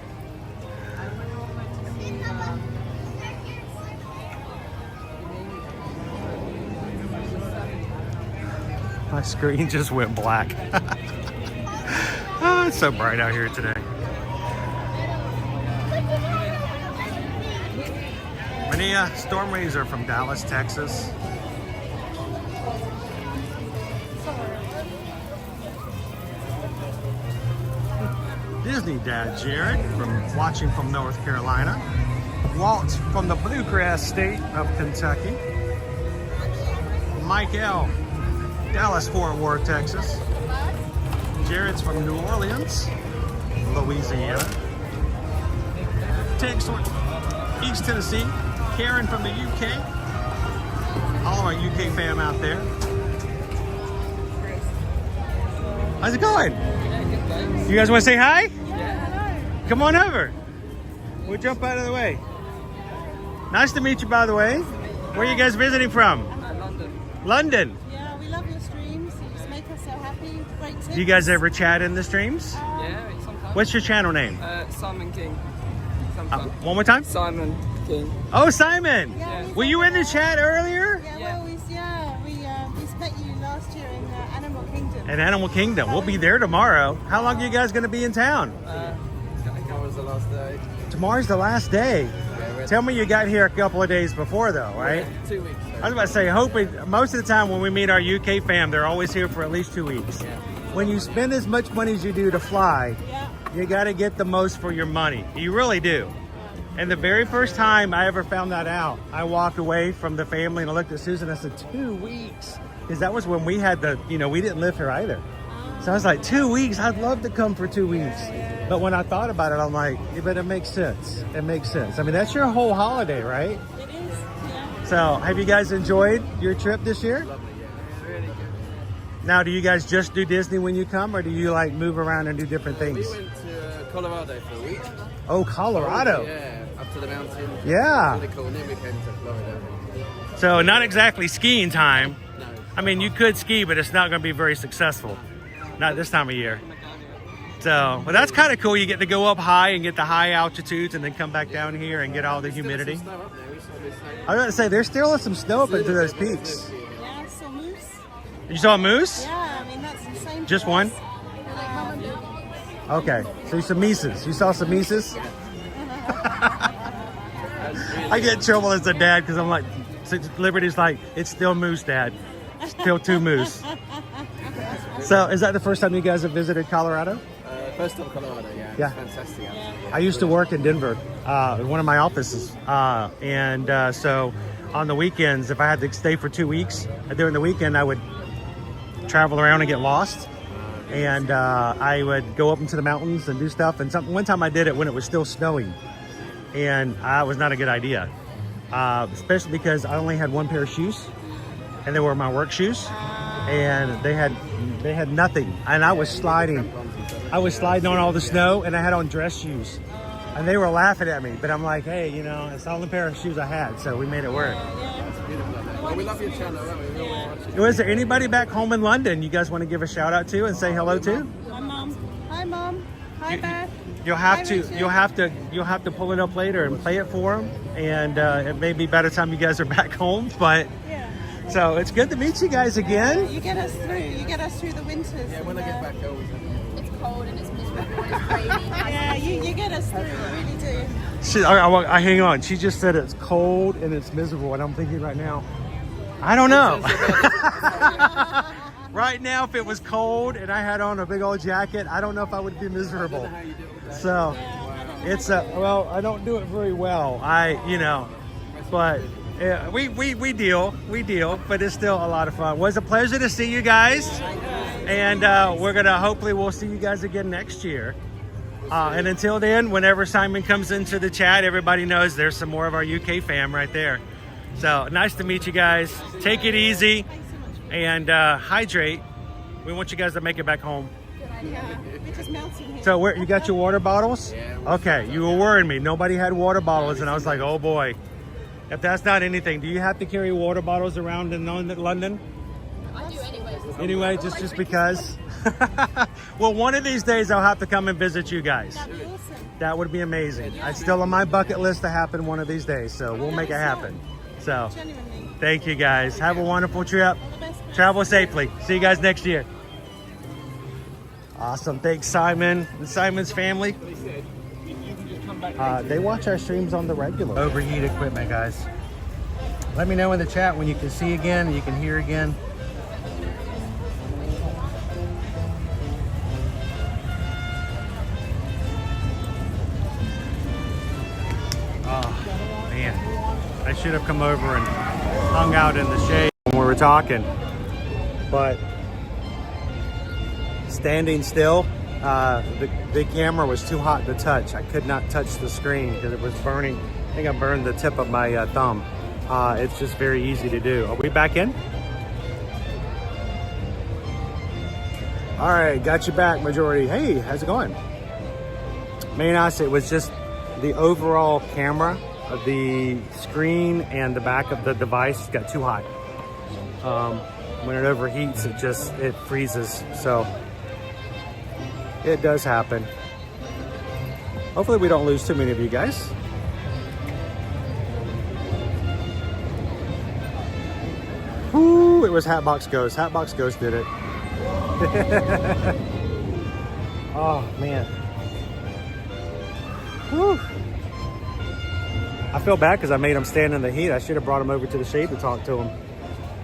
My screen just went black. Oh, it's so bright out here today. Mania Storm Razor from Dallas, Texas. Disney Dad Jared from watching from North Carolina. Walt from the Bluegrass State of Kentucky. Mike L. Dallas Fort Worth, Texas. Jared's from New Orleans, Louisiana. Tex from East Tennessee. Karen from the UK. All of our UK fam out there. How's it going? You guys want to say hi? Yeah. Come on over. We'll jump out of the way. Nice to meet you, by the way. Where are you guys visiting from? London. London. Yeah, we love your streams. You just make us so happy. Great tips. Do you guys ever chat in the streams? Yeah, sometimes. What's your channel name? Simon King. One more time? Simon King. Oh, Simon! Yeah, Were you in the chat earlier? Yeah, we met you last year in Animal Kingdom. At Animal Kingdom. We'll be there tomorrow. How long are you guys going to be in town? I think that was the last day. Tomorrow's the last day. Yeah, Tell me you got here a couple of days before though, right? 2 weeks. I was about to say, hoping most of the time when we meet our UK fam, they're always here for at least 2 weeks. Yeah. When you spend as much money as you do to fly, you got to get the most for your money. You really do. And the very first time I ever found that out, I walked away from the family and I looked at Susan and I said, 2 weeks. Because that was when we had we didn't live here either. So I was like, 2 weeks, I'd love to come for 2 weeks. But when I thought about it, I'm like, yeah, but it makes sense. It makes sense. I mean, that's your whole holiday, right? It is, yeah. So have you guys enjoyed your trip this year? Lovely, yeah. Really good. Now, do you guys just do Disney when you come, or do you like move around and do different things? We went to Colorado for a week. Oh, Colorado. Yeah, up to the mountain. Yeah. Really cool. And then we came to Florida. So not exactly skiing time. No. I mean, you could ski, but it's not going to be very successful. Not this time of year. So, but that's kind of cool. You get to go up high and get the high altitudes and then come back down here and get all the humidity. I was going to say, there's still some snow up into those peaks. Yeah, I saw moose. You saw a moose? Yeah, I mean, that's insane. Just one? Like mum and baby. Okay, so some mises. You saw some mises? I get in trouble as a dad because I'm like, Liberty's like, it's still moose, Dad. Still 2 moose. So is that the first time you guys have visited Colorado? First time Colorado, yeah. Yeah. It's fantastic. I used to work in Denver, in one of my offices. So on the weekends, if I had to stay for 2 weeks, during the weekend, I would travel around and get lost. And I would go up into the mountains and do stuff. And one time I did it when it was still snowing. And it was not a good idea. Especially because I only had one pair of shoes. And they were my work shoes. And they had nothing. And I was sliding. I was sliding on all the snow and I had on dress shoes. And they were laughing at me. But I'm like, hey, it's the only pair of shoes I had. So we made it work. Well, we love your channel, don't we? We always watch it. Was there anybody back home in London you guys want to give a shout out to and say hello to? My mum. Hi, Mum. Hi, Beth. You'll have to pull it up later and play it for them. And it may be by the time you guys are back home, but so it's good to meet you guys again. You get us through. You get us through the winters. Yeah, when I get back home. It's cold and it's miserable and it's rainy. Yeah, you get us through. You really do. I hang on. She just said it's cold and it's miserable, and I'm thinking right now, I don't know. Right now, if it was cold and I had on a big old jacket, I don't know if I would be miserable. So it's well, I don't do it very well. But we deal, but it's still a lot of fun. It was a pleasure to see you guys, and hopefully we'll see you guys again next year. And until then, whenever Simon comes into the chat, everybody knows there's some more of our UK fam right there. So nice to meet you guys. Take it easy and hydrate. We want you guys to make it back home. We're just melting here. So where you got your water bottles? Okay, you were worrying me. Nobody had water bottles, and I was like, oh boy. If that's not anything, do you have to carry water bottles around in London? I do anyway. Anyway, just because. Well, one of these days I'll have to come and visit you guys. That'd be awesome. That would be amazing. It's still on my bucket list to happen one of these days, so we'll make it happen. So, thank you guys. Have a wonderful trip. Travel safely. See you guys next year. Awesome. Thanks, Simon and Simon's family. They watch our streams on the regular. Overheat equipment, guys. Let me know in the chat when you can see again and you can hear again. Oh, man. I should have come over and hung out in the shade when we were talking. But standing still, the camera was too hot to touch. I could not touch the screen because it was burning. I think I burned the tip of my thumb. It's just very easy to do. Are we back in? All right, got you back, majority. Hey, how's it going? Main asset was just the overall camera of the screen and the back of the device got too hot. When it overheats, it freezes. So it does happen. Hopefully we don't lose too many of you guys. Woo, it was Hatbox Ghost. Hatbox Ghost did it. Oh, man. Woo. I feel bad because I made him stand in the heat. I should have brought him over to the shade to talk to him.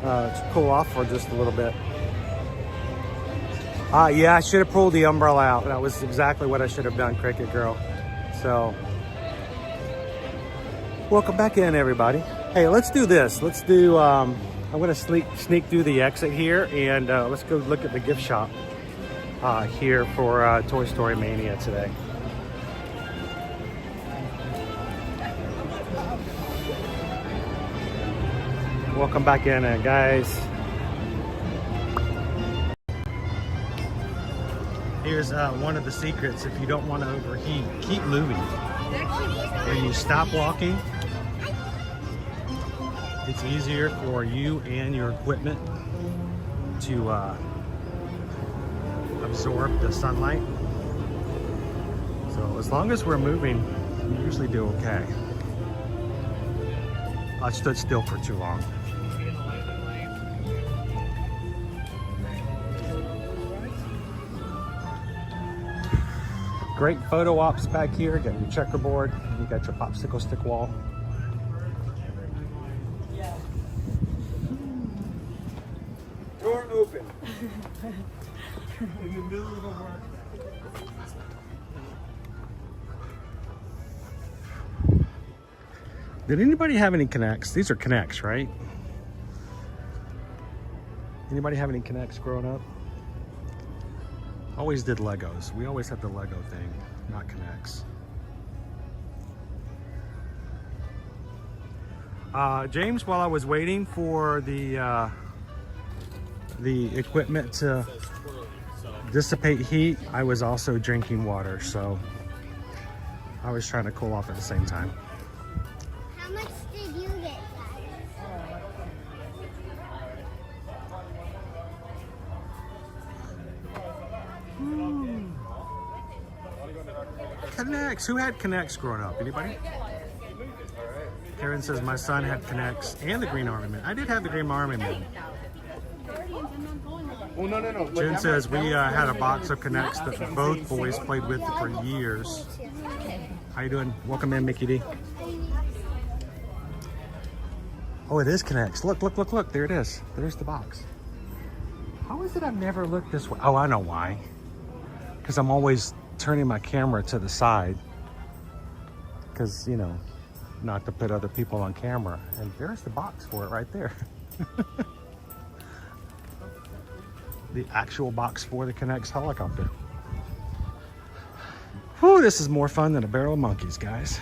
To cool off for just a little bit. Yeah, I should have pulled the umbrella out. That was exactly what I should have done, Cricket Girl. So, welcome back in, everybody. Hey, let's do this. Let's do, I'm going to sneak through the exit here, and let's go look at the gift shop here for Toy Story Mania today. Welcome back in, guys. Here's one of the secrets. If you don't want to overheat, keep moving. When you stop walking, it's easier for you and your equipment to absorb the sunlight. So as long as we're moving, we usually do okay. I stood still for too long. Great photo ops back here. Got your checkerboard. You got your popsicle stick wall. Door open. In the middle of a work. Did anybody have any Connects? These are Connects, right? Anybody have any Connects growing up? Always did Legos. We always had the Lego thing, not Connects. James, while I was waiting for the equipment to dissipate heat, I was also drinking water, so I was trying to cool off at the same time. How much did you get, Connects. Who had Connects growing up? Anybody? Karen says my son had Connects and the Green Army Man. I did have the Green Army Man. Oh, no. Jen says we had a box of Connects that both boys played with for years. How you doing? Welcome in, Mickey D. Oh, it is Connects. Look. There it is. There's the box. How is it I've never looked this way? Oh, I know why. Because I'm always turning my camera to the side. Because, you know, not to put other people on camera. And there's the box for it right there. The actual box for the Connects helicopter. Whew, this is more fun than a barrel of monkeys, guys.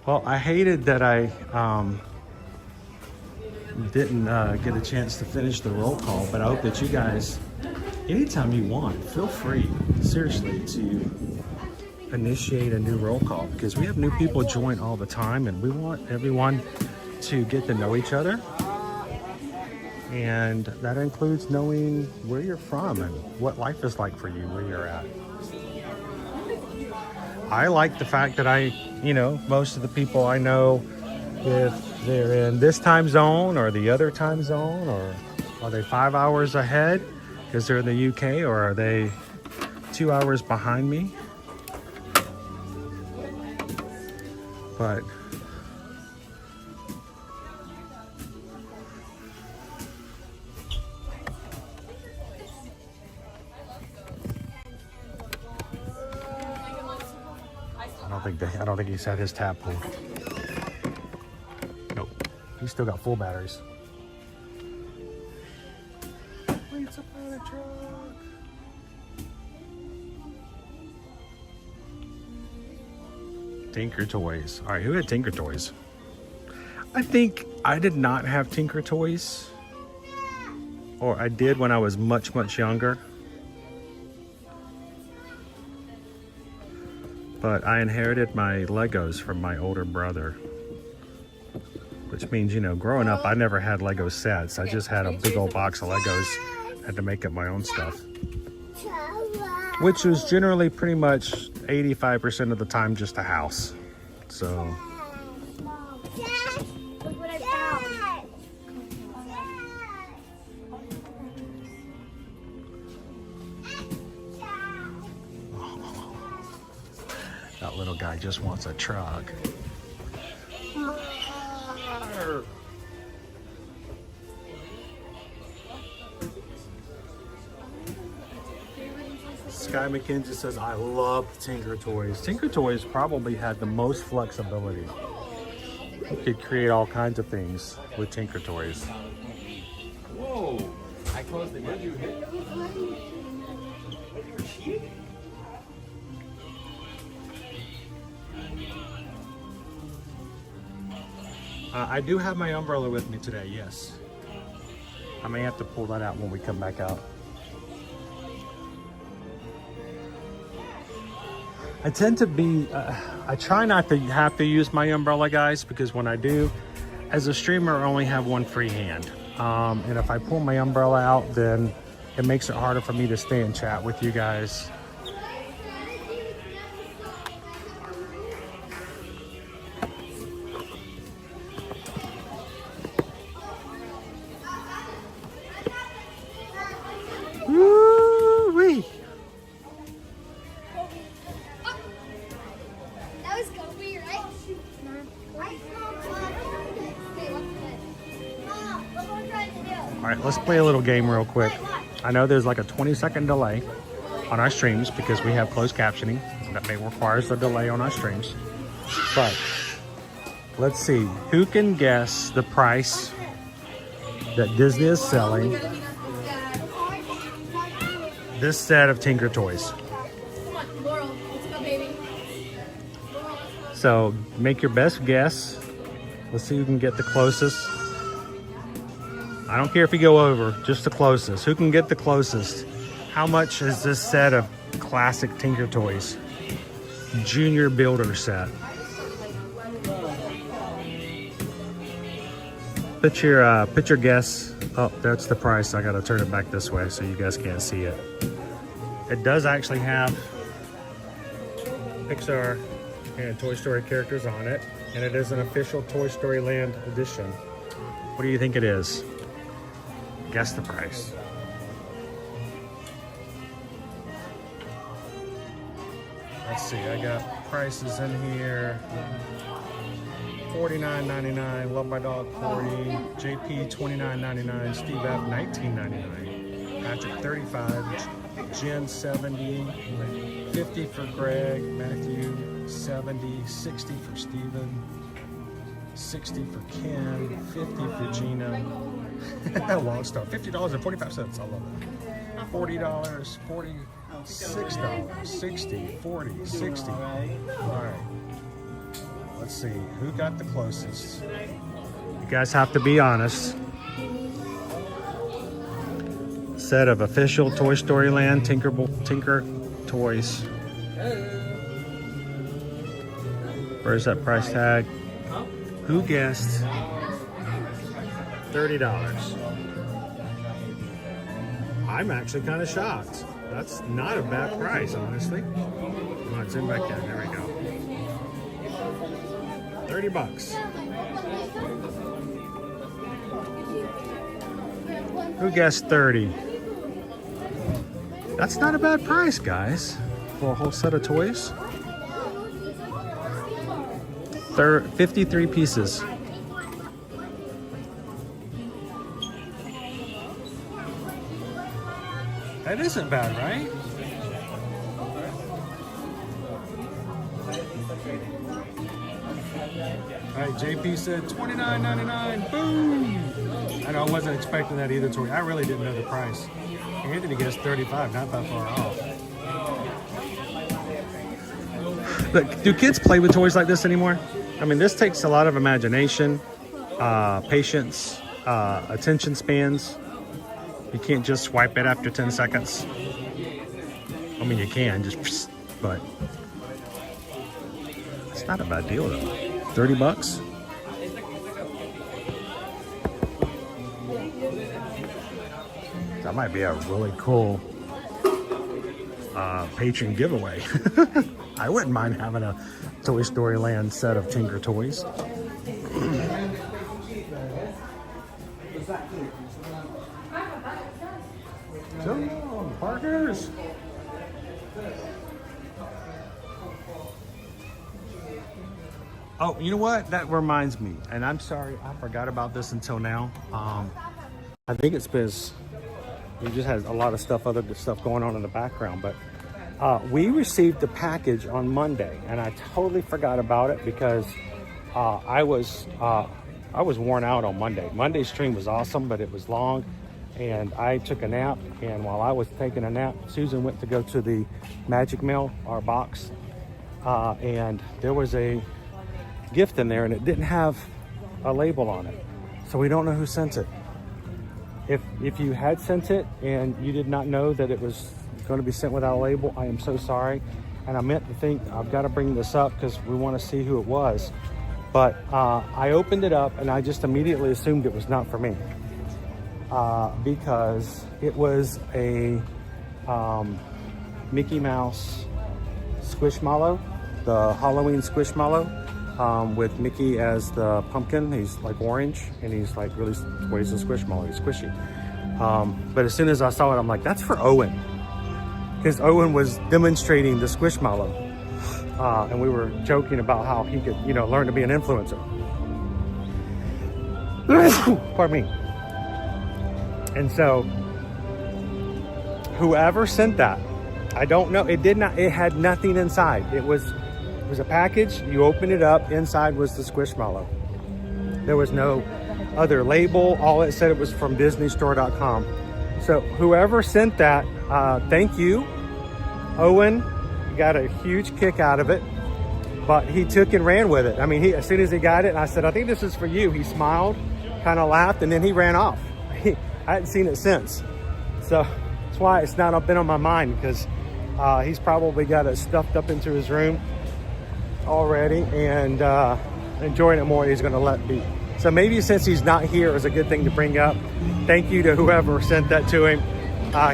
Well, I hated that I didn't get a chance to finish the roll call, but I hope that you guys, anytime you want, feel free, seriously, to initiate a new roll call, because we have new people join all the time, and we want everyone to get to know each other. And that includes knowing where you're from and what life is like for you, where you're at. I like the fact that most of the people I know, if they're in this time zone or the other time zone, or are they 5 hours ahead because they're in the UK, or are they 2 hours behind me? But I don't think he's had his tap pulled. Nope. He's still got full batteries. It's a fire truck. Tinker Toys. All right, who had Tinker Toys? I think I did not have Tinker Toys. Or I did when I was much, much younger. But I inherited my Legos from my older brother. Which means, growing up, I never had Lego sets. I just had a big old box of Legos. Had to make up my own stuff. which is generally pretty much 85% of the time just a house. So Look what I found. that little guy just wants a truck. Sky McKenzie says, I love Tinker Toys. Tinker Toys probably had the most flexibility. You could create all kinds of things with Tinker Toys. Whoa! I closed it. Did you hit? I do have my umbrella with me today, yes. I may have to pull that out when we come back out. I tend to be, I try not to have to use my umbrella, guys, because when I do, as a streamer, I only have one free hand. And if I pull my umbrella out, then it makes it harder for me to stay in chat with you guys. Woo-wee. That was Kobe, right? All right, let's play a little game real quick. I know there's like a 20-second delay on our streams because we have closed captioning. That may require a delay on our streams. But let's see, who can guess the price that Disney is selling this set of Tinker Toys? Come on, Laurel. Let's go, baby. So make your best guess. Let's see who can get the closest. I don't care if you go over, just the closest. Who can get the closest? How much is this set of classic Tinker Toys? Junior Builder set. Put your guess. Oh, that's the price. I gotta turn it back this way so you guys can't see it. It does actually have Pixar and Toy Story characters on it, and it is an official Toy Story Land edition. What do you think it is? Guess the price. Let's see, I got prices in here. $49.99, Love My Dog $40, JP $29.99, Steve F $19.99, Patrick $35, Jen $70, $50 for Greg, Matthew $70, $60 for Steven, $60 for Ken, $50 for Gina. Long Star, $50.45. I love it. $40, $46, $60, $40, $60. All right. Let's see, who got the closest? You guys have to be honest. Set of official Toy Story Land Tinker Toys. Where's that price tag? Who guessed $30? I'm actually kind of shocked. That's not a bad price, honestly. Come on, zoom back in. There we go. $30. Who guessed 30? That's not a bad price, guys, for a whole set of toys. 53 pieces. That isn't bad, right? All right, JP said $29.99. Boom! I know I wasn't expecting that either, Tori. I really didn't know the price. Anthony guessed $35, not that far off. Look, do kids play with toys like this anymore? I mean, this takes a lot of imagination, patience, attention spans. You can't just swipe it after 10 seconds. I mean, you can, just, but it's not a bad deal though. $30? That might be a really cool patron giveaway. I wouldn't mind having a Toy Story Land set of Tinker Toys. So, partners. Oh, you know what? That reminds me, and I'm sorry, I forgot about this until now. I think it's because we just had a lot of stuff, other stuff going on in the background, but we received the package on Monday, and I totally forgot about it because I was worn out on Monday. Monday's stream was awesome, but it was long, and I took a nap, and while I was taking a nap, Susan went to go to the Magic Mail, our box, and there was a gift in there, and it didn't have a label on it, so we don't know who sent it. If you had sent it and you did not know that it was going to be sent without a label, I am so sorry. And I meant to think, I've got to bring this up because we want to see who it was. But I opened it up and I just immediately assumed it was not for me, because it was a Mickey Mouse Squishmallow, the Halloween Squishmallow. With Mickey as the pumpkin. He's like orange and he's like really, well, he's a squishmallow, he's squishy. But as soon as I saw it, I'm like, that's for Owen. Because Owen was demonstrating the squishmallow. And we were joking about how he could, you know, learn to be an influencer. Pardon me. And so, whoever sent that, I don't know, it had nothing inside. It was a package, you open it up, inside was the Squishmallow. There was no other label, all it said it was from DisneyStore.com. So whoever sent that, thank you. Owen got a huge kick out of it, but he took and ran with it. I mean, as soon as he got it, and I said, I think this is for you. He smiled, kind of laughed, and then he ran off. I hadn't seen it since. So that's why it's not been on my mind, because he's probably got it stuffed up into his room already and enjoying it more. He's going to let be. So maybe since he's not here, it was a good thing to bring up. Thank you to whoever sent that to him.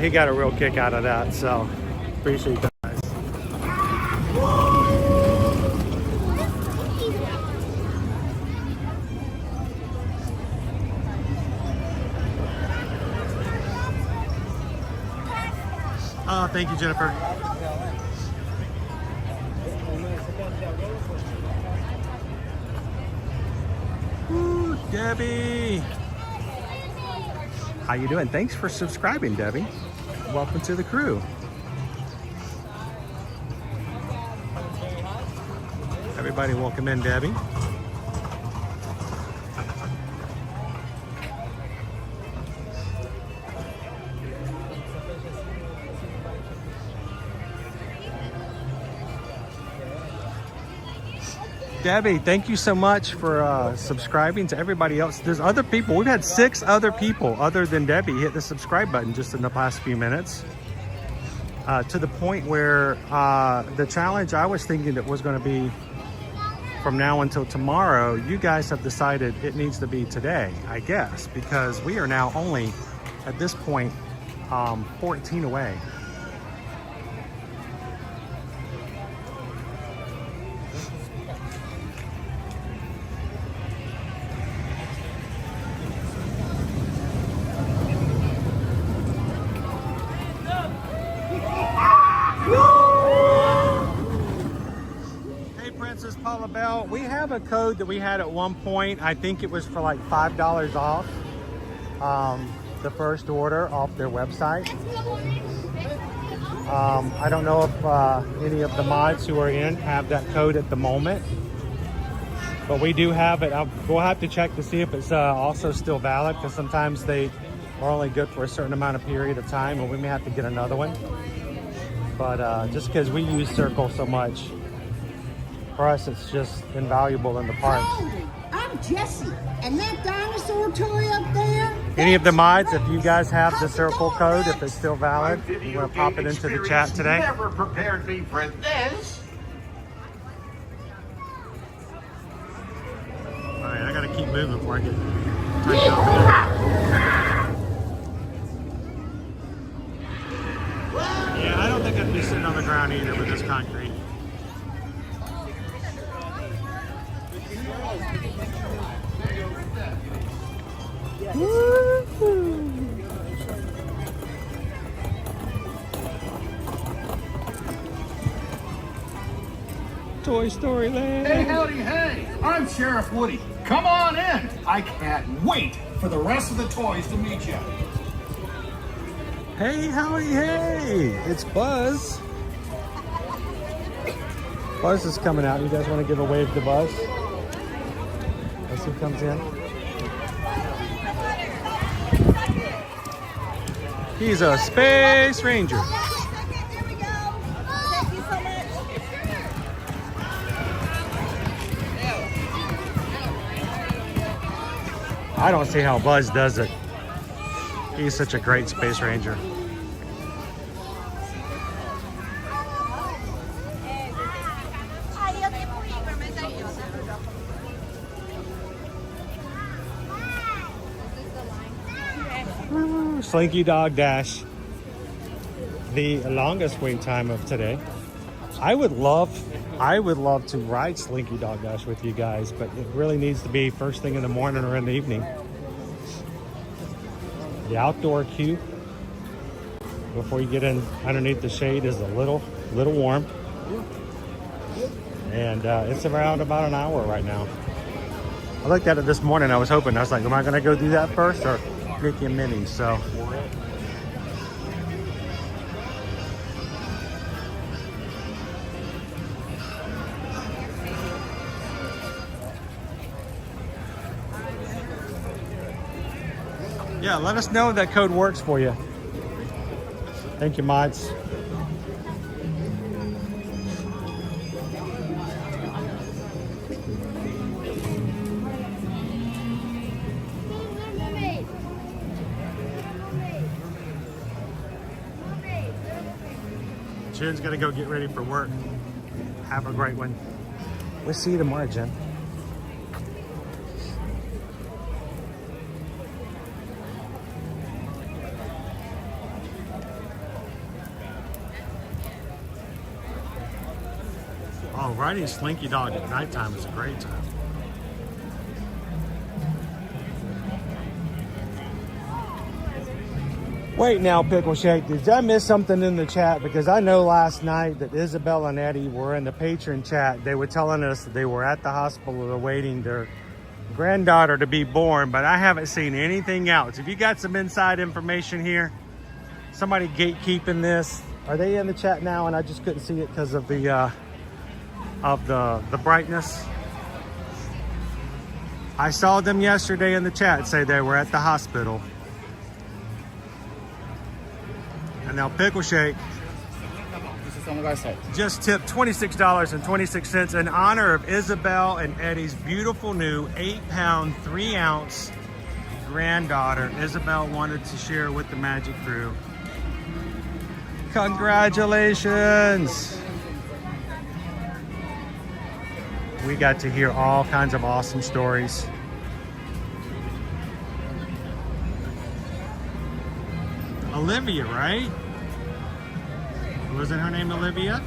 He got a real kick out of that, so appreciate that, guys. Thank you, Jennifer. Ooh, Debbie. How you doing? Thanks for subscribing, Debbie. Welcome to the crew. Everybody welcome in, Debbie. Debbie, thank you so much for subscribing. To everybody else, there's other people. We've had 6 other people other than Debbie hit the subscribe button just in the past few minutes. To the point where the challenge I was thinking it was going to be from now until tomorrow, you guys have decided it needs to be today, I guess, because we are now only, at this point, 14 away. We have a code that we had at one point. I think it was for like $5 off the first order off their website. I don't know if any of the mods who are in have that code at the moment, but we do have it. We'll have to check to see if it's also still valid, because sometimes they are only good for a certain amount of period of time, and we may have to get another one. But just because we use Circle so much, for us, it's just invaluable in the park. I'm Jessie, and that dinosaur toy up there. Any of the mods, if you guys have the Circle code, if it's still valid, you want to pop it into the chat today? Never prepared me for this. All right, I got to keep moving before I get tightened up. Yeah, I don't think I'd be so concrete. Toy Story Land. Hey, howdy, hey! I'm Sheriff Woody. Come on in. I can't wait for the rest of the toys to meet you. Hey, howdy, hey! It's Buzz. Buzz is coming out. You guys want to give a wave to Buzz? As he comes in. He's a Space Ranger. I don't see how Buzz does it. He's such a great Space Ranger. Slinky Dog Dash, the longest wait time of today. I would love to ride Slinky Dog Dash with you guys, but it really needs to be first thing in the morning or in the evening. The outdoor queue before you get in underneath the shade is a little warm, and it's around about an hour right now. I looked at it this morning. I was like, am I gonna go do that first or Mickey and Minnie? So yeah, let us know if that code works for you. Thank you, mods. Jen's gonna go get ready for work. Have a great one. We'll see you tomorrow, Jen. Oh, riding Slinky Dog at nighttime is a great time. Wait now, Pickle Shake, did I miss something in the chat? Because I know last night that Isabel and Eddie were in the patron chat. They were telling us that they were at the hospital awaiting their granddaughter to be born, but I haven't seen anything else. If you got some inside information here, somebody gatekeeping this, are they in the chat now and I just couldn't see it because of the brightness? I saw them yesterday in the chat say they were at the hospital. And now Pickle Shake just tipped $26.26 in honor of Isabel and Eddie's beautiful new 8-pound, 3-ounce granddaughter. Isabel wanted to share with the Magic Crew. Congratulations! We got to hear all kinds of awesome stories. Olivia, right? Wasn't her name Olivia?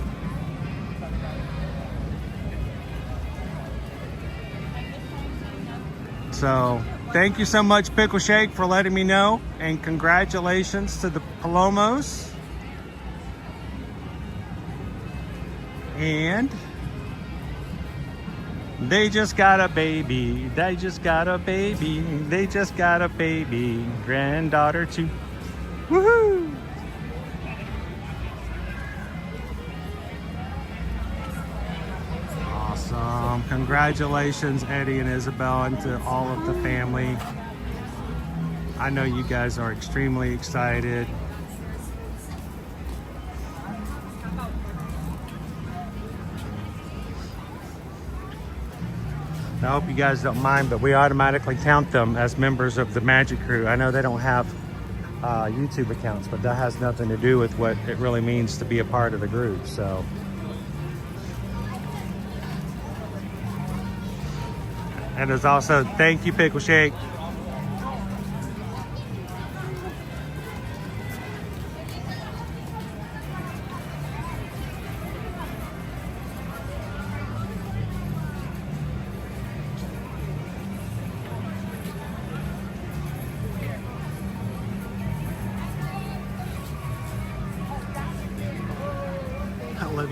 So, thank you so much, Pickle Shake, for letting me know, and congratulations to the Palomos. And they just got a baby. They just got a baby. They just got a baby. Granddaughter too. Woohoo! Awesome. Congratulations, Eddie and Isabel, and to all of the family. I know you guys are extremely excited. I hope you guys don't mind, but we automatically count them as members of the Magic Crew. I know they don't have YouTube accounts, but that has nothing to do with what it really means to be a part of the group. So, and there's also, thank you, Pickle Shake.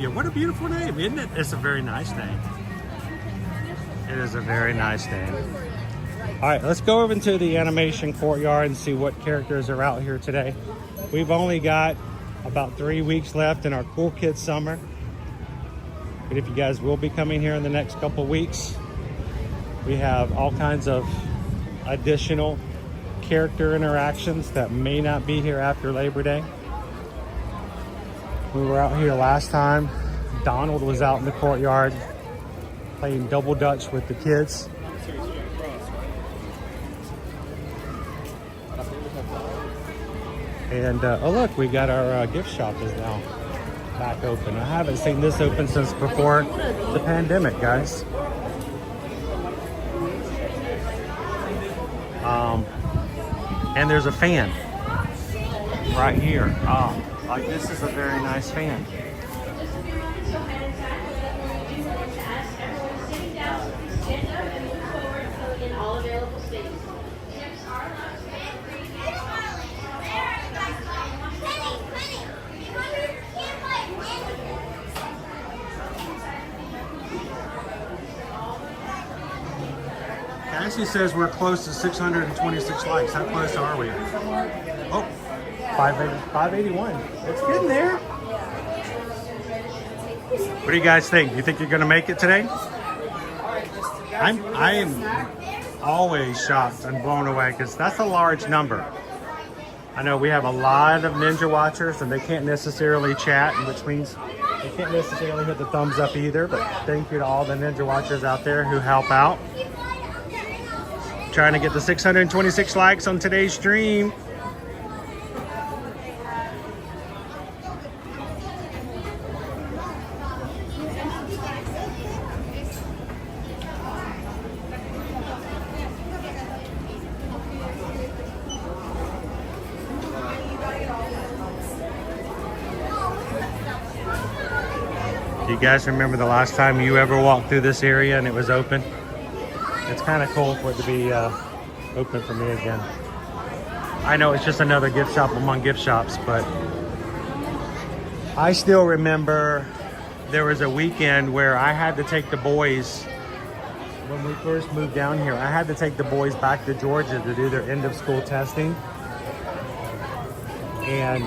Octavia. What a beautiful name, isn't it? It's a very nice name. It is a very nice name. All right, let's go over into the animation courtyard and see what characters are out here today. We've only got about 3 weeks left in our Cool Kids Summer. But if you guys will be coming here in the next couple weeks, we have all kinds of additional character interactions that may not be here after Labor Day. We were out here last time. Donald was out in the courtyard playing double dutch with the kids. And oh look, we got our gift shop is now back open. I haven't seen this open since before the pandemic, guys. And there's a fan right here. Like this is a very nice fan. Cassie says we're close to 626 likes. How close are we? Oh, 581. It's getting there. What do you guys think? You think you're going to make it today? I am always shocked and blown away because that's a large number. I know we have a lot of Ninja watchers and they can't necessarily chat, which means they can't necessarily hit the thumbs up either, but thank you to all the Ninja watchers out there who help out. Trying to get the 626 likes on today's stream. Do you guys remember the last time you ever walked through this area and it was open? It's kind of cool for it to be open for me again. I know it's just another gift shop among gift shops, but I still remember there was a weekend where I had to take the boys, when we first moved down here, I had to take the boys back to Georgia to do their end of school testing. And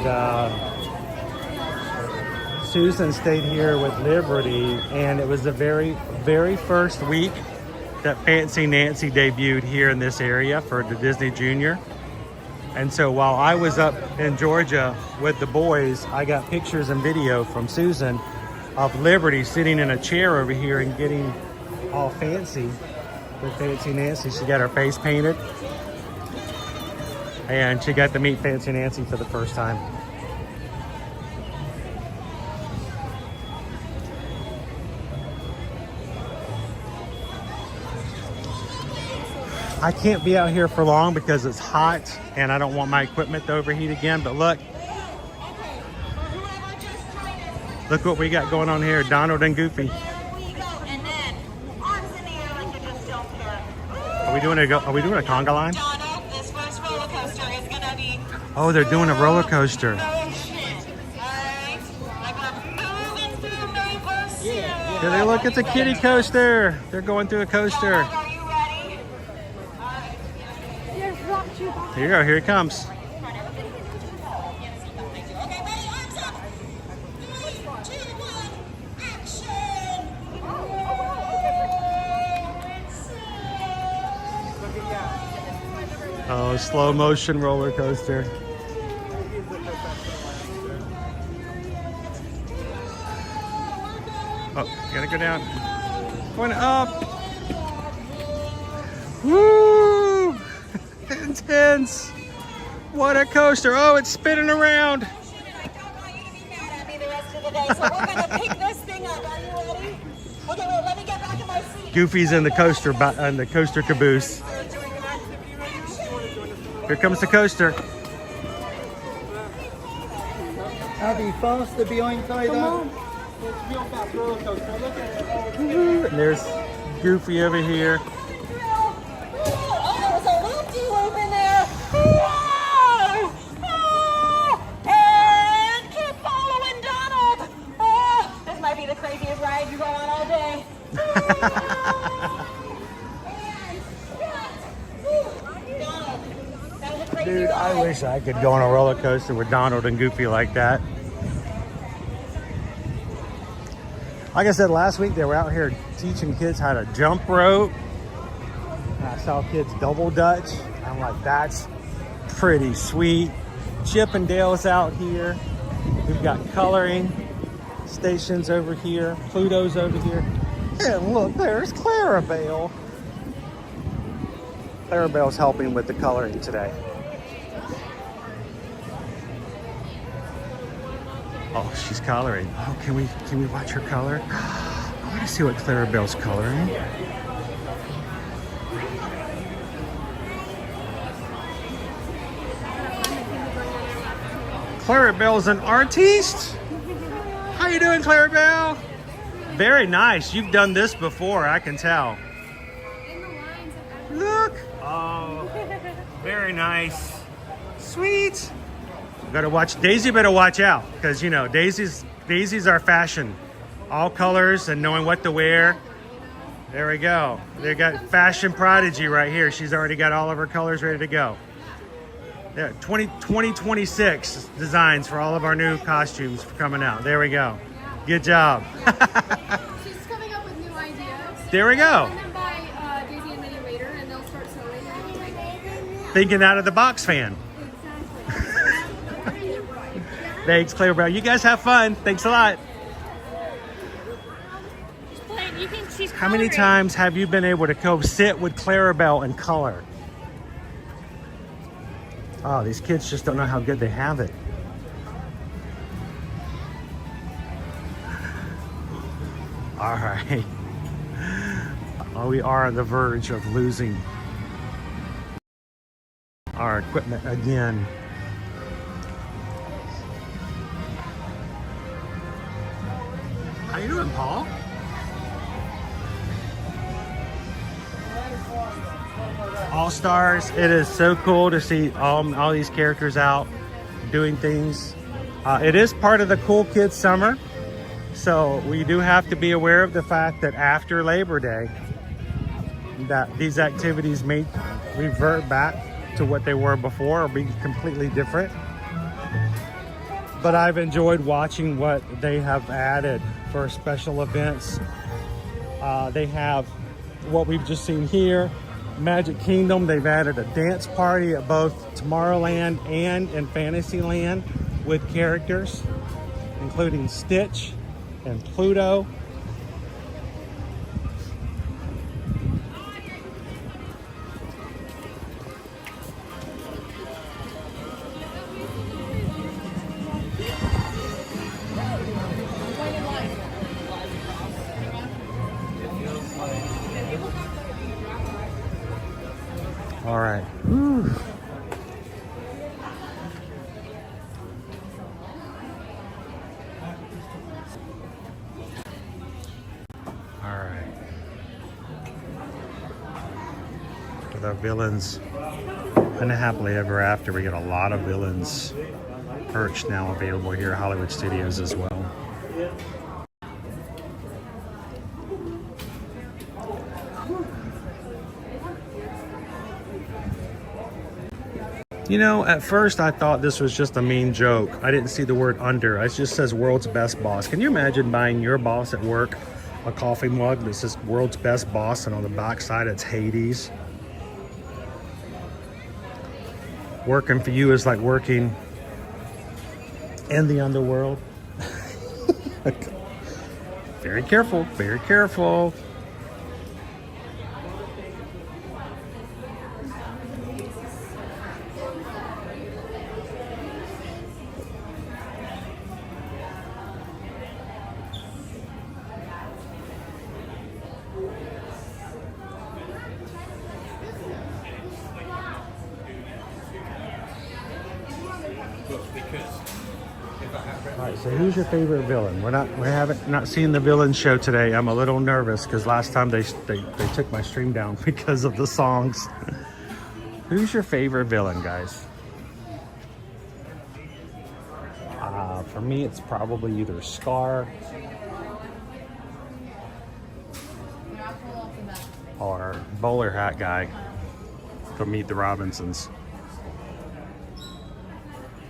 Susan stayed here with Liberty, and it was the very, very first week that Fancy Nancy debuted here in this area for the Disney Junior. And so while I was up in Georgia with the boys, I got pictures and video from Susan of Liberty sitting in a chair over here and getting all fancy with Fancy Nancy. She got her face painted and she got to meet Fancy Nancy for the first time. I can't be out here for long because it's hot and I don't want my equipment to overheat again, but look what we got going on here, Donald and Goofy. Are we doing a conga line? Oh, they're doing a roller coaster. Here they look, it's a kiddie coaster. They're going through a coaster. Here you go, here it comes. Oh, slow motion roller coaster. Oh, gotta go down. Going up. Woo! Intense. What a coaster. Oh, it's spinning around. Goofy's in the coaster caboose. Here comes the coaster. Abby, faster behind Tyler. And there's Goofy over here. Dude, I wish I could go on a roller coaster with Donald and Goofy like that. Like I said last week, they were out here teaching kids how to jump rope. And I saw kids double dutch. I'm like, that's pretty sweet. Chip and Dale's out here. We've got coloring stations over here. Pluto's over here. And look, there's Clarabelle. Clarabelle's helping with the coloring today. Oh, she's coloring. Oh, can we watch her color? I want to see what Clarabelle's coloring. Clarabelle's an artiste. How you doing, Clarabelle? Very nice. You've done this before, I can tell. Look. Oh, very nice. Sweet. Gotta watch. Daisy better watch out, because you know Daisy's our fashion. All colors and knowing what to wear. There we go. They got fashion prodigy right here. She's already got all of her colors ready to go. Yeah, 2026 designs for all of our new costumes coming out. There we go. Good job. She's coming up with new ideas. There we go. And then by Daisy and Minnie later, and they'll start sewing. Thinking out of the box fan. Thanks, Clarabelle. You guys have fun. Thanks a lot. How many times have you been able to go sit with Clarabelle and color? Oh, these kids just don't know how good they have it. All right. Oh, we are on the verge of losing our equipment again. How you doing, Paul? All Stars. It is so cool to see all these characters out doing things. It is part of the Cool Kids Summer, so we do have to be aware of the fact that after Labor Day, that these activities may revert back to what they were before or be completely different. But I've enjoyed watching what they have added for special events. They have what we've just seen here, Magic Kingdom. They've added a dance party at both Tomorrowland and in Fantasyland with characters, including Stitch and Pluto. All right. Whew. All right. With our villains and happily ever after, we get a lot of villains perch now available here at Hollywood Studios as well. You know, at first I thought this was just a mean joke. I didn't see the word under. It just says world's best boss. Can you imagine buying your boss at work a coffee mug that says world's best boss and on the back side it's Hades? Working for you is like working in the underworld. Very careful, very careful. Alright, so who's your favorite villain? We haven't not seen the villain show today. I'm a little nervous because last time they took my stream down because of the songs. Who's your favorite villain, guys? For me, it's probably either Scar our bowler hat guy from Meet the Robinsons.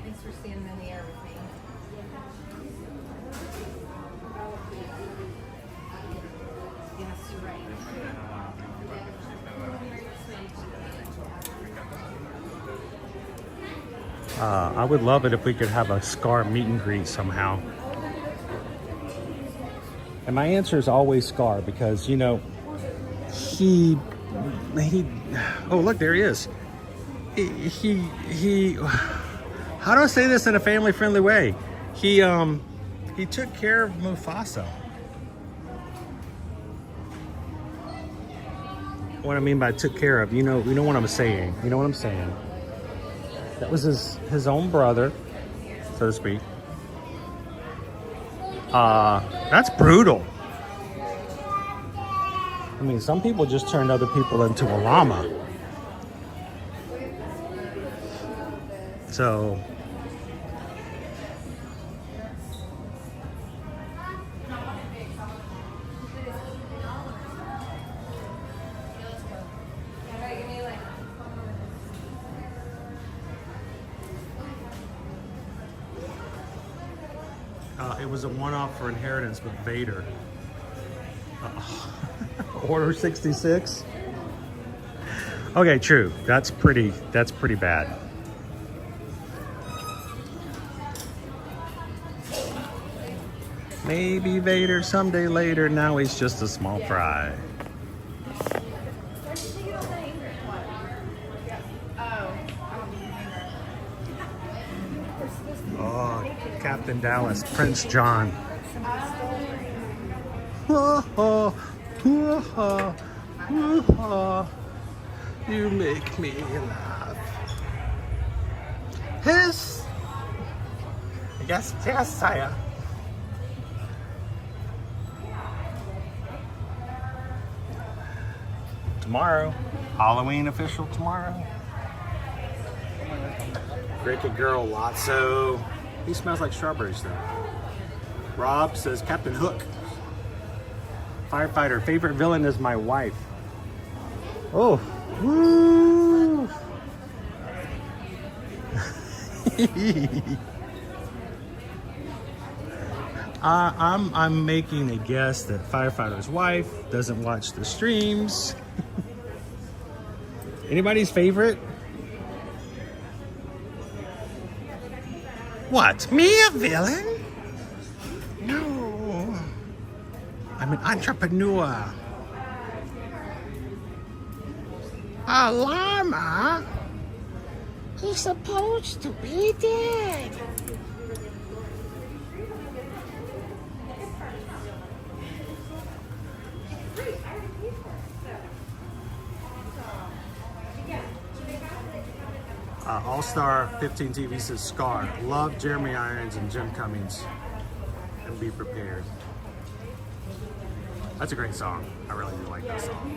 Thanks for standing in the air with me. Yes, you're right. I would love it if we could have a Scar meet and greet somehow. And my answer is always Scar because, you know, he oh, look, there he is. He how do I say this in a family-friendly way? He took care of Mufasa. What I mean by took care of, you know what I'm saying. You know what I'm saying. That was his own brother, so to speak. That's brutal. I mean, some people just turned other people into a llama. So, it was a one-off for Inheritance with Vader. Order 66. Okay, true. That's pretty bad. Maybe Vader someday later. Now he's just a small fry. Oh, Captain Dallas, Prince John. You make me laugh. Yes. Yes, sire. Tomorrow. Halloween official tomorrow. Cricket Girl Lotso. He smells like strawberries though. Rob says Captain Hook. Firefighter, favorite villain is my wife. Oh, woo! I'm making a guess that Firefighter's wife doesn't watch the streams. Anybody's favorite? What? Me a villain? No. I'm an entrepreneur. A llama? He's supposed to be dead. All-Star 15 TV says Scar. Love Jeremy Irons and Jim Cummings. And be prepared. That's a great song. I really do like that song.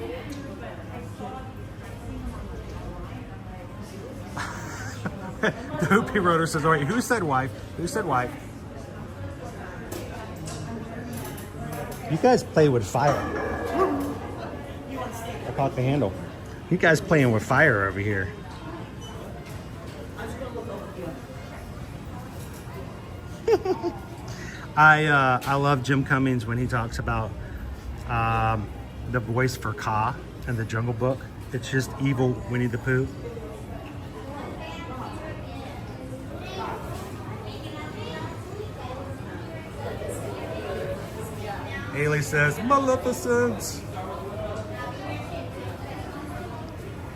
The Hoopy Rotor says, wait, who said wife? Who said wife? You guys play with fire. I caught the handle. You guys playing with fire over here. I love Jim Cummings when he talks about the voice for Kaa in the Jungle Book. It's just evil Winnie the Pooh. Haley says, Maleficent.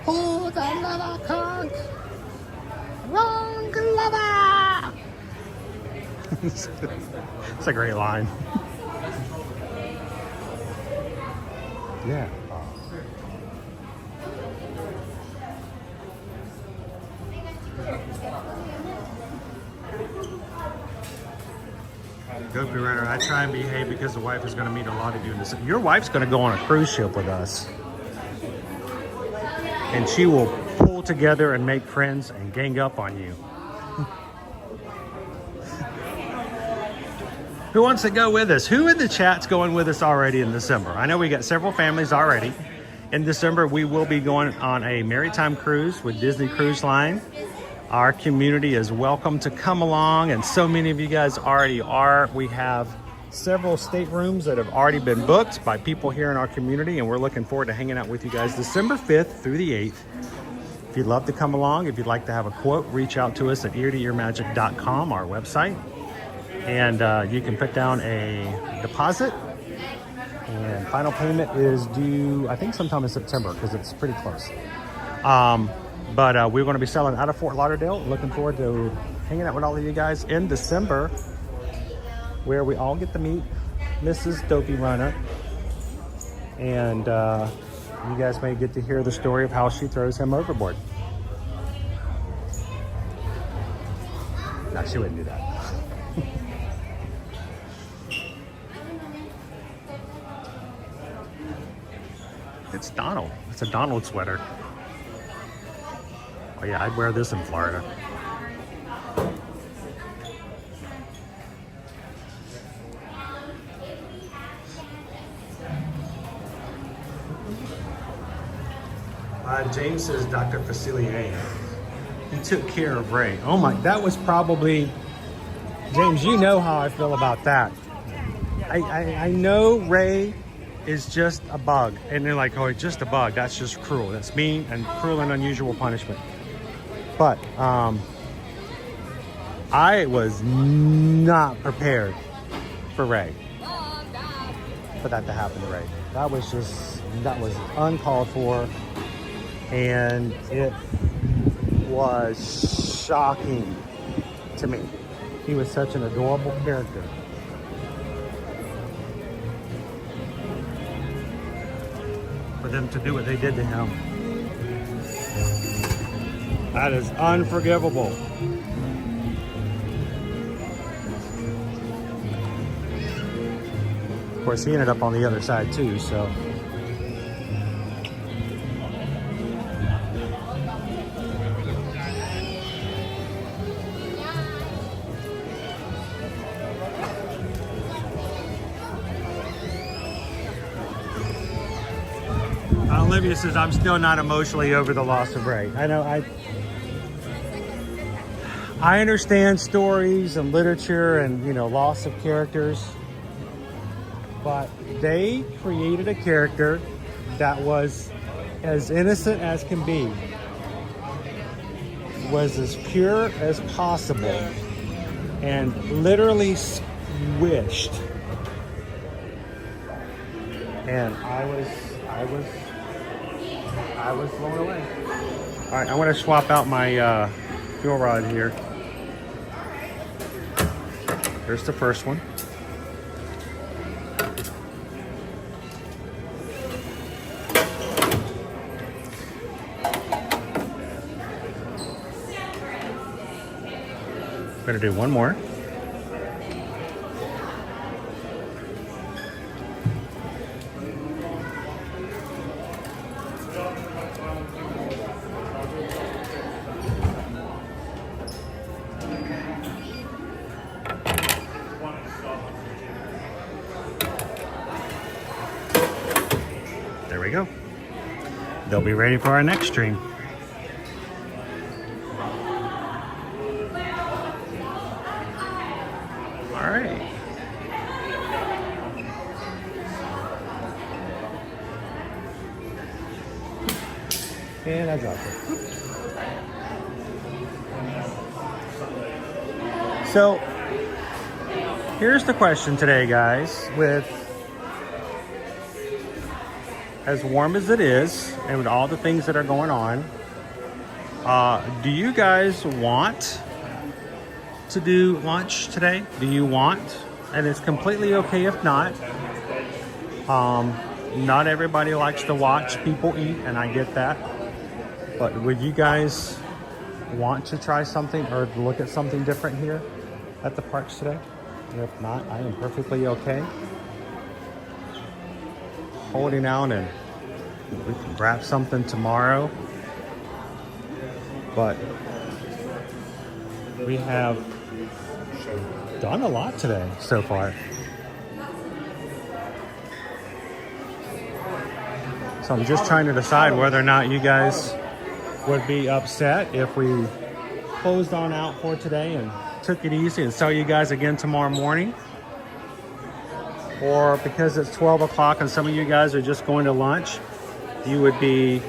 Oh, the lover conk. Wrong lover. It's a great line. Yeah. Gopi Runner, I try and behave because the wife is going to meet a lot of you in this. Your wife's going to go on a cruise ship with us. And she will pull together and make friends and gang up on you. Who wants to go with us? Who in the chat's going with us already in December? I know we got several families already. In December, we will be going on a maritime cruise with Disney Cruise Line. Our community is welcome to come along, and so many of you guys already are. We have several staterooms that have already been booked by people here in our community, and we're looking forward to hanging out with you guys December 5th through the 8th. If you'd love to come along, if you'd like to have a quote, reach out to us at eartoearmagic.com, our website. And you can put down a deposit, and final payment is due, I think, sometime in September, because it's pretty close. But we're going to be selling out of Fort Lauderdale. Looking forward to hanging out with all of you guys in December, where we all get to meet Mrs. Dopey Runner. And you guys may get to hear the story of how she throws him overboard. No, she wouldn't do that. It's Donald. It's a Donald sweater. Oh yeah, I'd wear this in Florida. James says Dr. Facilier. He took care of Ray. Oh my, that was probably... James, you know how I feel about that. I know Ray is just a bug, and they're like, oh, just a bug, that's just cruel, that's mean and cruel and unusual punishment. But I was not prepared for Ray, for that to happen to Ray. That was uncalled for, and it was shocking to me. He was such an adorable character. For them to do what they did to him, that is unforgivable. Of course, he ended up on the other side too, so. Olivia says, I'm still not emotionally over the loss of Ray. I know, I understand stories and literature and, you know, loss of characters, but they created a character that was as innocent as can be, was as pure as possible, and literally squished. And I was blown away. All right, I'm going to swap out my fuel rod here. Here's the first one. I'm going to do one more. Go. They'll be ready for our next stream. All right. And I dropped it. So here's the question today, guys, with as warm as it is, and with all the things that are going on, do you guys want to do lunch today? Do you want? And it's completely okay if not. Not everybody likes to watch people eat, and I get that. But would you guys want to try something or look at something different here at the parks today? And if not, I am perfectly okay holding out, and we can grab something tomorrow. But we have done a lot today so far. So I'm just trying to decide whether or not you guys would be upset if we closed on out for today and took it easy and saw you guys again tomorrow morning. Or because it's 12 o'clock and some of you guys are just going to lunch, you would be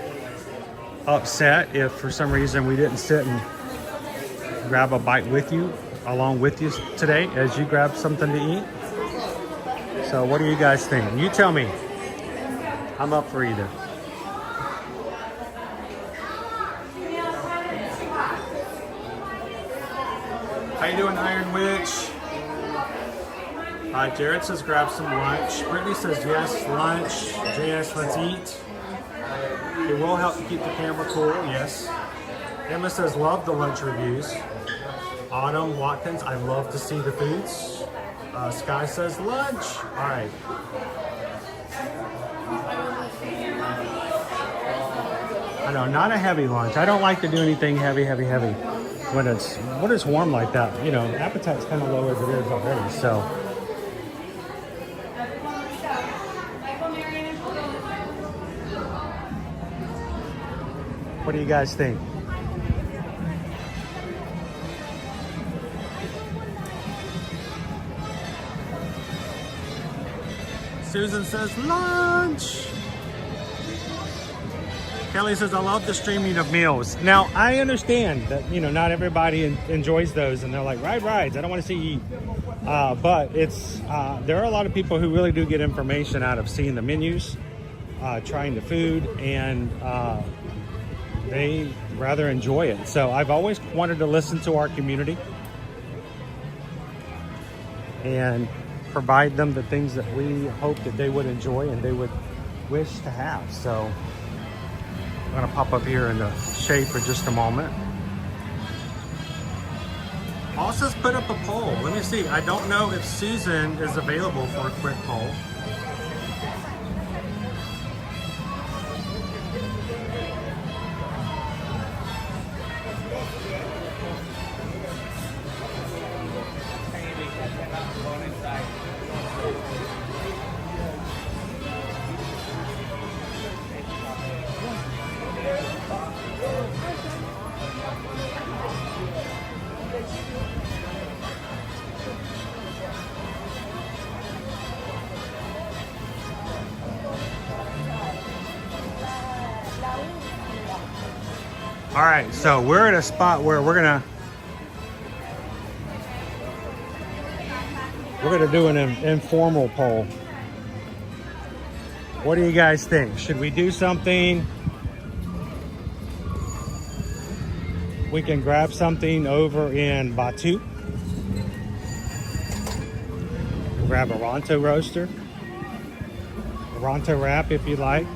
upset if for some reason we didn't sit and grab a bite with you, along with you today as you grab something to eat. So what do you guys think? You tell me. I'm up for either. How you doing, Iron Witch? Jared says grab some lunch. Brittany says yes, lunch. JS, let's eat. It will help to keep the camera cool, yes. Emma says love the lunch reviews. Autumn Watkins, I love to see the foods. Sky says lunch. All right. I know, not a heavy lunch. I don't like to do anything heavy when it's warm like that. You know, appetite's kind of low as it is already, so. What do you guys think? Susan says lunch. Kelly says, I love the streaming of meals. Now, I understand that, you know, not everybody enjoys those and they're like, rides, I don't want to see you eat. But it's, there are a lot of people who really do get information out of seeing the menus, trying the food, and they rather enjoy it. So I've always wanted to listen to our community and provide them the things that we hope that they would enjoy and they would wish to have. So I'm gonna pop up here in the shade for just a moment. Also put up a poll. Let me see. I don't know if Susan is available for a quick poll. All right, so we're at a spot where we're gonna do an informal poll. What do you guys think? Should we do something? We can grab something over in Batuu. Grab a Ronto roaster, a Ronto wrap if you like.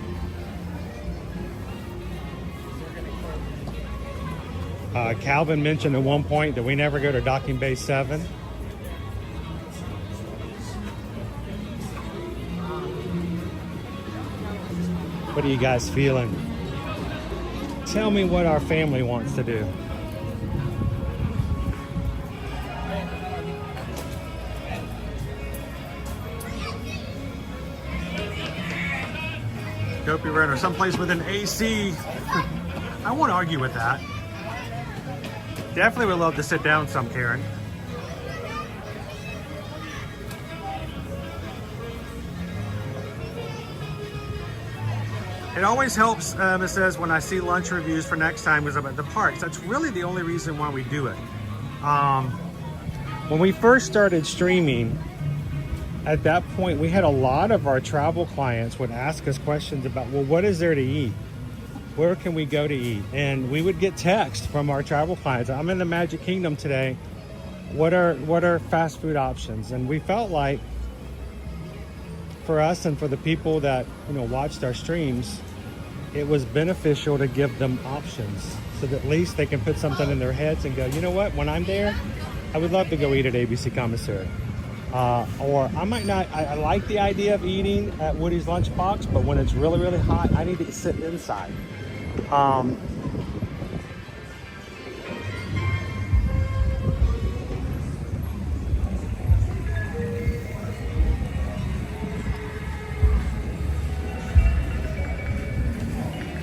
Calvin mentioned at one point that we never go to Docking Bay 7. What are you guys feeling? Tell me what our family wants to do. Dopey Runner, someplace with an AC. I won't argue with that. Definitely would love to sit down some, Karen. It always helps, it says, when I see lunch reviews for next time is about the parks. That's really the only reason why we do it. When we first started streaming, at that point, we had a lot of our travel clients would ask us questions about, well, what is there to eat? Where can we go to eat? And we would get text from our travel clients. I'm in the Magic Kingdom today. What are fast food options? And we felt like for us and for the people that, you know, watched our streams, it was beneficial to give them options so that at least they can put something in their heads and go, you know what, when I'm there, I would love to go eat at ABC Commissary. Or I might not, I like the idea of eating at Woody's Lunchbox, but when it's really, really hot, I need to sit inside.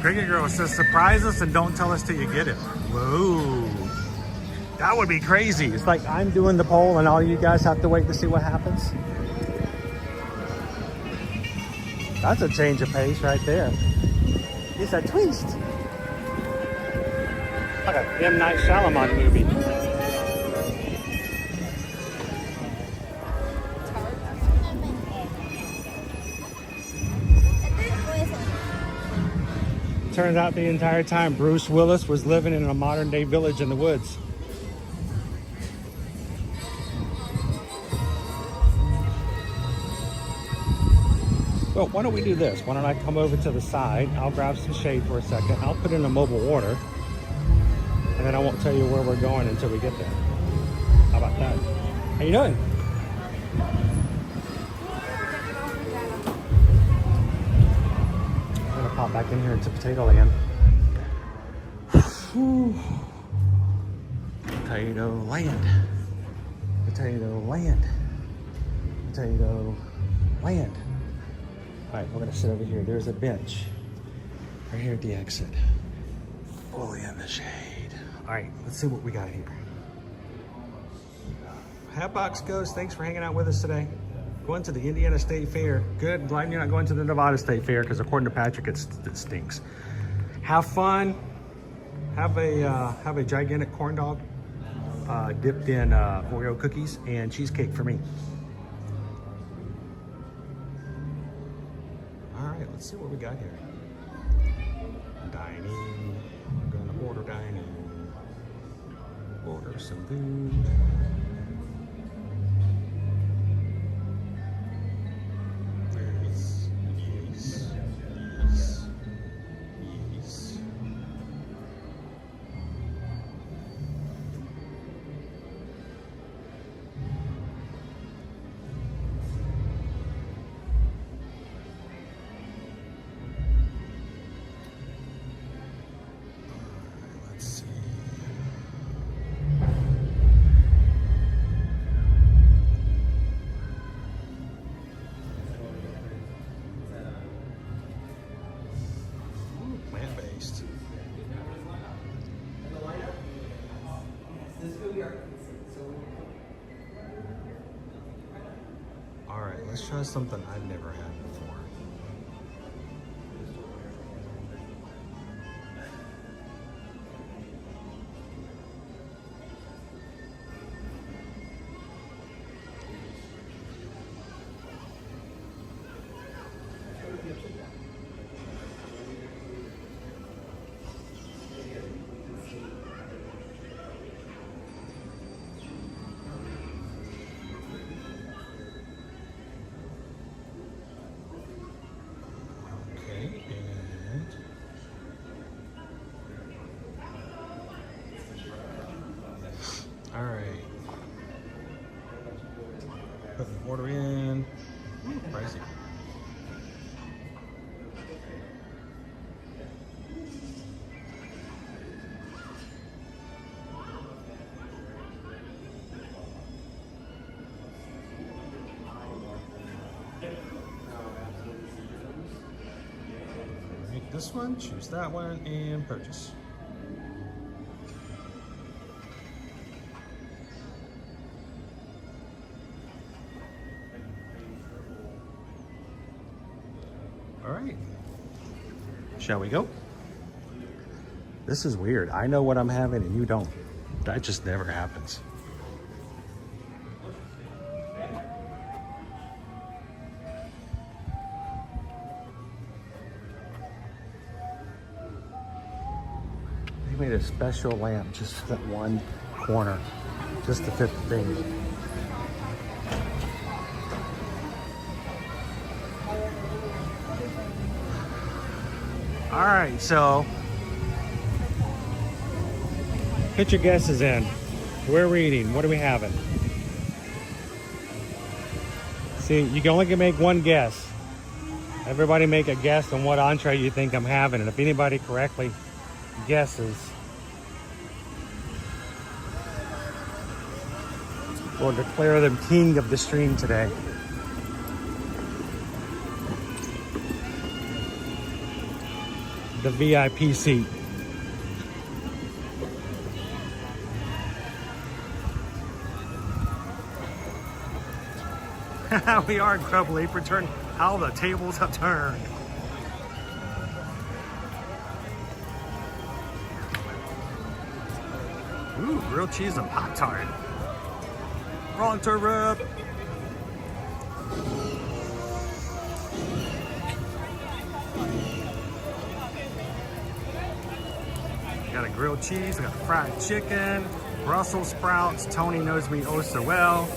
Cricket Girl says, surprise us and don't tell us till you get it. Whoa. That would be crazy. It's like I'm doing the poll and all you guys have to wait to see what happens. That's a change of pace right there. It's a twist. Like a M. Night Shyamalan movie. Turns out the entire time Bruce Willis was living in a modern day village in the woods. Well, why don't we do this? Why don't I come over to the side? I'll grab some shade for a second. I'll put in a mobile order. And then I won't tell you where we're going until we get there. How about that? How you doing? I'm gonna pop back in here into Potato Land. Whew. Potato Land. Potato Land. Potato Land. All right, we're gonna sit over here. There's a bench right here at the exit. Fully in the shade. All right, let's see what we got here. Hatbox Ghost, thanks for hanging out with us today. Going to the Indiana State Fair. Good, glad you're not going to the Nevada State Fair because according to Patrick, it stinks. Have fun. Have a gigantic corn dog dipped in Oreo cookies and cheesecake for me. All right, let's see what we got here. Dining. We're gonna order dining. Order some food. Yes, yes, yes, yes. Let's see. Plant-based. All right, let's try something I've never had before. All right. Put the order in. Ooh, pricey. Make this one, choose that one, and purchase. All right, shall we go? This is weird. I know what I'm having and you don't. That just never happens. They made a special lamp just for that one corner, just to fit the thing. All right, so get your guesses in. Where are we eating? What are we having? See, you can only make one guess. Everybody make a guess on what entree you think I'm having, and if anybody correctly guesses, we'll declare them king of the stream today. the VIP seat. We are in Crumble Apron Turn. How the tables have turned. Ooh, grilled cheese and Pop-Tart. Wrong to rub. Got a grilled cheese, I got fried chicken, Brussels sprouts. Tony knows me oh so well.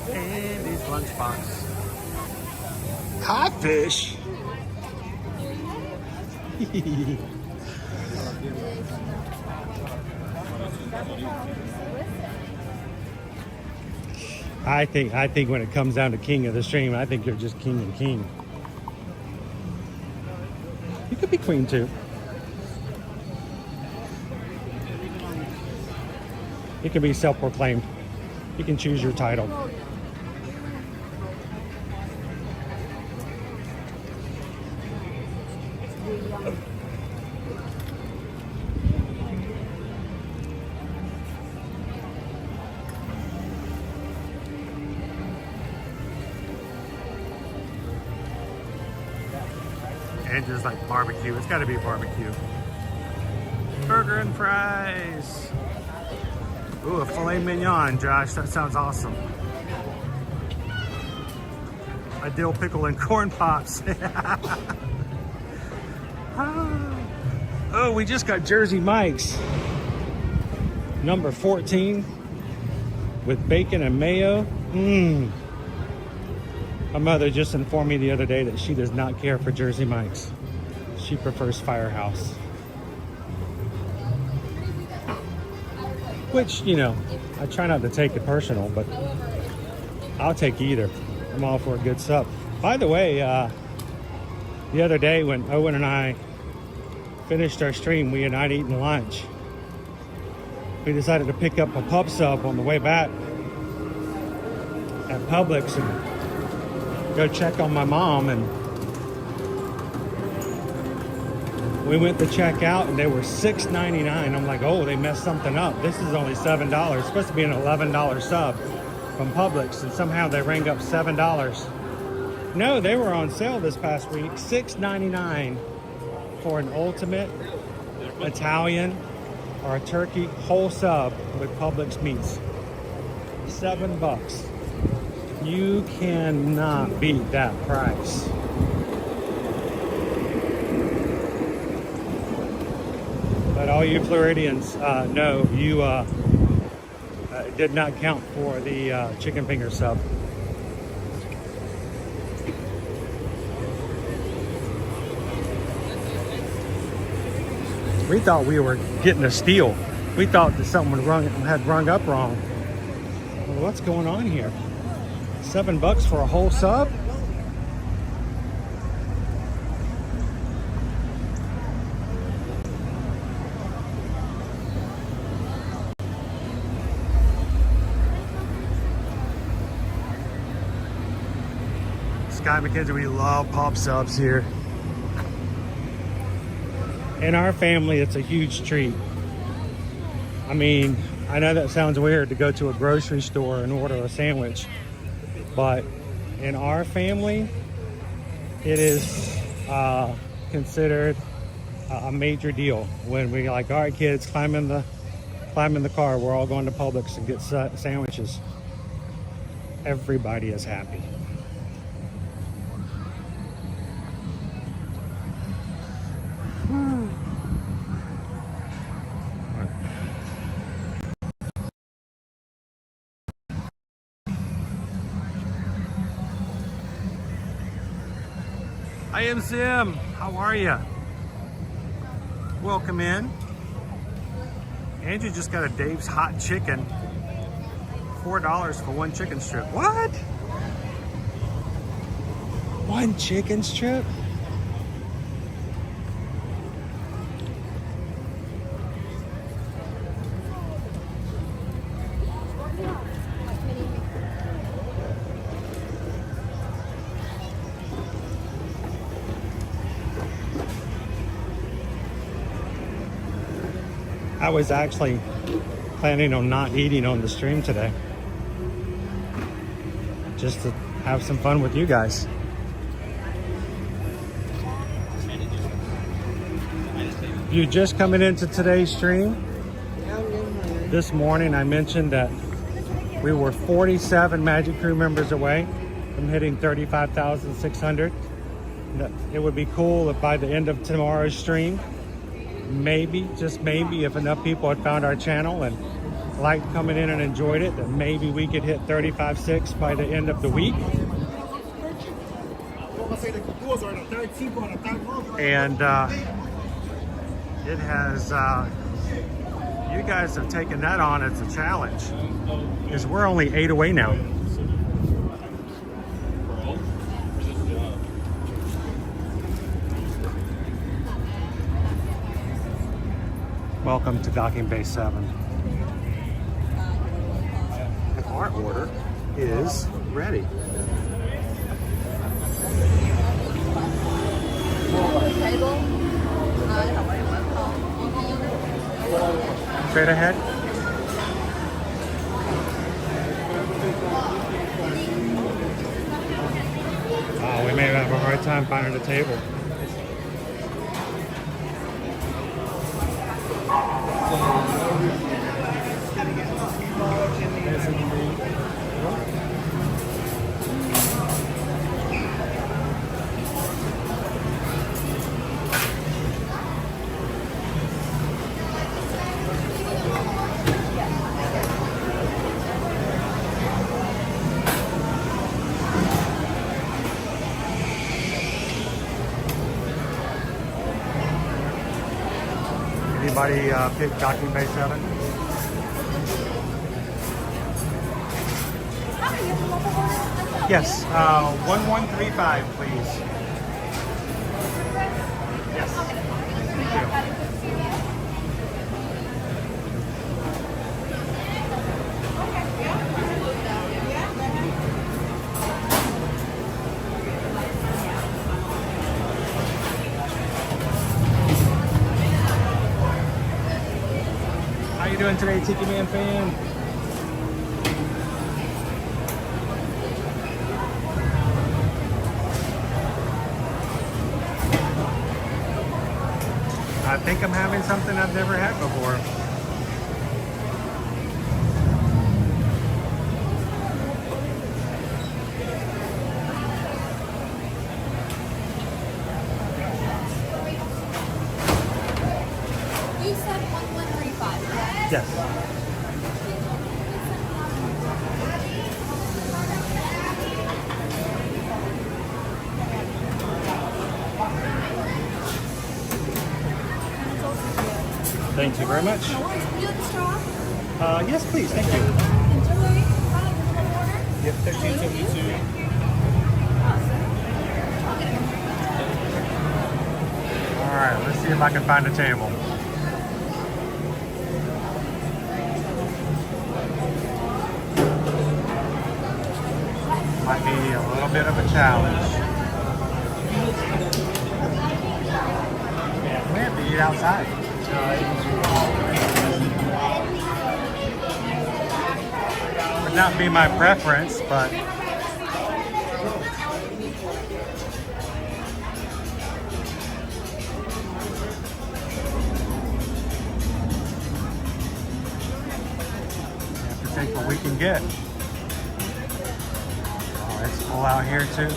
And these lunchbox. Codfish. I think when it comes down to king of the stream, I think you're just king and king. You could be queen too. You can be self-proclaimed. You can choose your title. And just like barbecue, it's got to be barbecue. Burger and fries. Ooh, a filet mignon, Josh. That sounds awesome. A dill pickle and corn pops. Oh, we just got Jersey Mike's. Number 14 with bacon and mayo. My mother just informed me the other day that she does not care for Jersey Mike's. She prefers Firehouse. Which, you know, I try not to take it personal, but I'll take either. I'm all for a good sub. By the way, the other day when Owen and I finished our stream, we had not eaten lunch. We decided to pick up a pub sub on the way back at Publix and go check on my mom, and we went to check out and they were $6.99. I'm like, oh, they messed something up. This is only $7. It's supposed to be an $11 sub from Publix, and somehow they rang up $7. No, they were on sale this past week. $6.99 for an ultimate Italian or a turkey whole sub with Publix meats. $7. You cannot beat that price. But all you Floridians know you did not count for the chicken finger sub. We thought we were getting a steal. We thought that something had rung up wrong. Well, what's going on here? $7 for a whole sub? Sky McKenzie, we love pop subs here. In our family, it's a huge treat. I mean, I know that sounds weird to go to a grocery store and order a sandwich, but in our family, it is considered a major deal. When we like, all right, kids, climb in the car. We're all going to Publix and get sandwiches. Everybody is happy. I am Sim. How are you? Welcome in. Andrew just got a Dave's hot chicken. $4 for one chicken strip. What? One chicken strip? I was actually planning on not eating on the stream today, just to have some fun with you guys. If you're just coming into today's stream, this morning I mentioned that we were 47 Magic Crew members away from hitting 35,600. It would be cool if by the end of tomorrow's stream, maybe, just maybe, if enough people had found our channel and liked coming in and enjoyed it, that maybe we could hit 35.6 by the end of the week. And it has, you guys have taken that on as a challenge, because we're only 8 away now. Welcome to Docking Bay 7. And our order is ready. Straight ahead. Oh, we may have a hard time finding a table. Anybody pick Docking Bay 7? Yes, 1135, please. Yes. Thank you. How you doing today, Tiki Man fan? I think I'm having something I've never had before. You said 1135, correct? Yes. Thank you very much. No worries. Would you like a straw? Yes, please. Thank you. Enjoy. Yep, 1372. All right, let's see if I can find a table. Might be a little bit of a challenge. We have to eat outside. Would not be my preference, but we have to take what we can get. Oh, it's full out here too.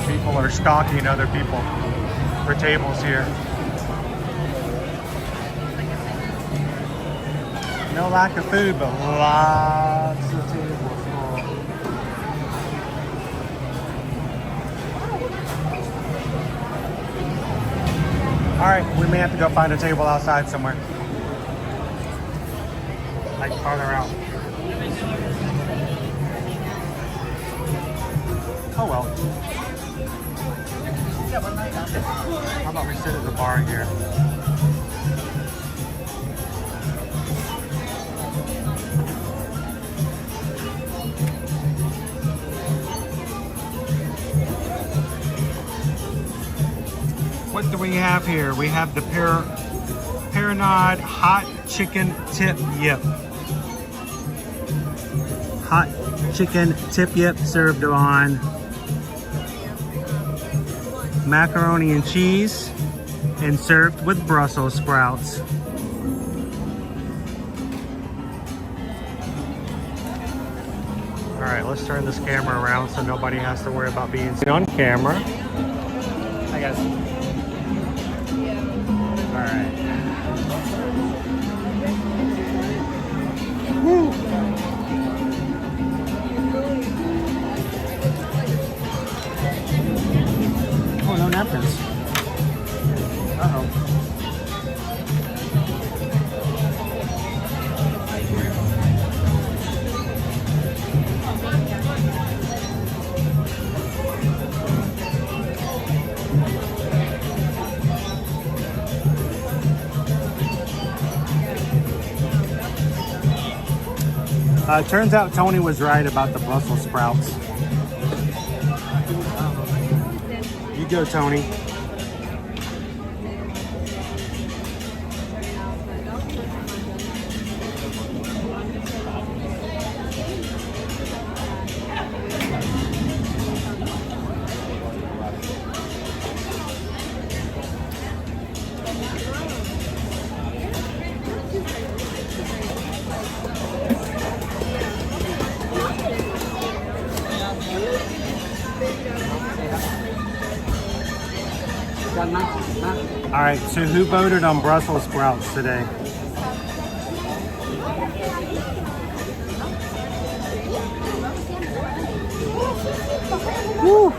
People are stalking other people for tables here. No lack of food, but lots of tables full. All right, we may have to go find a table outside somewhere. Like farther out. Oh well. How about we sit at the bar here? What do we have here? We have the Paranod hot chicken tip yip. Hot chicken tip yip served on macaroni and cheese and served with Brussels sprouts. All right, let's turn this camera around so nobody has to worry about being seen on camera. Hi guys. All right. Woo. Oh, no napkins. Uh-oh. Turns out Tony was right about the Brussels sprouts. You go, Tony. All right, so who voted on Brussels sprouts today? Woo.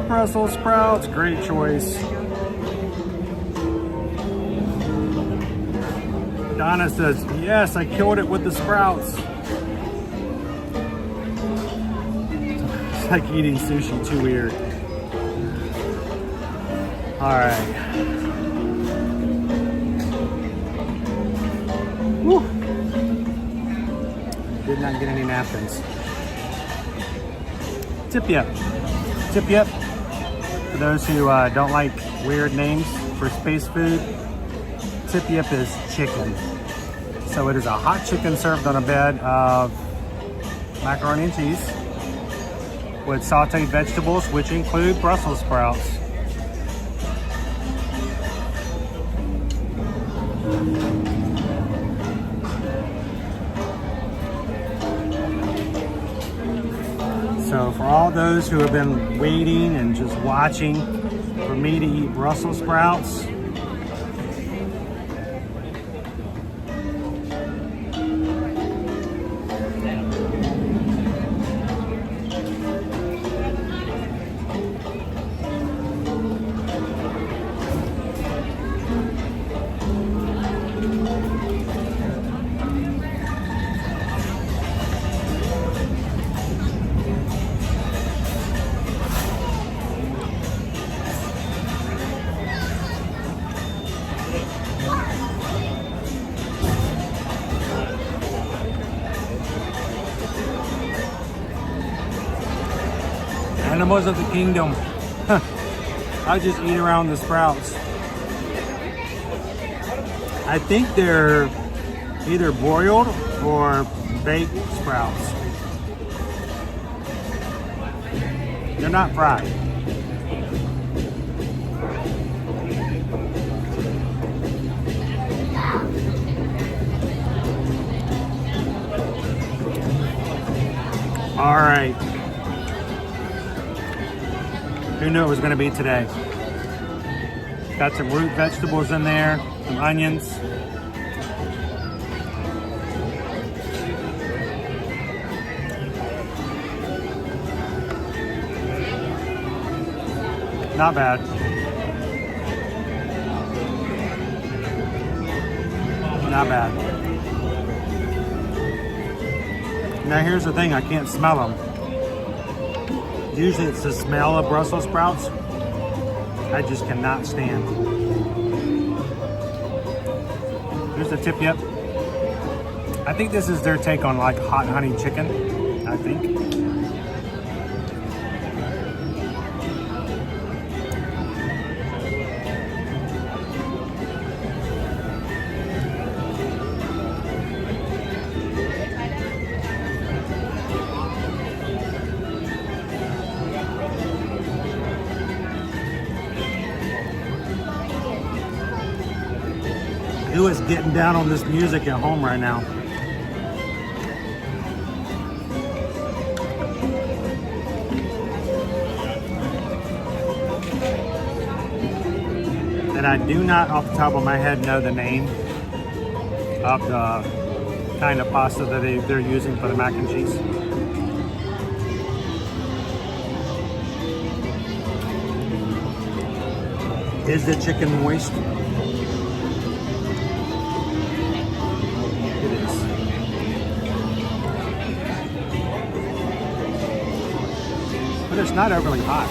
Brussels sprouts, great choice. Donna says, yes, I killed it with the sprouts. It's like eating sushi, too weird. All right. Woo. Did not get any napkins. Tip yip. Tip yip. For those who don't like weird names for space food, tip yip is chicken. So it is a hot chicken served on a bed of macaroni and cheese with sauteed vegetables, which include Brussels sprouts. So for all those who have been waiting and just watching for me to eat Brussels sprouts, animals of the kingdom. I just eat around the sprouts. I think they're either broiled or baked sprouts. They're not fried. All right. Who knew it was going to be today? Got some root vegetables in there, some onions. Not bad. Not bad. Now here's the thing, I can't smell them. Usually it's the smell of Brussels sprouts I just cannot stand. Here's the tip yep. I think this is their take on like hot honey chicken, I think. Who is getting down on this music at home right now? And I do not, off the top of my head, know the name of the kind of pasta that they're using for the mac and cheese. Is the chicken moist? It is. But it's not overly hot.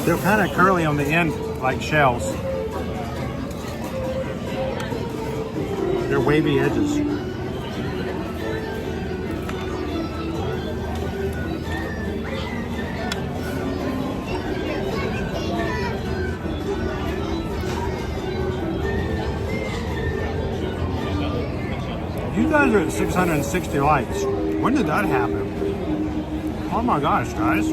They're kind of curly on the end, like shells. They're wavy edges. You guys are at 660 likes. When did that happen? Oh my gosh, guys.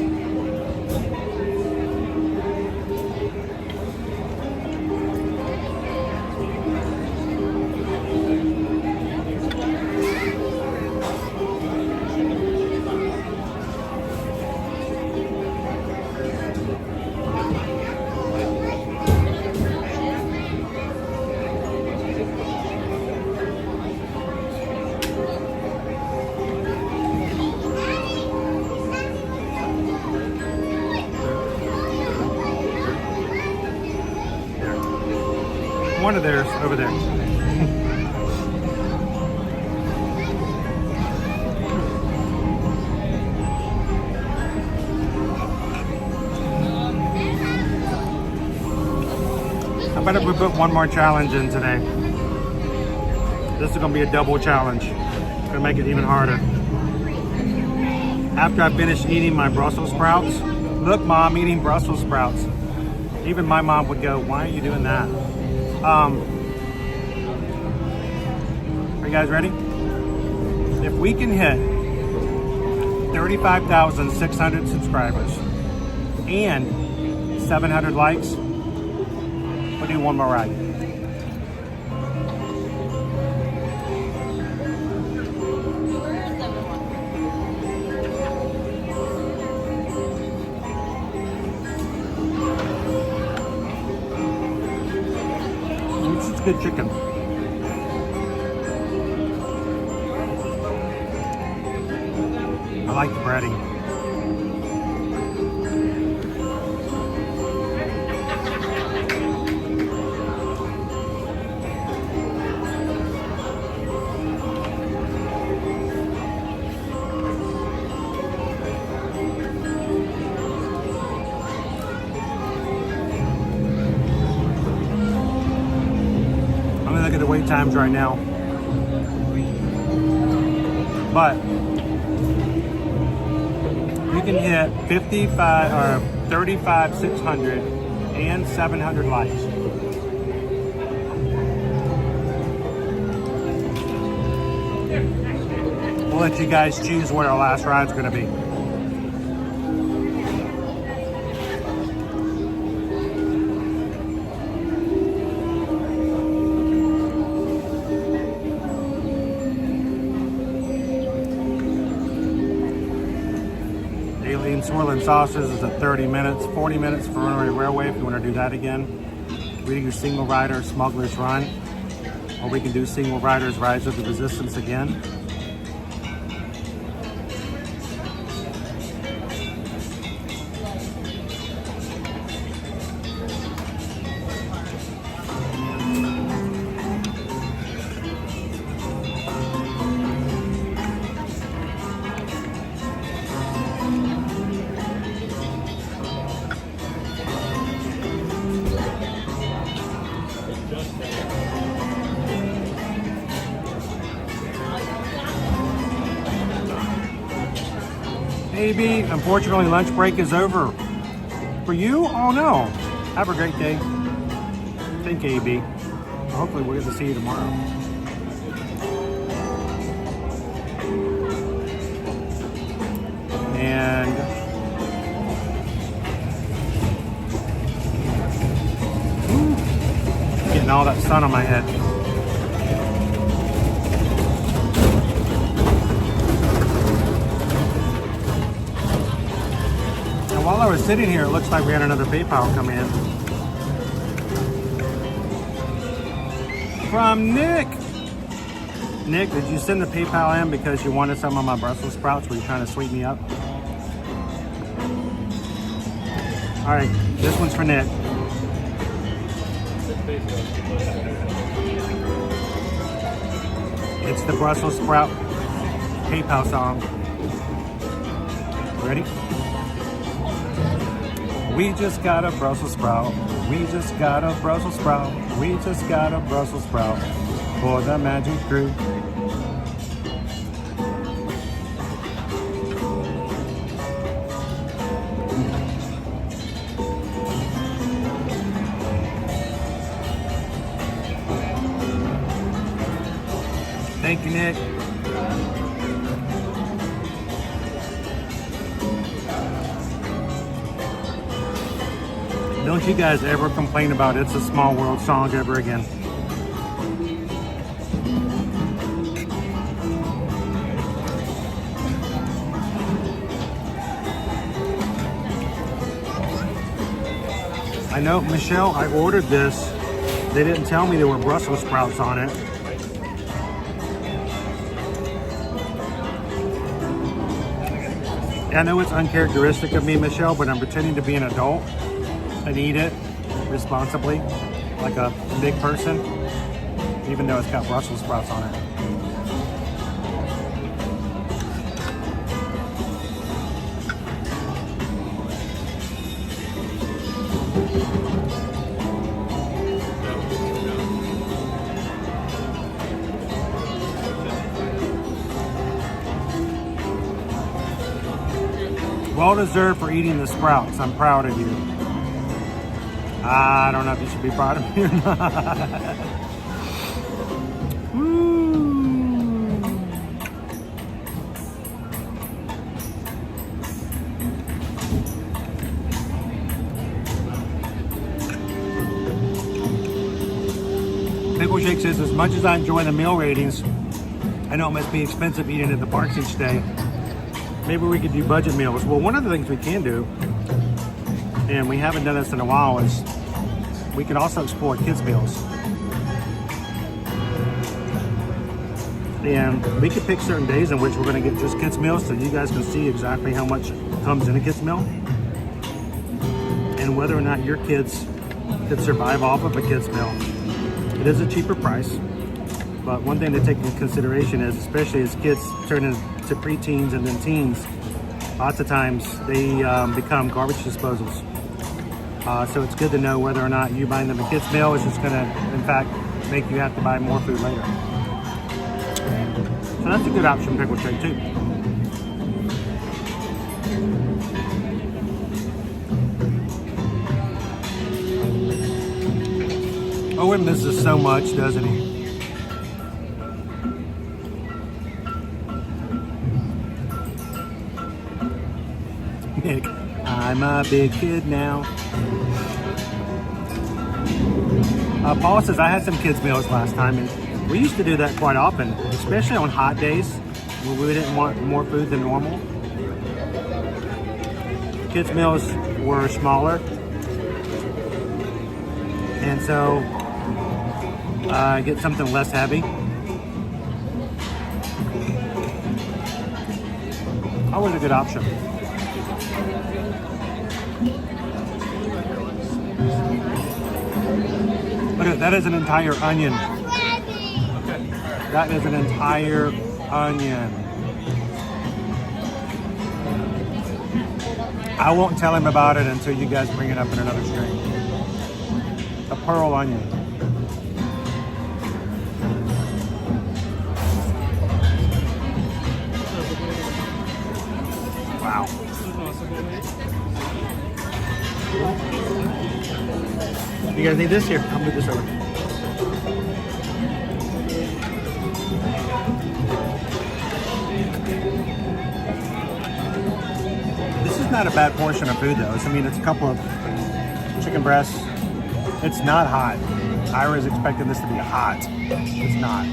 One of theirs over there. I bet if we put one more challenge in today, this is going to be a double challenge. It's going to make it even harder. After I finish eating my Brussels sprouts, look, Mom, eating Brussels sprouts. Even my mom would go, why are you doing that? Are you guys ready? If we can hit 35,600 subscribers and 700 likes, we'll do one more ride. This is good chicken. I like the breading. I'm gonna look at the wait times right now. But you can hit 55 or 35,600 and 700 likes. We'll let you guys choose what our last ride's going to be. Alien swirling sauces is at 30 minutes, 40 minutes for Runaway Railway if you want to do that again. We can do Single Rider, Smuggler's Run, or we can do Single Rider's Rise of the Resistance again. AB, unfortunately lunch break is over. For you? Oh no. Have a great day. Thank you, AB. Hopefully we'll get to see you tomorrow. And getting all that sun on my head. While I was sitting here, it looks like we had another PayPal come in. From Nick. Nick, did you send the PayPal in because you wanted some of my Brussels sprouts? Were you trying to sweeten me up? All right, this one's for Nick. It's the Brussels sprout PayPal song. Ready? We just got a Brussels sprout. We just got a Brussels sprout. We just got a Brussels sprout for the magic crew. Thank you, Nick. Don't you guys ever complain about It's a Small World song ever again. I know, Michelle, I ordered this. They didn't tell me there were Brussels sprouts on it. I know it's uncharacteristic of me, Michelle, but I'm pretending to be an adult and eat it responsibly, like a big person, even though it's got Brussels sprouts on it. Well deserved for eating the sprouts. I'm proud of you. I don't know if you should be proud of me or not. Pickle Shake says, as much as I enjoy the meal ratings, I know it must be expensive eating at the parks each day. Maybe we could do budget meals. Well, one of the things we can do, and we haven't done this in a while, is we can also explore kids' meals. And we could pick certain days in which we're going to get just kids' meals so you guys can see exactly how much comes in a kids' meal and whether or not your kids could survive off of a kids' meal. It is a cheaper price, but one thing to take into consideration is, especially as kids turn into preteens and then teens, lots of times they become garbage disposals. So it's good to know whether or not you buying them a kid's meal is just going to, in fact, make you have to buy more food later. So that's a good option, Pickle Shake, too. Owen misses so much, doesn't he? Nick, I'm a big kid now. Paul says, I had some kids' meals last time, and we used to do that quite often, especially on hot days when we didn't want more food than normal. The kids' meals were smaller. And so get something less heavy. Always a good option. Look at that, is an entire onion. That is an entire onion. I won't tell him about it until you guys bring it up in another stream. A pearl onion. Wow. You guys need this? Here, I'll move this over. This is not a bad portion of food though. I mean, it's a couple of chicken breasts. It's not hot. I was expecting this to be hot. It's not.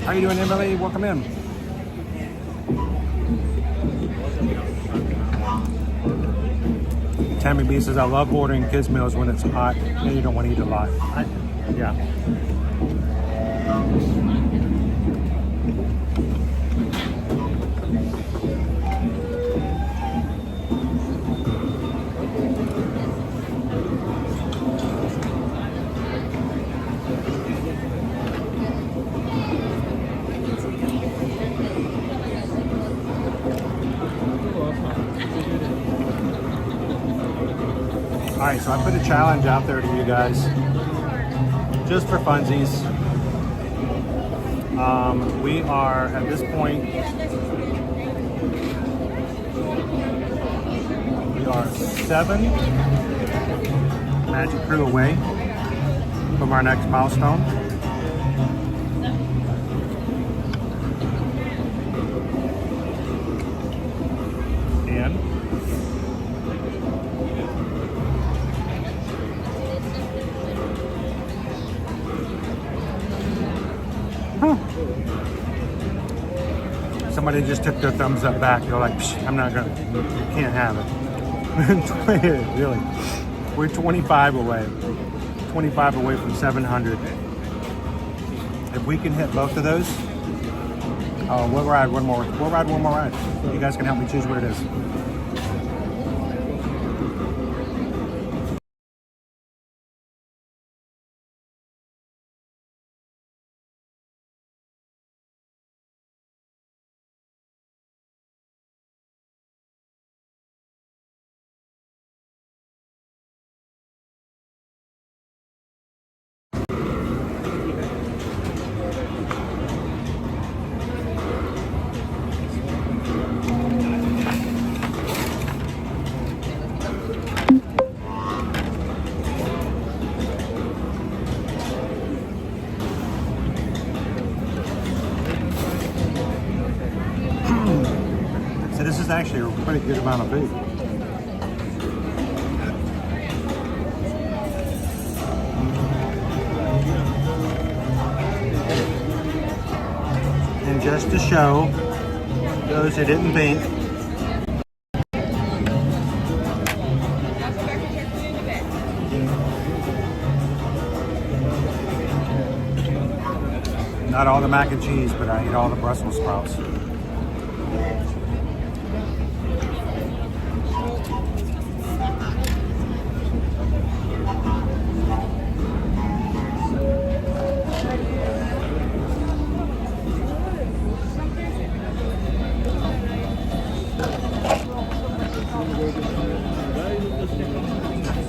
How you doing, Emily? Welcome in. Tammy B says, I love ordering kids' meals when it's hot and you don't want to eat a lot. Yeah. All right, so I put a challenge out there to you guys, just for funsies. We are, at this point, we are 7 Magic Crew away from our next milestone. And somebody just took their thumbs up back. They're like, I'm not gonna, you can't have it. Really. We're 25 away. 25 away from 700. If we can hit both of those, we'll ride one more. We'll ride one more ride. You guys can help me choose what it is. So this is actually a pretty good amount of food. And just to show those who didn't think, not all the mac and cheese, but I eat all the Brussels sprouts.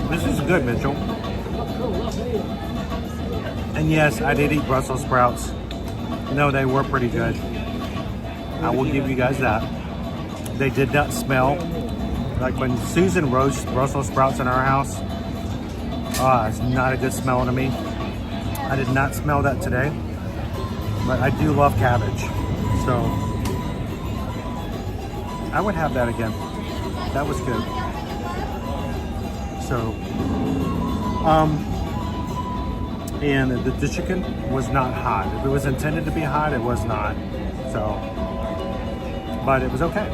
This is good, Mitchell. And yes, I did eat Brussels sprouts. No, they were pretty good. I will give you guys that. They did not smell like when Susan roasts Brussels sprouts in our house. It's not a good smell to me. I did not smell that today, but I do love cabbage. So I would have that again. That was good. So, and the chicken was not hot. If it was intended to be hot, it was not. So, but it was okay.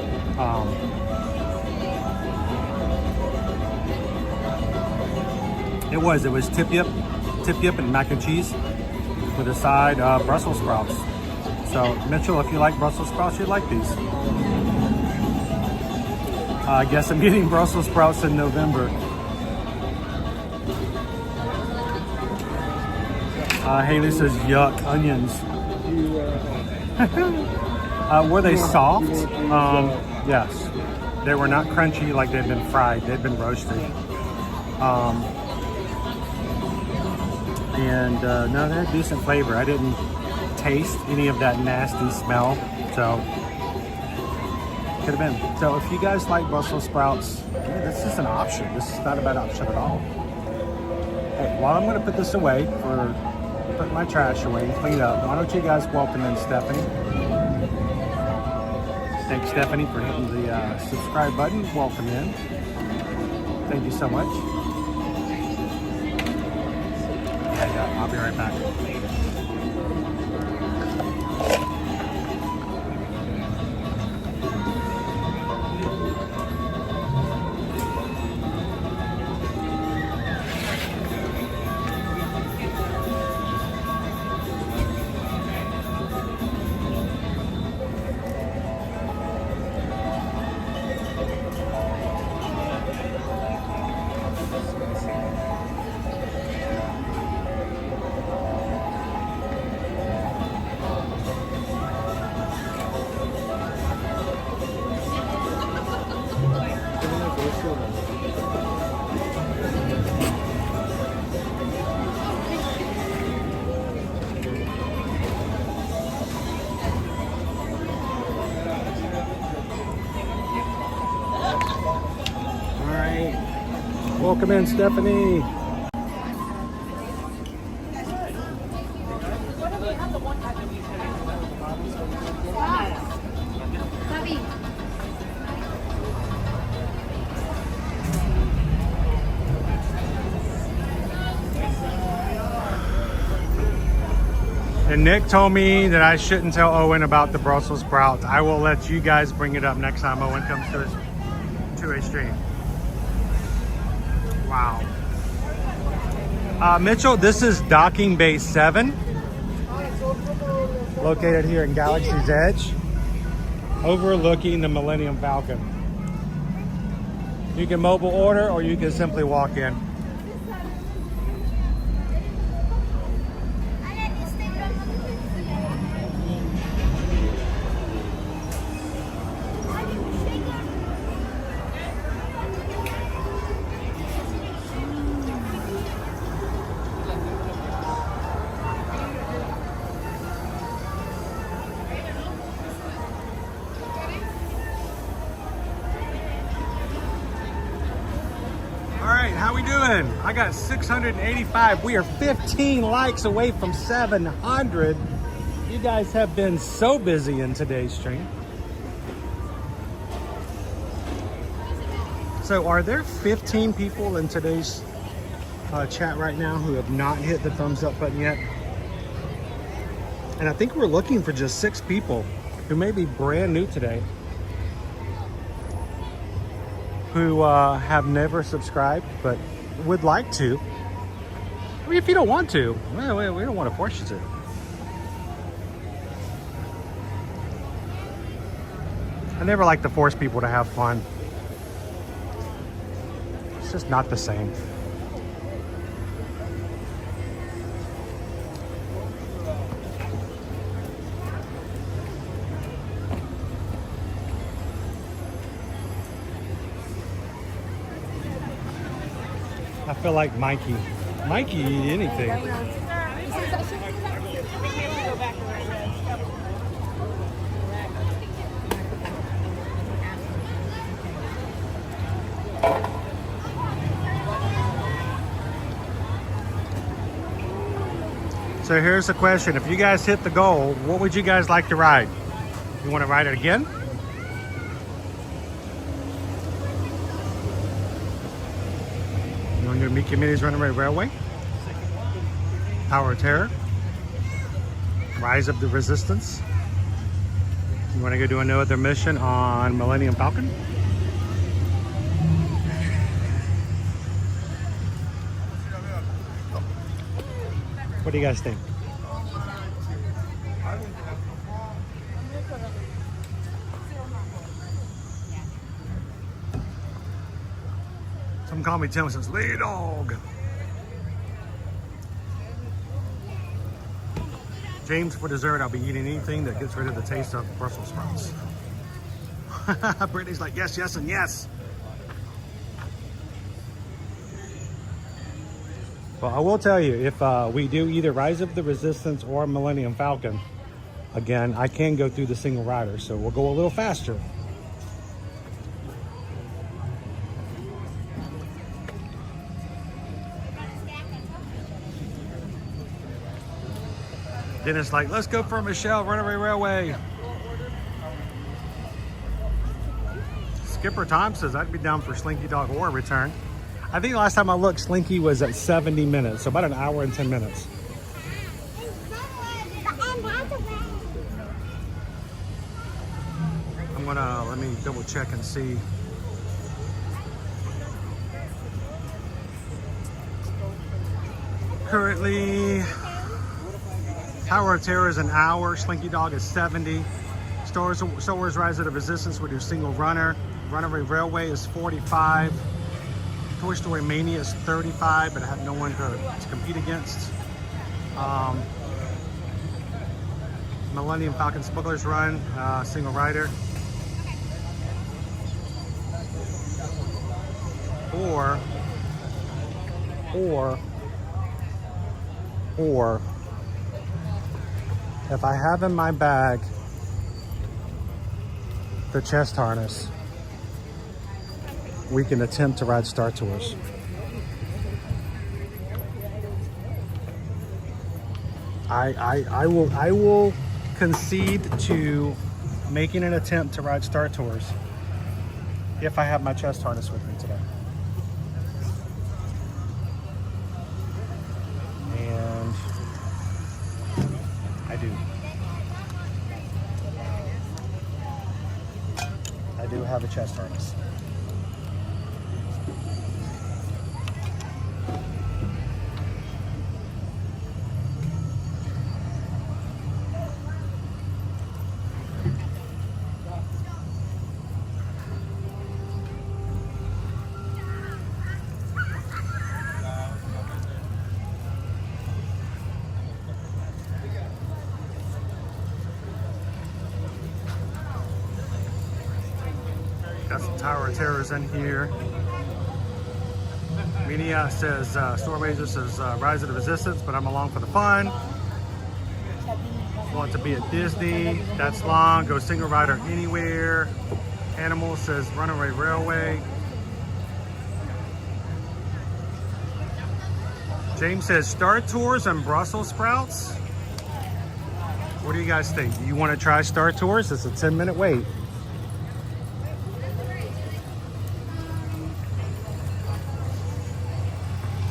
It was tip yip and mac and cheese with a side Brussels sprouts. So Mitchell, if you like Brussels sprouts, you'd like these. I guess I'm getting Brussels sprouts in November. Haley says, yuck, onions. Were they soft? Yes. They were not crunchy like they'd been fried. They'd been roasted. And no, they had decent flavor. I didn't taste any of that nasty smell. So, could have been. So if you guys like Brussels sprouts, this is an option. This is not a bad option at all. Hey, while I'm going to put this away put my trash away and clean up, why don't you guys welcome in Stephanie? Thanks, Stephanie, for hitting the subscribe button. Welcome in. Thank you so much. Yeah, I'll be right back. Welcome in, Stephanie. And Nick told me that I shouldn't tell Owen about the Brussels sprouts. I will let you guys bring it up next time Owen comes to a stream. Wow. Mitchell, this is Docking Bay 7, located here in Galaxy's Edge, overlooking the Millennium Falcon. You can mobile order or you can simply walk in. How we doing? I got 685. We are 15 likes away from 700. You guys have been so busy in today's stream. So are there 15 people in today's chat right now who have not hit the thumbs up button yet? And I think we're looking for just 6 people who may be brand new today, who have never subscribed but would like to. I mean, if you don't want to, well, we don't want to force you to. I never like to force people to have fun. It's just not the same. I feel like Mikey. Mikey eat anything. So here's the question. If you guys hit the goal, what would you guys like to ride? You want to ride it again? You want to do Mickey and Minnie's Runaway Railway? Tower of Terror? Rise of the Resistance? You want to go do another mission on Millennium Falcon? What do you guys think? Some call me Tim says, "Lead dog." James, for dessert, I'll be eating anything that gets rid of the taste of Brussels sprouts. Brittany's like, yes, yes, and yes. Well, I will tell you, if we do either Rise of the Resistance or Millennium Falcon, again, I can go through the single rider, so we'll go a little faster. Dennis like, let's go for Michelle, Runaway Railway. Skipper Tom says I'd be down for Slinky Dog or Return. I think last time I looked, Slinky was at 70 minutes, so about an hour and 10 minutes. I'm gonna, let me double check and see. Currently, Tower of Terror is an hour, Slinky Dog is 70. Star Wars Rise of the Resistance, we do single runner. Runaway Railway is 45. Toy Story Mania is 35, but I have no one to compete against. Millennium Falcon Smuggler's Run, single rider. Or if I have in my bag the chest harness, we can attempt to ride Star Tours. I will concede to making an attempt to ride Star Tours if I have my chest harness with me today. And I do. I do have a chest harness. Got some Tower of Terrors in here. Minnie says, Stormwager says Rise of the Resistance, but I'm along for the fun. Want to be at Disney. That's long. Go single rider anywhere. Animal says Runaway Railway. James says Star Tours and Brussels sprouts. What do you guys think? Do you want to try Star Tours? It's a 10-minute wait.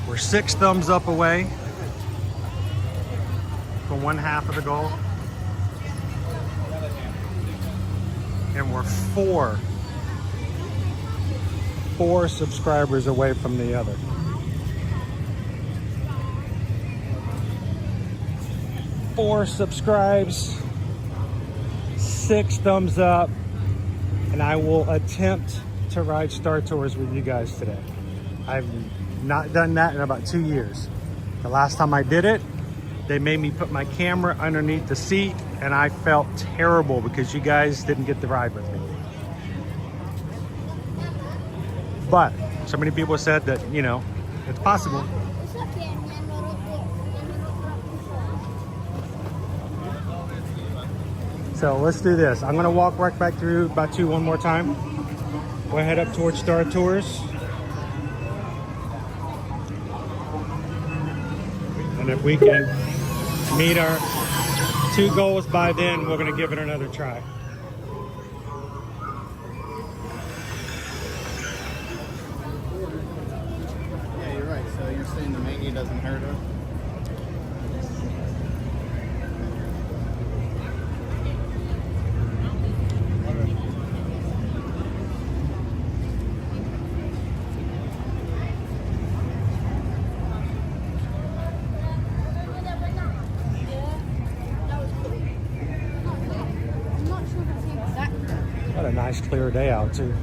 We're 6 thumbs up away from 1/2 of the goal. And we're 4 subscribers away from the other. 4 subscribes, 6 thumbs up, and I will attempt to ride Star Tours with you guys today. I've not done that in about 2 years. The last time I did it, they made me put my camera underneath the seat, and I felt terrible because you guys didn't get the ride with me. But so many people said that, you know, it's possible. So let's do this. I'm gonna walk right back through Batuu one more time. We'll head up towards Star Tours. And if we can meet our 2 goals by then, we're gonna give it another try. Yeah, you're right. saying the mania doesn't hurt her. What a nice clear day out too.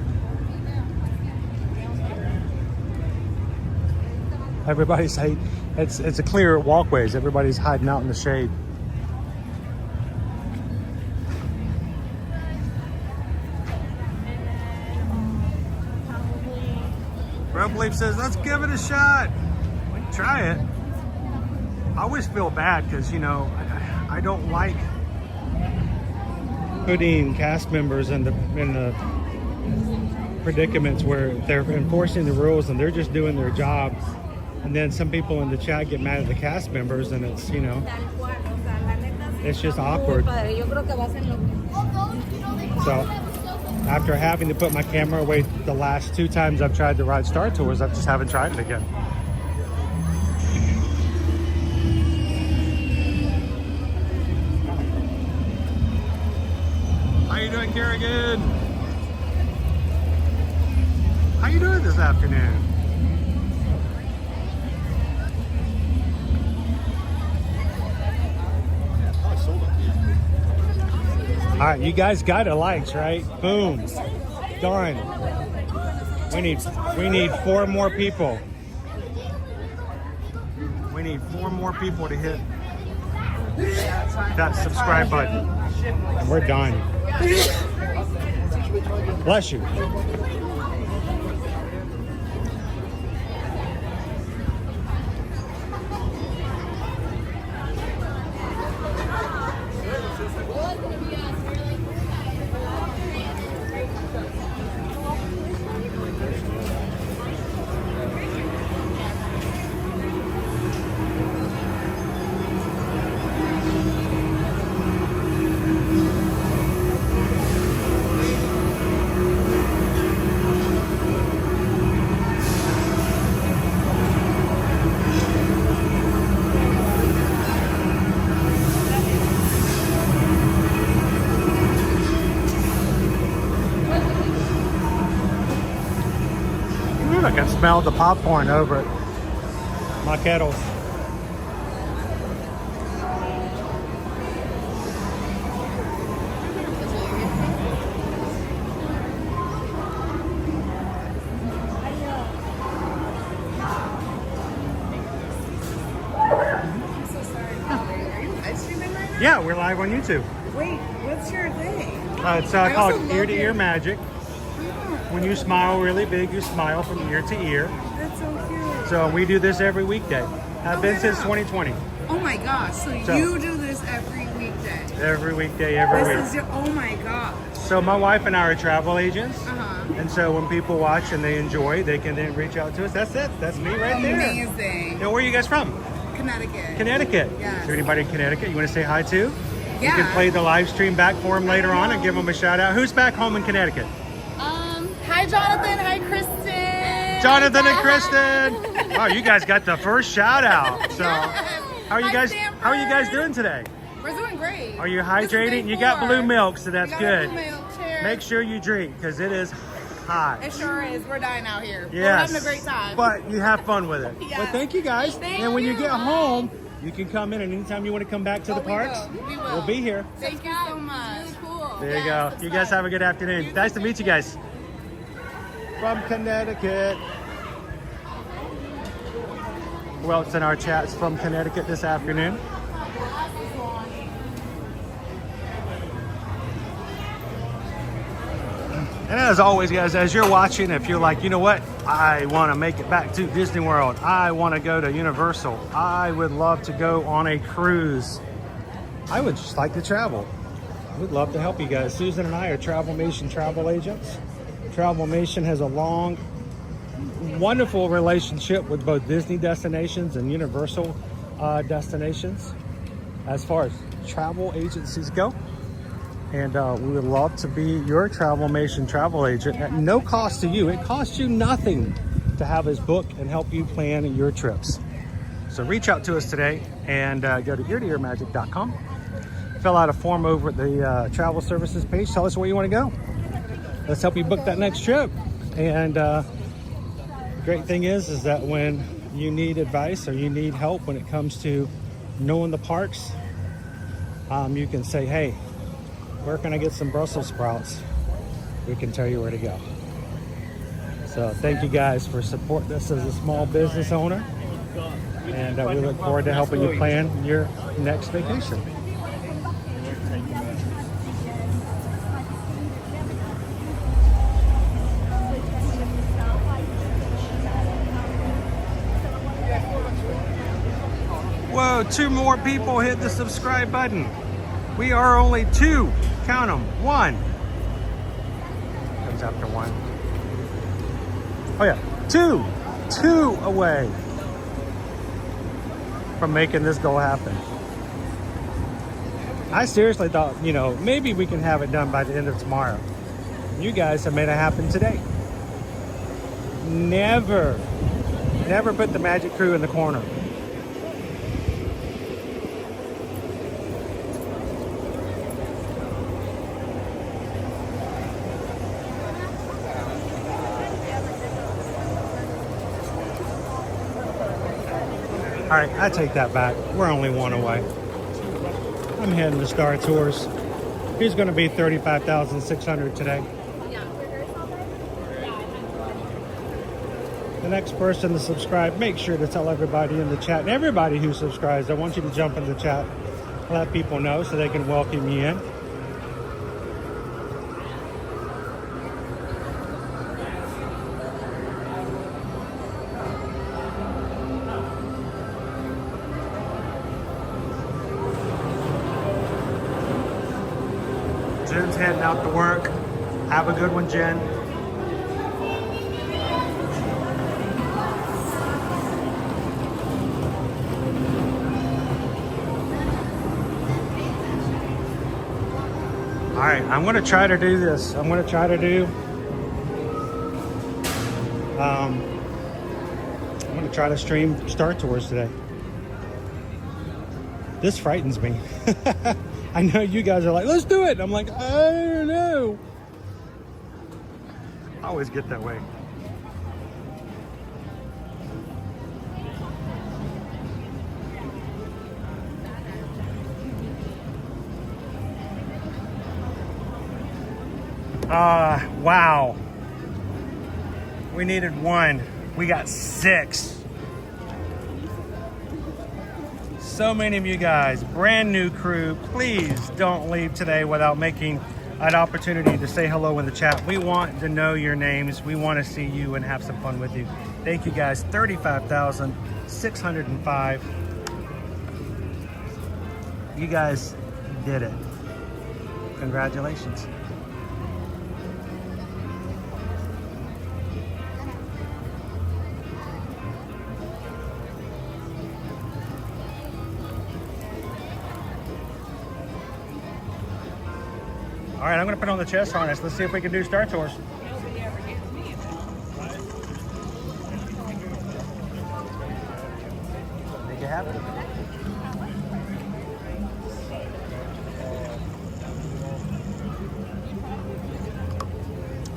Everybody's it's a clear walkways. Everybody's hiding out in the shade. Red Leaf says, let's give it a shot. We can try it. I always feel bad because, you know, I don't like putting cast members in the predicaments where they're enforcing the rules and they're just doing their job, and then some people in the chat get mad at the cast members, and it's, you know, it's just awkward. So after having to put my camera away the last 2 times I've tried to ride Star Tours, I just haven't tried it again. How you doing, Kerrigan? How you doing this afternoon? All right, you guys got it, likes, right? Boom, done. We need 4 more people. We need 4 more people to hit that subscribe button, and we're done. Bless you. I can smell the popcorn over at my kettles. Yeah, we're live on YouTube. Wait, what's your thing? It's called Ear to Ear Magic. When you smile really big, you smile from ear to ear. That's so cute. So we do this every weekday. Have been since 2020. Oh my gosh, so you do this every weekday? Every weekday, every week. This is your, oh my gosh. So my wife and I are travel agents. Uh-huh. And so when people watch and they enjoy, they can then reach out to us. That's it. That's me right there. Amazing. Now, where are you guys from? Connecticut. Connecticut. Yes. Is there anybody in Connecticut you want to say hi to? Yeah. You can play the live stream back for them later on and give them a shout out. Who's back home in Connecticut? Hi, Jonathan. Hi, Kristen. Jonathan and Kristen. Wow, you guys got the first shout out. So, how are you guys? How are you guys doing today? We're doing great. Are you hydrating? You got blue milk, so that's good. Blue milk. Cheers. Make sure you drink because it is hot. It sure is. We're dying out here. Yes. We're having a great time. But you have fun with it. Yes. But thank you guys. Thank and when you you. get home, you can come in, and anytime you want to come back to the parks, we will. we'll be here. Thank you so much. Really cool. There you go. You guys have a good afternoon. Nice to meet you guys. From Connecticut. Who else in our chats from Connecticut this afternoon? And as always, guys, as you're watching, if you're like, you know what, I want to make it back to Disney World, I want to go to Universal, I would love to go on a cruise, I would just like to travel, I would love to help you guys. Susan and I are Travelmation travel agents. Travelmation has a long, wonderful relationship with both Disney destinations and Universal destinations as far as travel agencies go. And we would love to be your Travelmation travel agent at no cost to you. It costs you nothing to to have us book and help you plan your trips. So reach out to us today and go to eartoearmagic.com. Fill out a form over at the travel services page. Tell us where you want to go. Let's help you book that next trip. And the great thing is that when you need advice or you need help when it comes to knowing the parks, you can say, hey, where can I get some Brussels sprouts? We can tell you where to go. So thank you guys for supporting us as a small business owner. And we look forward to helping you plan your next vacation. Whoa, 2 more people hit the subscribe button. We are only 2, count them, 1. Comes after 1. Oh yeah, 2 away from making this goal happen. I seriously thought, you know, maybe we can have it done by the end of tomorrow. You guys have made it happen today. Never put the Magic Crew in the corner. All right, I take that back. We're only 1 away. I'm heading to Star Tours. He's going to be 35,600 today. The next person to subscribe, make sure to tell everybody in the chat, and everybody who subscribes, I want you to jump in the chat, let people know so they can welcome you in. Jen's heading out to work. Have a good one, Jen. All right, I'm going to try to do this. I'm going to try to do. I'm going to try to stream Star Tours today. This frightens me. I know you guys are like, let's do it. I'm like, I don't know. I always get that way. Wow. We needed 1. We got 6. So many of you guys, brand new crew, please don't leave today without making an opportunity to say hello in the chat. We want to know your names. We want to see you and have some fun with you. Thank you guys. 35,605. You guys did it. Congratulations. All right, I'm going to put on the chest harness. Let's see if we can do Star Tours. Make it happen.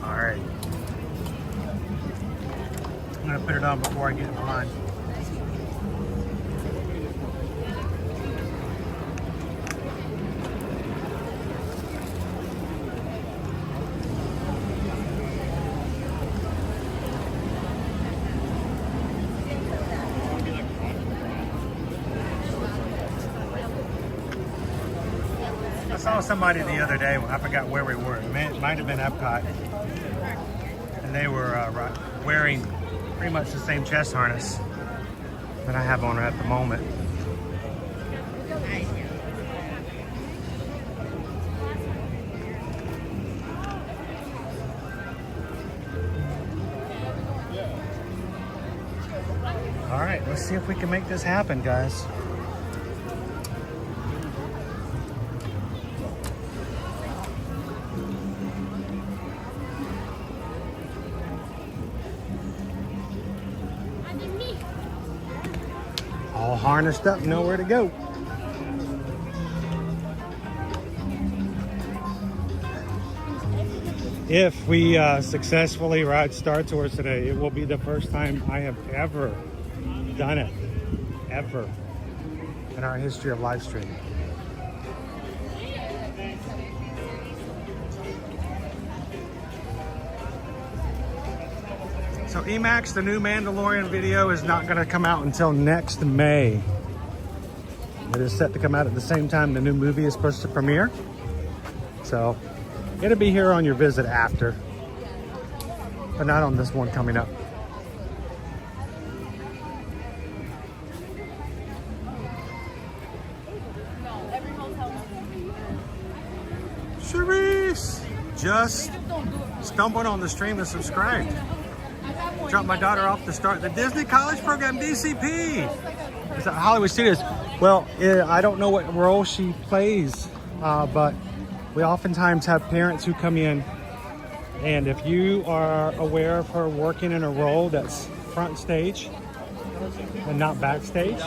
All right. I'm going to put it on before I get in the line. I saw somebody the other day, I forgot where we were, it might have been Epcot, and they were wearing pretty much the same chest harness that I have on at the moment. All right, let's see if we can make this happen, guys. all harnessed up, nowhere to go. If we successfully ride Star Tours today, it will be the first time I have ever done it, ever, in our history of live streaming. So Emacs, the new Mandalorian video, is not going to come out until next May. It is set to come out at the same time the new movie is supposed to premiere. So it'll be here on your visit after, but not on this one coming up. Charisse just stumbled on the stream and subscribed. Dropped my daughter off to start the Disney College Program, DCP. It's at Hollywood Studios. Well, I don't know what role she plays, but we oftentimes have parents who come in, and if you are aware of her working in a role that's front stage and not backstage,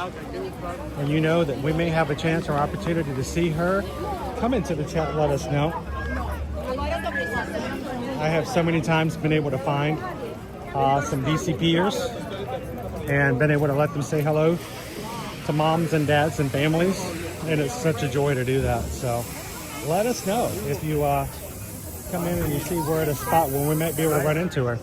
and you know that we may have a chance or opportunity to see her, come into the chat, let us know. I have so many times been able to find some DCPers and been able to let them say hello to moms and dads and families, and it's such a joy to do that. So let us know if you come in and you see we're at a spot where we might be able to run into her.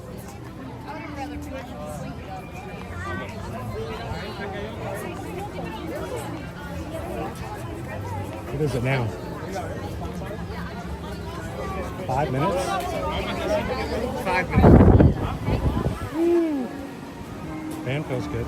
What is it now? 5 minutes? 5 minutes. Fan feels good.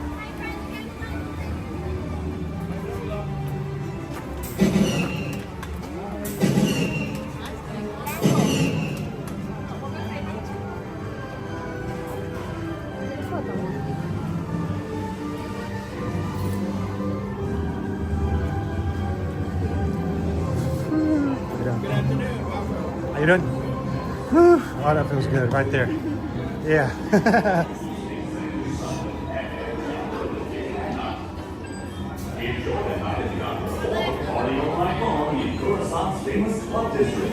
How you doing? Whew. Oh, that feels good right there. Yeah. Famous club district.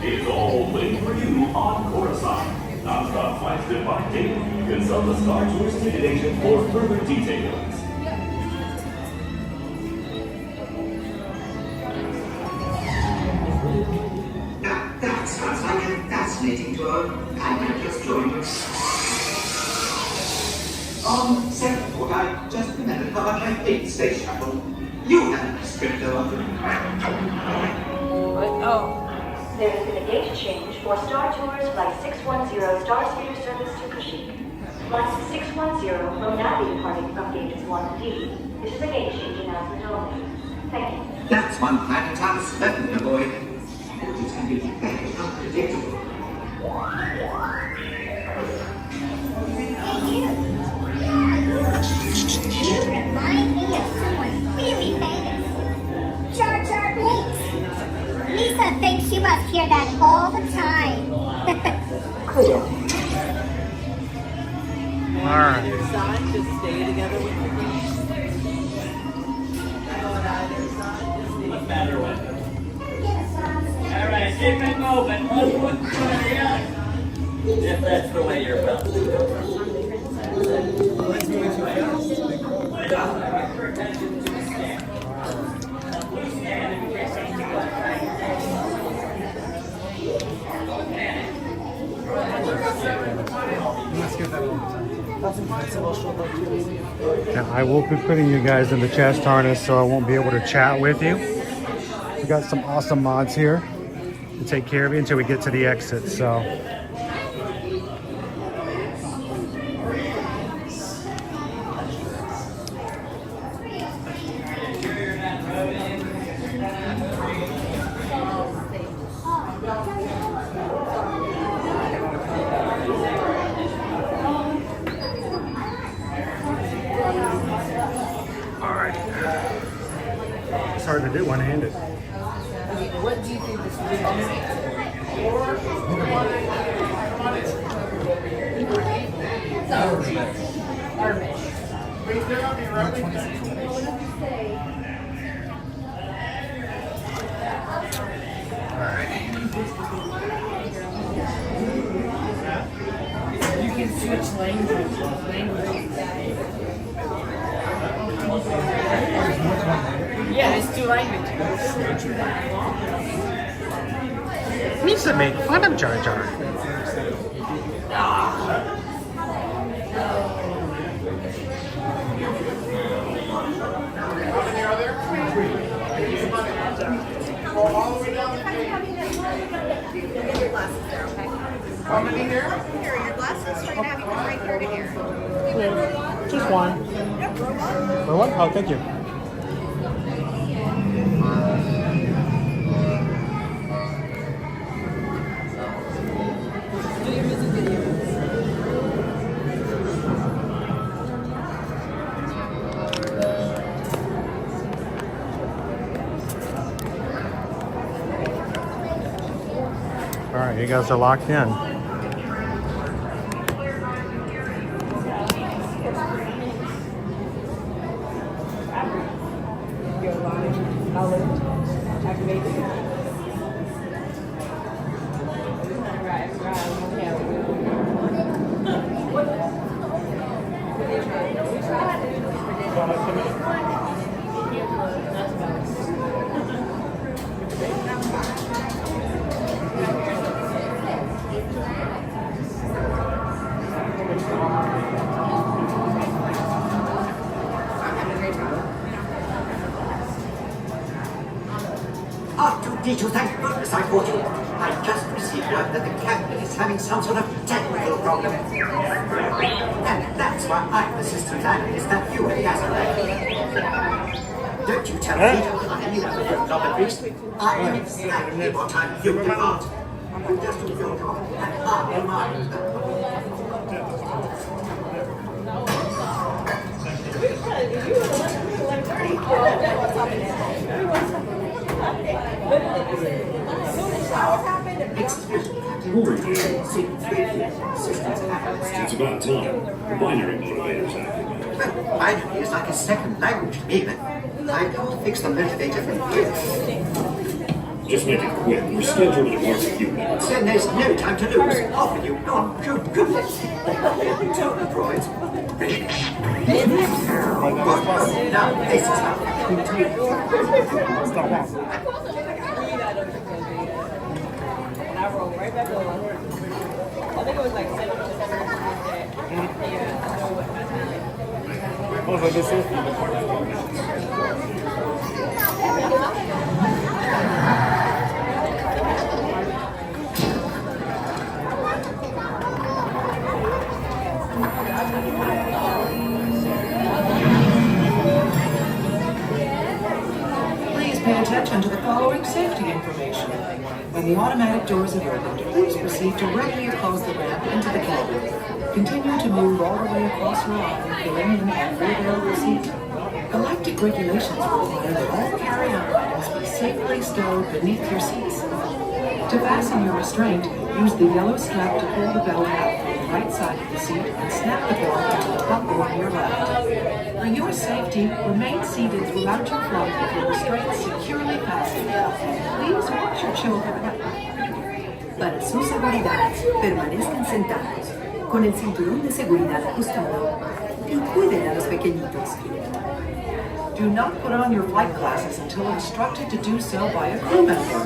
It's all waiting for you on Coruscant. Non-stop flights depart daily. Consult the Star Tours ticket agent for further details. That sounds like a fascinating tour. I might just join you. Second thought, I just remembered how much I hate space travel. You have a script though. There's been a date change for Star Tours Flight 610 Star Speeder service to Kashyyyk. Flight 610 will now be departing from gates 1D. This is a gate change announcement only. Thank you. That's one planet I'm certain to avoid. It's going to be very unpredictable. You remind me of someone really famous. Jar Jar Binks. Lisa thinks you must hear that all the time. All right. Your son, just stay together with your What's matter with it? All right, keep it moving. Let's put one together. If that's the way you're built. Now, I will be putting you guys in the chest harness, so I won't be able to chat with you. We got some awesome mods here to take care of you until we get to the exit. So it's hard to do one-handed. What do you think this is? You can switch languages. Yeah, it's 2 languages. Needs to make fun of Jar Jar. How many here? Here are your glasses. So I'm gonna have you come right here to here. Just one. For one? Oh, thank you. All right, you guys are locked in. Did you thank goodness I caught you? I just received word that the captain is having some sort of technical problem. And that's why I'm the system's analyst that you are the astronaut. Don't you tell me I knew the first job at least. I am exactly what I'm looking at. You just do your job and I'll do mine. Excuse me, It's about time. The binary motivator's active. Well, binary is like a second language to me, but I don't fix the motivator from here. Just make it quick. We're scheduled to work a few minutes. Then there's no time to lose. Off with you. On good goodness. Two droids. Now, this is how I rolled right back over. I think it was like 7 to 7. Yeah, I know what my Please pay attention to the following safety information. When the automatic doors have opened, please proceed directly across the ramp into the cabin. Continue to move all the way across your line, filling in every available seat. Galactic regulations require that all carry-on items be safely stowed beneath your seats. To fasten your restraint, use the yellow strap to pull the belt out from the right side of the seat and snap the belt to the top on your left. For your safety, remain seated throughout your flight with your restraints securely fastened. Please watch your children. Para su seguridad, permanezcan sentados, con el cinturón de seguridad ajustado, y cuiden a los pequeñitos. Do not put on your flight glasses until instructed to do so by a crew member.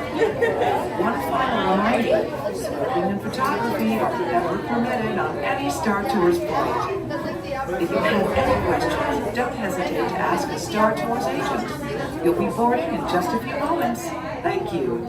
One final reminder, smoking and photography are never permitted on any Star Tours flight. If you have any questions, don't hesitate to ask a Star Tours agent. You'll be boarding in just a few moments. Thank you.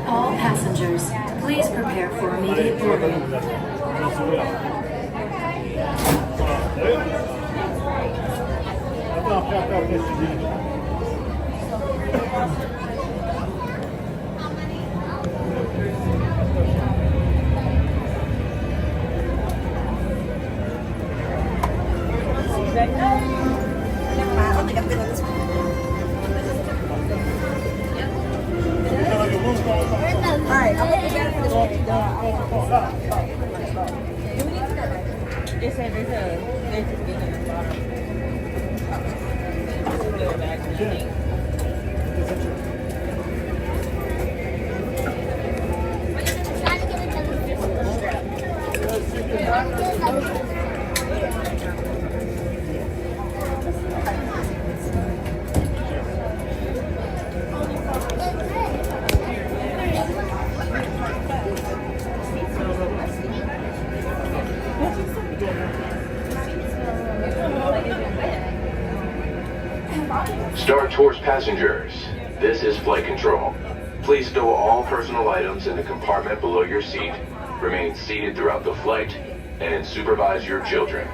All passengers, please prepare for immediate boarding. It said there's just been in the bottom. Little bags, I think. Star Tours passengers, this is flight control. Please stow all personal items in the compartment below your seat, remain seated throughout the flight, and supervise your children.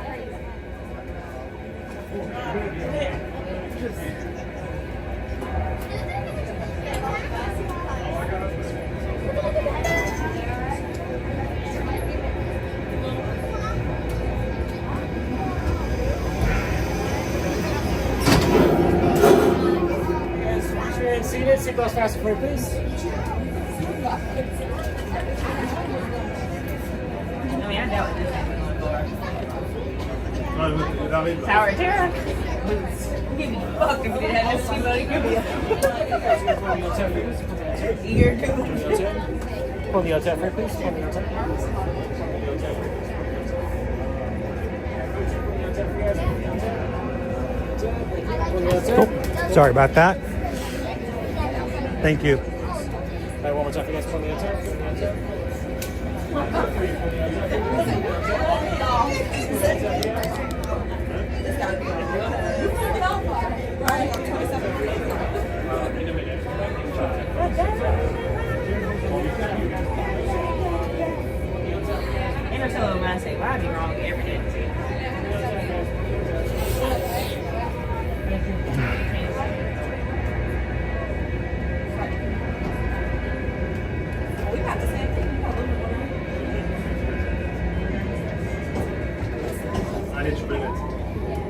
Seated, seatbelts fasten for you, please. I mean, I doubt this. Tower of Terror. Give me fuck if you didn't have no seatbelt. Give me a ear too. Pull the hotel for you, please. Pull the hotel. Oh, sorry about that. Thank you. One more time for you guys. Pull the hotel. Ain't no telling when I say, well, I be wrong every day. We got the same thing. I need to bring it.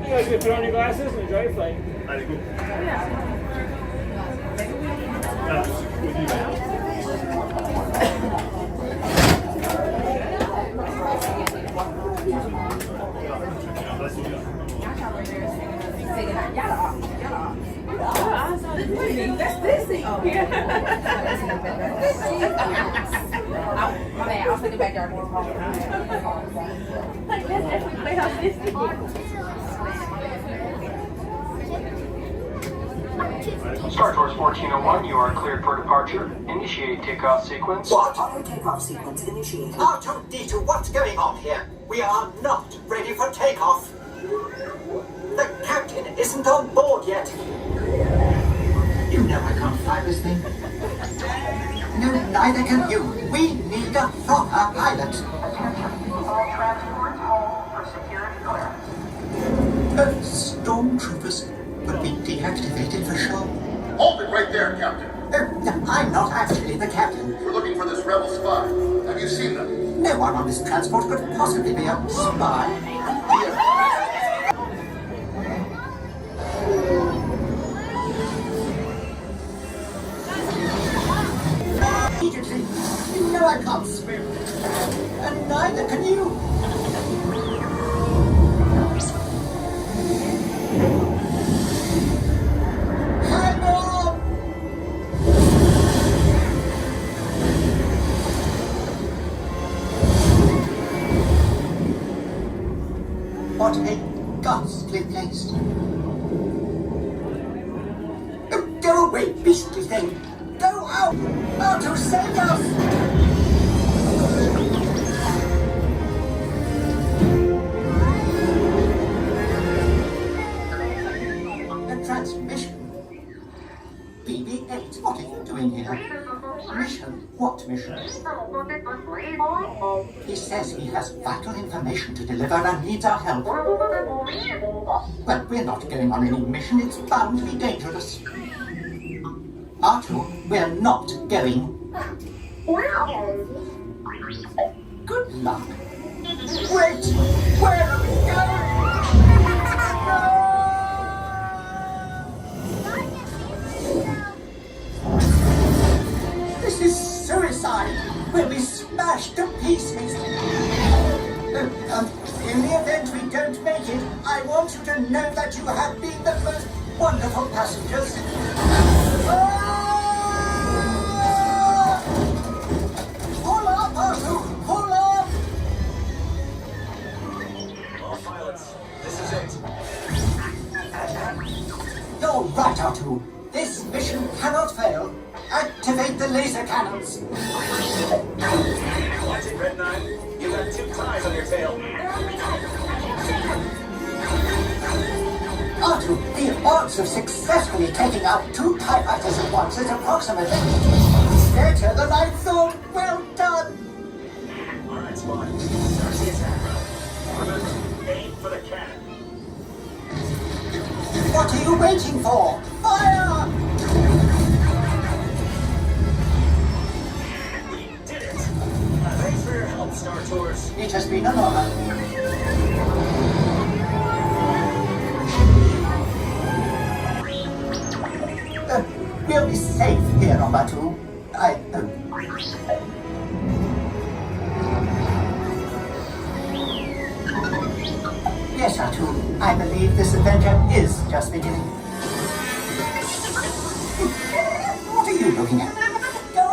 You guys can put on your glasses and enjoy your flight. I go. That's this thing. Oh, yeah. My bad. I'll take it back there more. Like, that's actually Playhouse Disney. Star Tours 1401, you are cleared for departure. Initiate takeoff sequence. What? Takeoff sequence initiated. R2-D2, what's going on here? We are not ready for takeoff. The captain isn't on board yet. You know I can't fly this thing. No, neither can you. We need a proper pilot. All transports hold for security clearance. Stormtroopers will be deactivated for sure. Hold it right there, Captain. No, I'm not actually the captain. We're looking for this rebel spy. Have you seen them? No one on this transport could possibly be a spy. Immediately, you know I can't swim. And neither can you. Hi, Mom! What a ghastly place. Oh, go away, beastly thing! Go out! Out to save us! A transmission. BB-8, what are you doing here? Mission? What mission? He says he has vital information to deliver and needs our help. Well, we're not going on any mission. It's bound to be dangerous. R2, we're not going. Good luck. Wait! Where are we going? This is suicide! will be smashed to pieces. In the event we don't make it, I want you to know that you have been the most wonderful passengers. Pull up, Batuu! Pull up! All pilots, this is it. You're right, Batuu. This mission cannot fail. Activate the laser cannons. Watching Red 9, you got 2 ties on your tail. Batuu, the odds of successfully taking out 2 TIE fighters at once is approximately better than I thought. Well done. All right, Spawn. Start the attack. Remember, aim for the cannon. What are you waiting for? Fire! We did it! Thanks for your help, Star Tours. It has been an honor. We'll be safe here on Batuu. Yes, Batuu. I believe this adventure is just beginning. What are you looking at? Go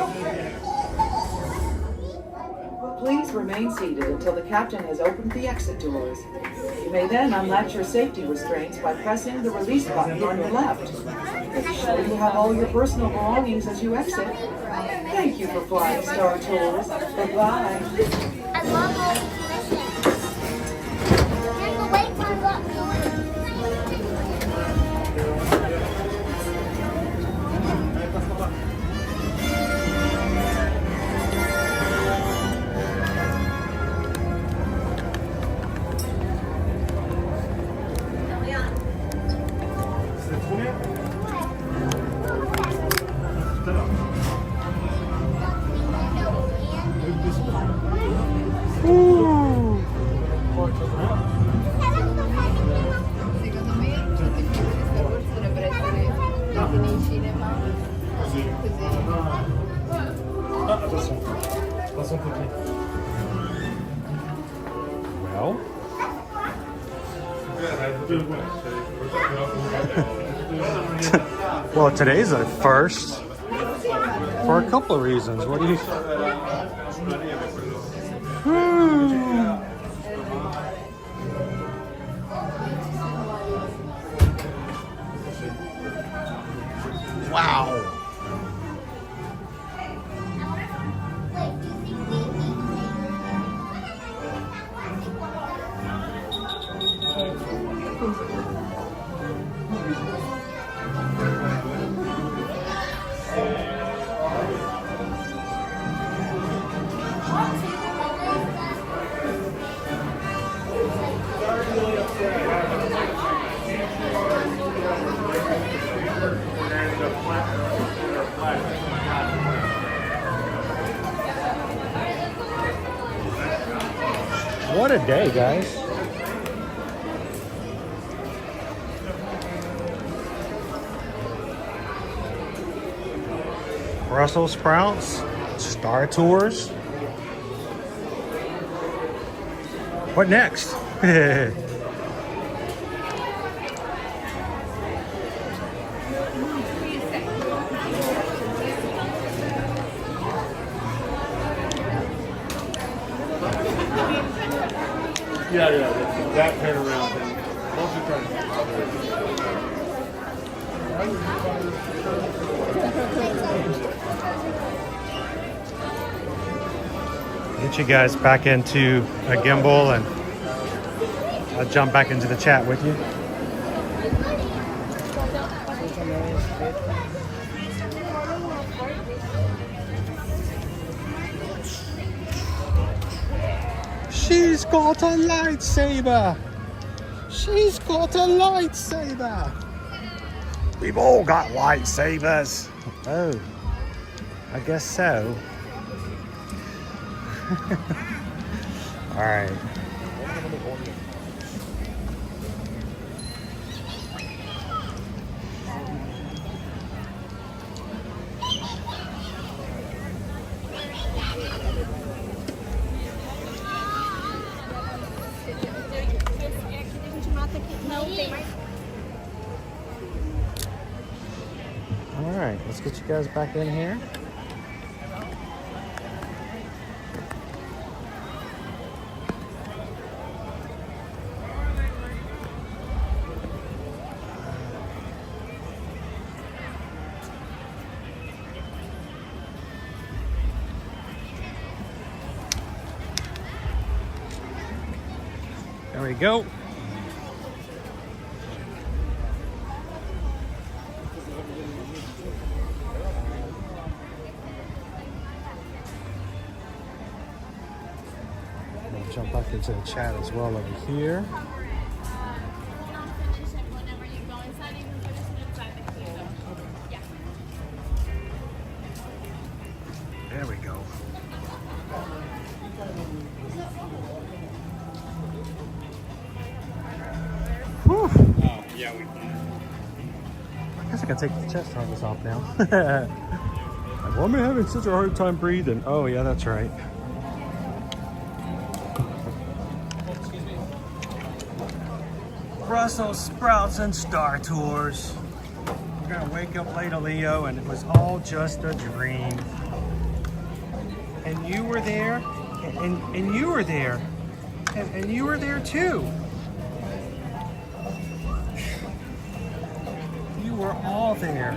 away! Please remain seated until the captain has opened the exit doors. You may then unlatch your safety restraints by pressing the release button on your left. Make sure you have all your personal belongings as you exit. Thank you for flying Star Tours. Bye-bye. I love all these missions. Can't go wait for luck. Well, well, today's a first for a couple of reasons. What do you? Wow. What a day, guys. Brussels sprouts, Star Tours. What next? Yeah, that turnaround thing. Mostly trying Get you guys back into a gimbal and I'll jump back into the chat with you. She's got a lightsaber. She's got a lightsaber. We've all got lightsabers. Oh, I guess so. All right. Let's get you guys back in here. There we go. I'll jump back into the chat as well over here. There we go. Whew. Oh, yeah, we can. I guess I can take the chest harness off now. Like, well, I'm having such a hard time breathing. Oh, yeah, that's right. Brussels sprouts and Star Tours. We're gonna wake up late, Leo, and it was all just a dream. And you were there, and you were there, and you were there too. You were all there.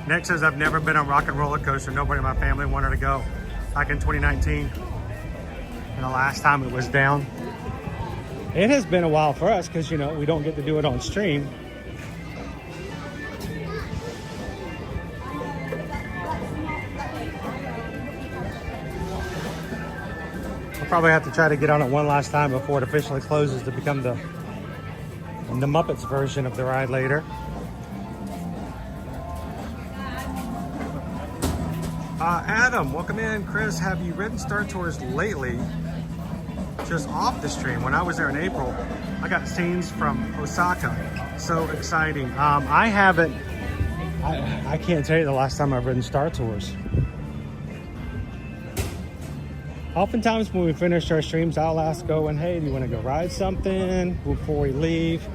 Nick says, I've never been on Rock and Roller Coaster. Nobody in my family wanted to go. Back in 2019. And the last time it was down. It has been a while for us because, you know, we don't get to do it on stream. I'll probably have to try to get on it one last time before it officially closes to become the Muppets version of the ride later. Adam, welcome in. Chris, have you ridden Star Tours lately? Just off the stream. When I was there in April, I got scenes from Osaka. So exciting. I haven't, I can't tell you the last time I've ridden Star Tours. Oftentimes when we finish our streams, I'll ask Owen, hey, do you want to go ride something before we leave?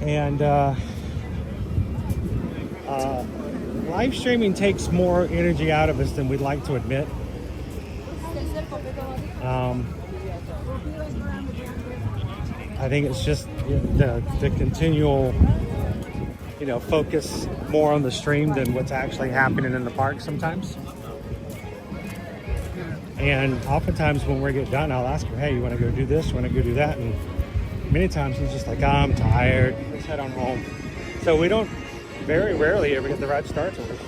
And live streaming takes more energy out of us than we'd like to admit. I think it's just the continual, you know, focus more on the stream than what's actually happening in the park sometimes. And oftentimes when we get done, I'll ask him, hey, you want to go do this? You want to go do that? And many times he's just like, I'm tired. Let's head on home. So we don't very rarely ever get to ride Star Tours.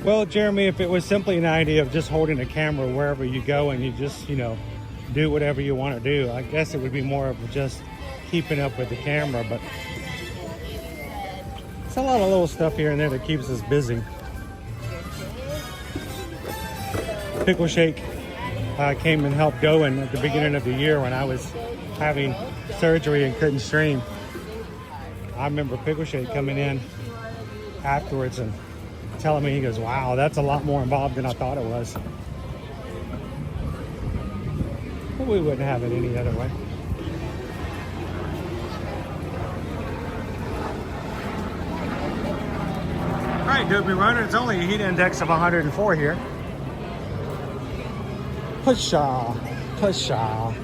Well, Jeremy, if it was simply an idea of just holding a camera wherever you go and you just, you know, do whatever you want to do, I guess it would be more of just keeping up with the camera, but it's a lot of little stuff here and there that keeps us busy. Pickle Shake came and helped Owen at the beginning of the year when I was having surgery and couldn't stream. I remember Pickle Shake coming in afterwards and telling me, he goes, wow, that's a lot more involved than I thought it was. But we wouldn't have it any other way. All right, Doobie Runner, it's only a heat index of 104 here. Pusha, pusha.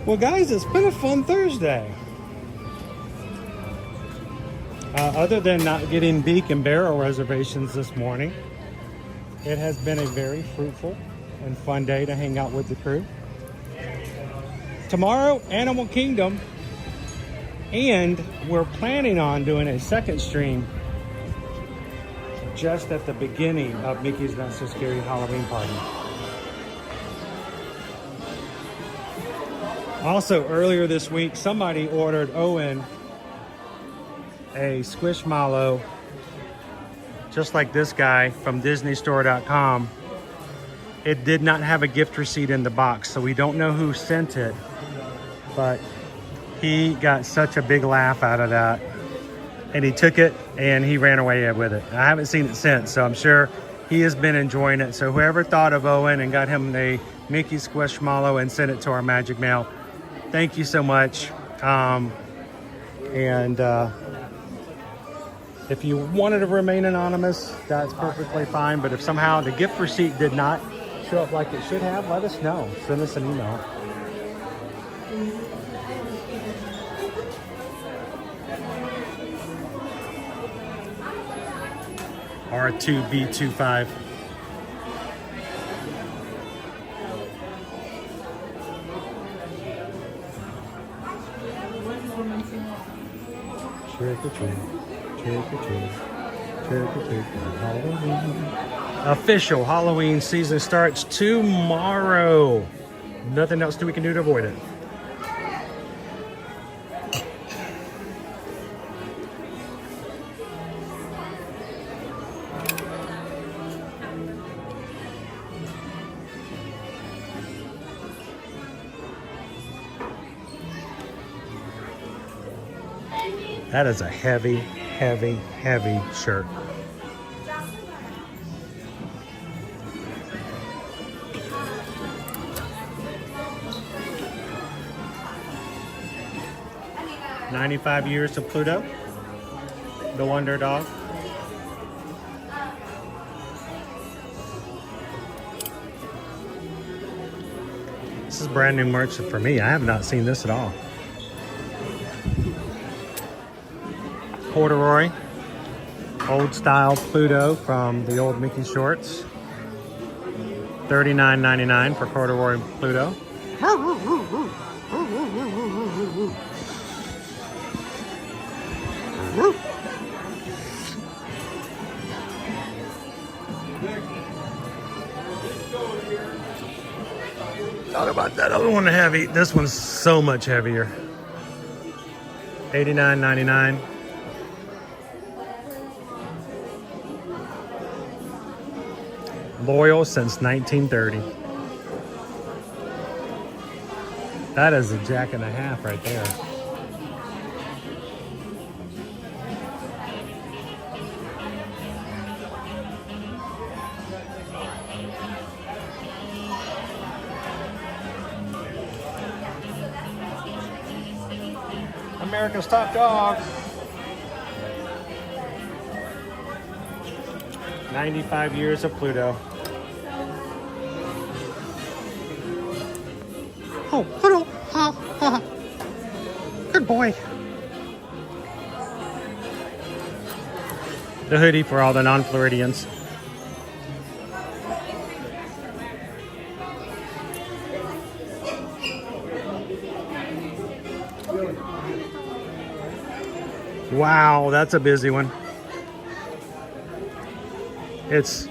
Well, guys, it's been a fun Thursday. Other than not getting beak and barrel reservations this morning, it has been a very fruitful and fun day to hang out with the crew. Tomorrow, Animal Kingdom, and we're planning on doing a second stream just at the beginning of Mickey's Not So Scary Halloween Party. Also, earlier this week, somebody ordered Owen a Squishmallow, just like this guy from DisneyStore.com. It did not have a gift receipt in the box, so we don't know who sent it, but he got such a big laugh out of that. And he took it and he ran away with it. I haven't seen it since, so I'm sure he has been enjoying it. So whoever thought of Owen and got him a Mickey Squishmallow and sent it to our Magic Mail, thank you so much. If you wanted to remain anonymous, that's perfectly fine. But if somehow the gift receipt did not show up like it should have, let us know. Send us an email. R2B25. Trick or treat, trick or treat, trick or treat, Halloween. Official Halloween season starts tomorrow. Nothing else we can do to avoid it. That is a heavy, heavy, heavy shirt. "95 Years of Pluto," The Wonder Dog. This is brand new merch for me. I have not seen this at all. Corduroy, old style Pluto from the old Mickey shorts. $39.99 for corduroy Pluto. Talk about that other one heavy. This one's so much heavier. $89.99. Loyal since 1930. That is a jack and a half right there. America's top dog. 95 Years of Pluto. Oh, Pluto. Good boy. The hoodie for all the non-Floridians. Wow, that's a busy one. That's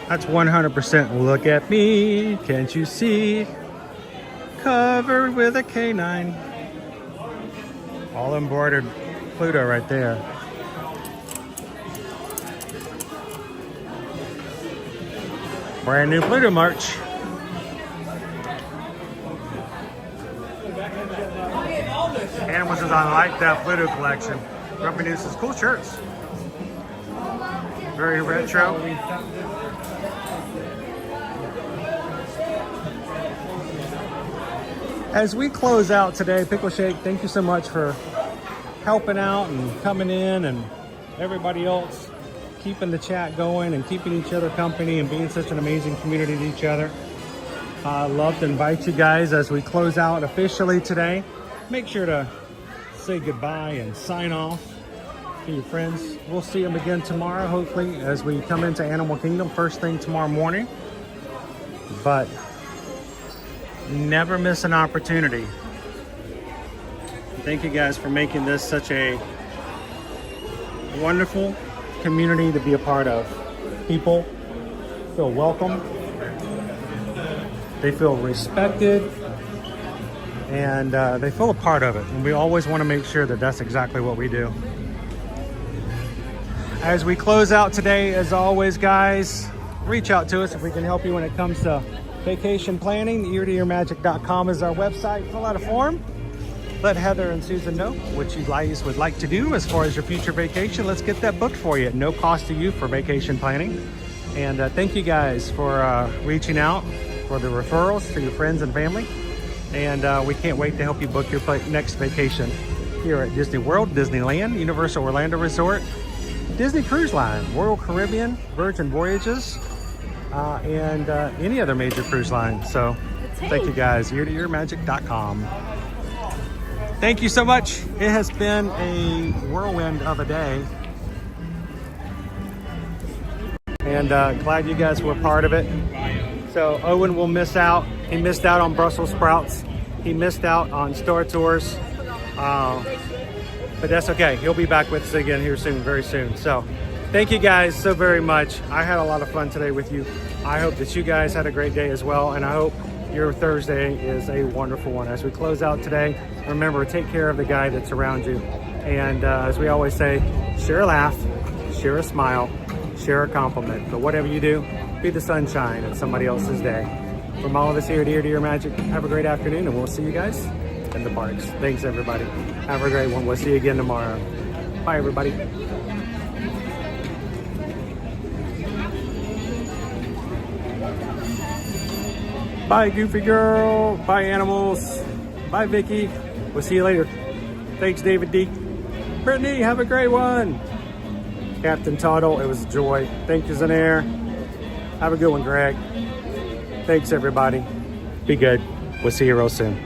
100% look at me, can't you see? Covered with a canine. All embroidered Pluto right there. Brand new Pluto merch. Animals is on like that Pluto collection. Reproduces cool shirts. Very retro. As we close out today, Pickle Shake, thank you so much for helping out and coming in, and everybody else keeping the chat going and keeping each other company and being such an amazing community to each other. I'd love to invite you guys as we close out officially today. Make sure to say goodbye and sign off to your friends. We'll see them again tomorrow, hopefully, as we come into Animal Kingdom first thing tomorrow morning. But never miss an opportunity. Thank you guys for making this such a wonderful community to be a part of. People feel welcome, they feel respected, and they feel a part of it. And we always want to make sure that that's exactly what we do. As we close out today, as always, guys, reach out to us if we can help you when it comes to vacation planning. eartoearmagic.com is our website. Fill out a form. Let Heather and Susan know what you guys would like to do as far as your future vacation. Let's get that booked for you at no cost to you for vacation planning. And thank you guys for reaching out for the referrals to your friends and family. And we can't wait to help you book your next vacation here at Disney World, Disneyland, Universal Orlando Resort, Disney Cruise Line, Royal Caribbean, Virgin Voyages, and any other major cruise line. So thank you guys, eartoearmagic.com. Thank you so much. It has been a whirlwind of a day. And glad you guys were part of it. So Owen will miss out. He missed out on Brussels sprouts. He missed out on Star Tours. But that's okay. He'll be back with us again here soon, very soon. So thank you guys so very much. I had a lot of fun today with you. I hope that you guys had a great day as well. And I hope your Thursday is a wonderful one. As we close out today, remember, take care of the guy that's around you. And as we always say, share a laugh, share a smile, share a compliment. But whatever you do, be the sunshine in somebody else's day. From all of us here at Ear to Ear Magic, have a great afternoon, and we'll see you guys in the parks. Thanks, everybody. Have a great one. We'll see you again tomorrow. Bye, everybody. Bye, Goofy Girl. Bye, animals. Bye, Vicky. We'll see you later. Thanks, David D. Brittany, have a great one. Captain Tuttle, it was a joy. Thank you, Zanair. Have a good one, Greg. Thanks, everybody. Be good. We'll see you real soon.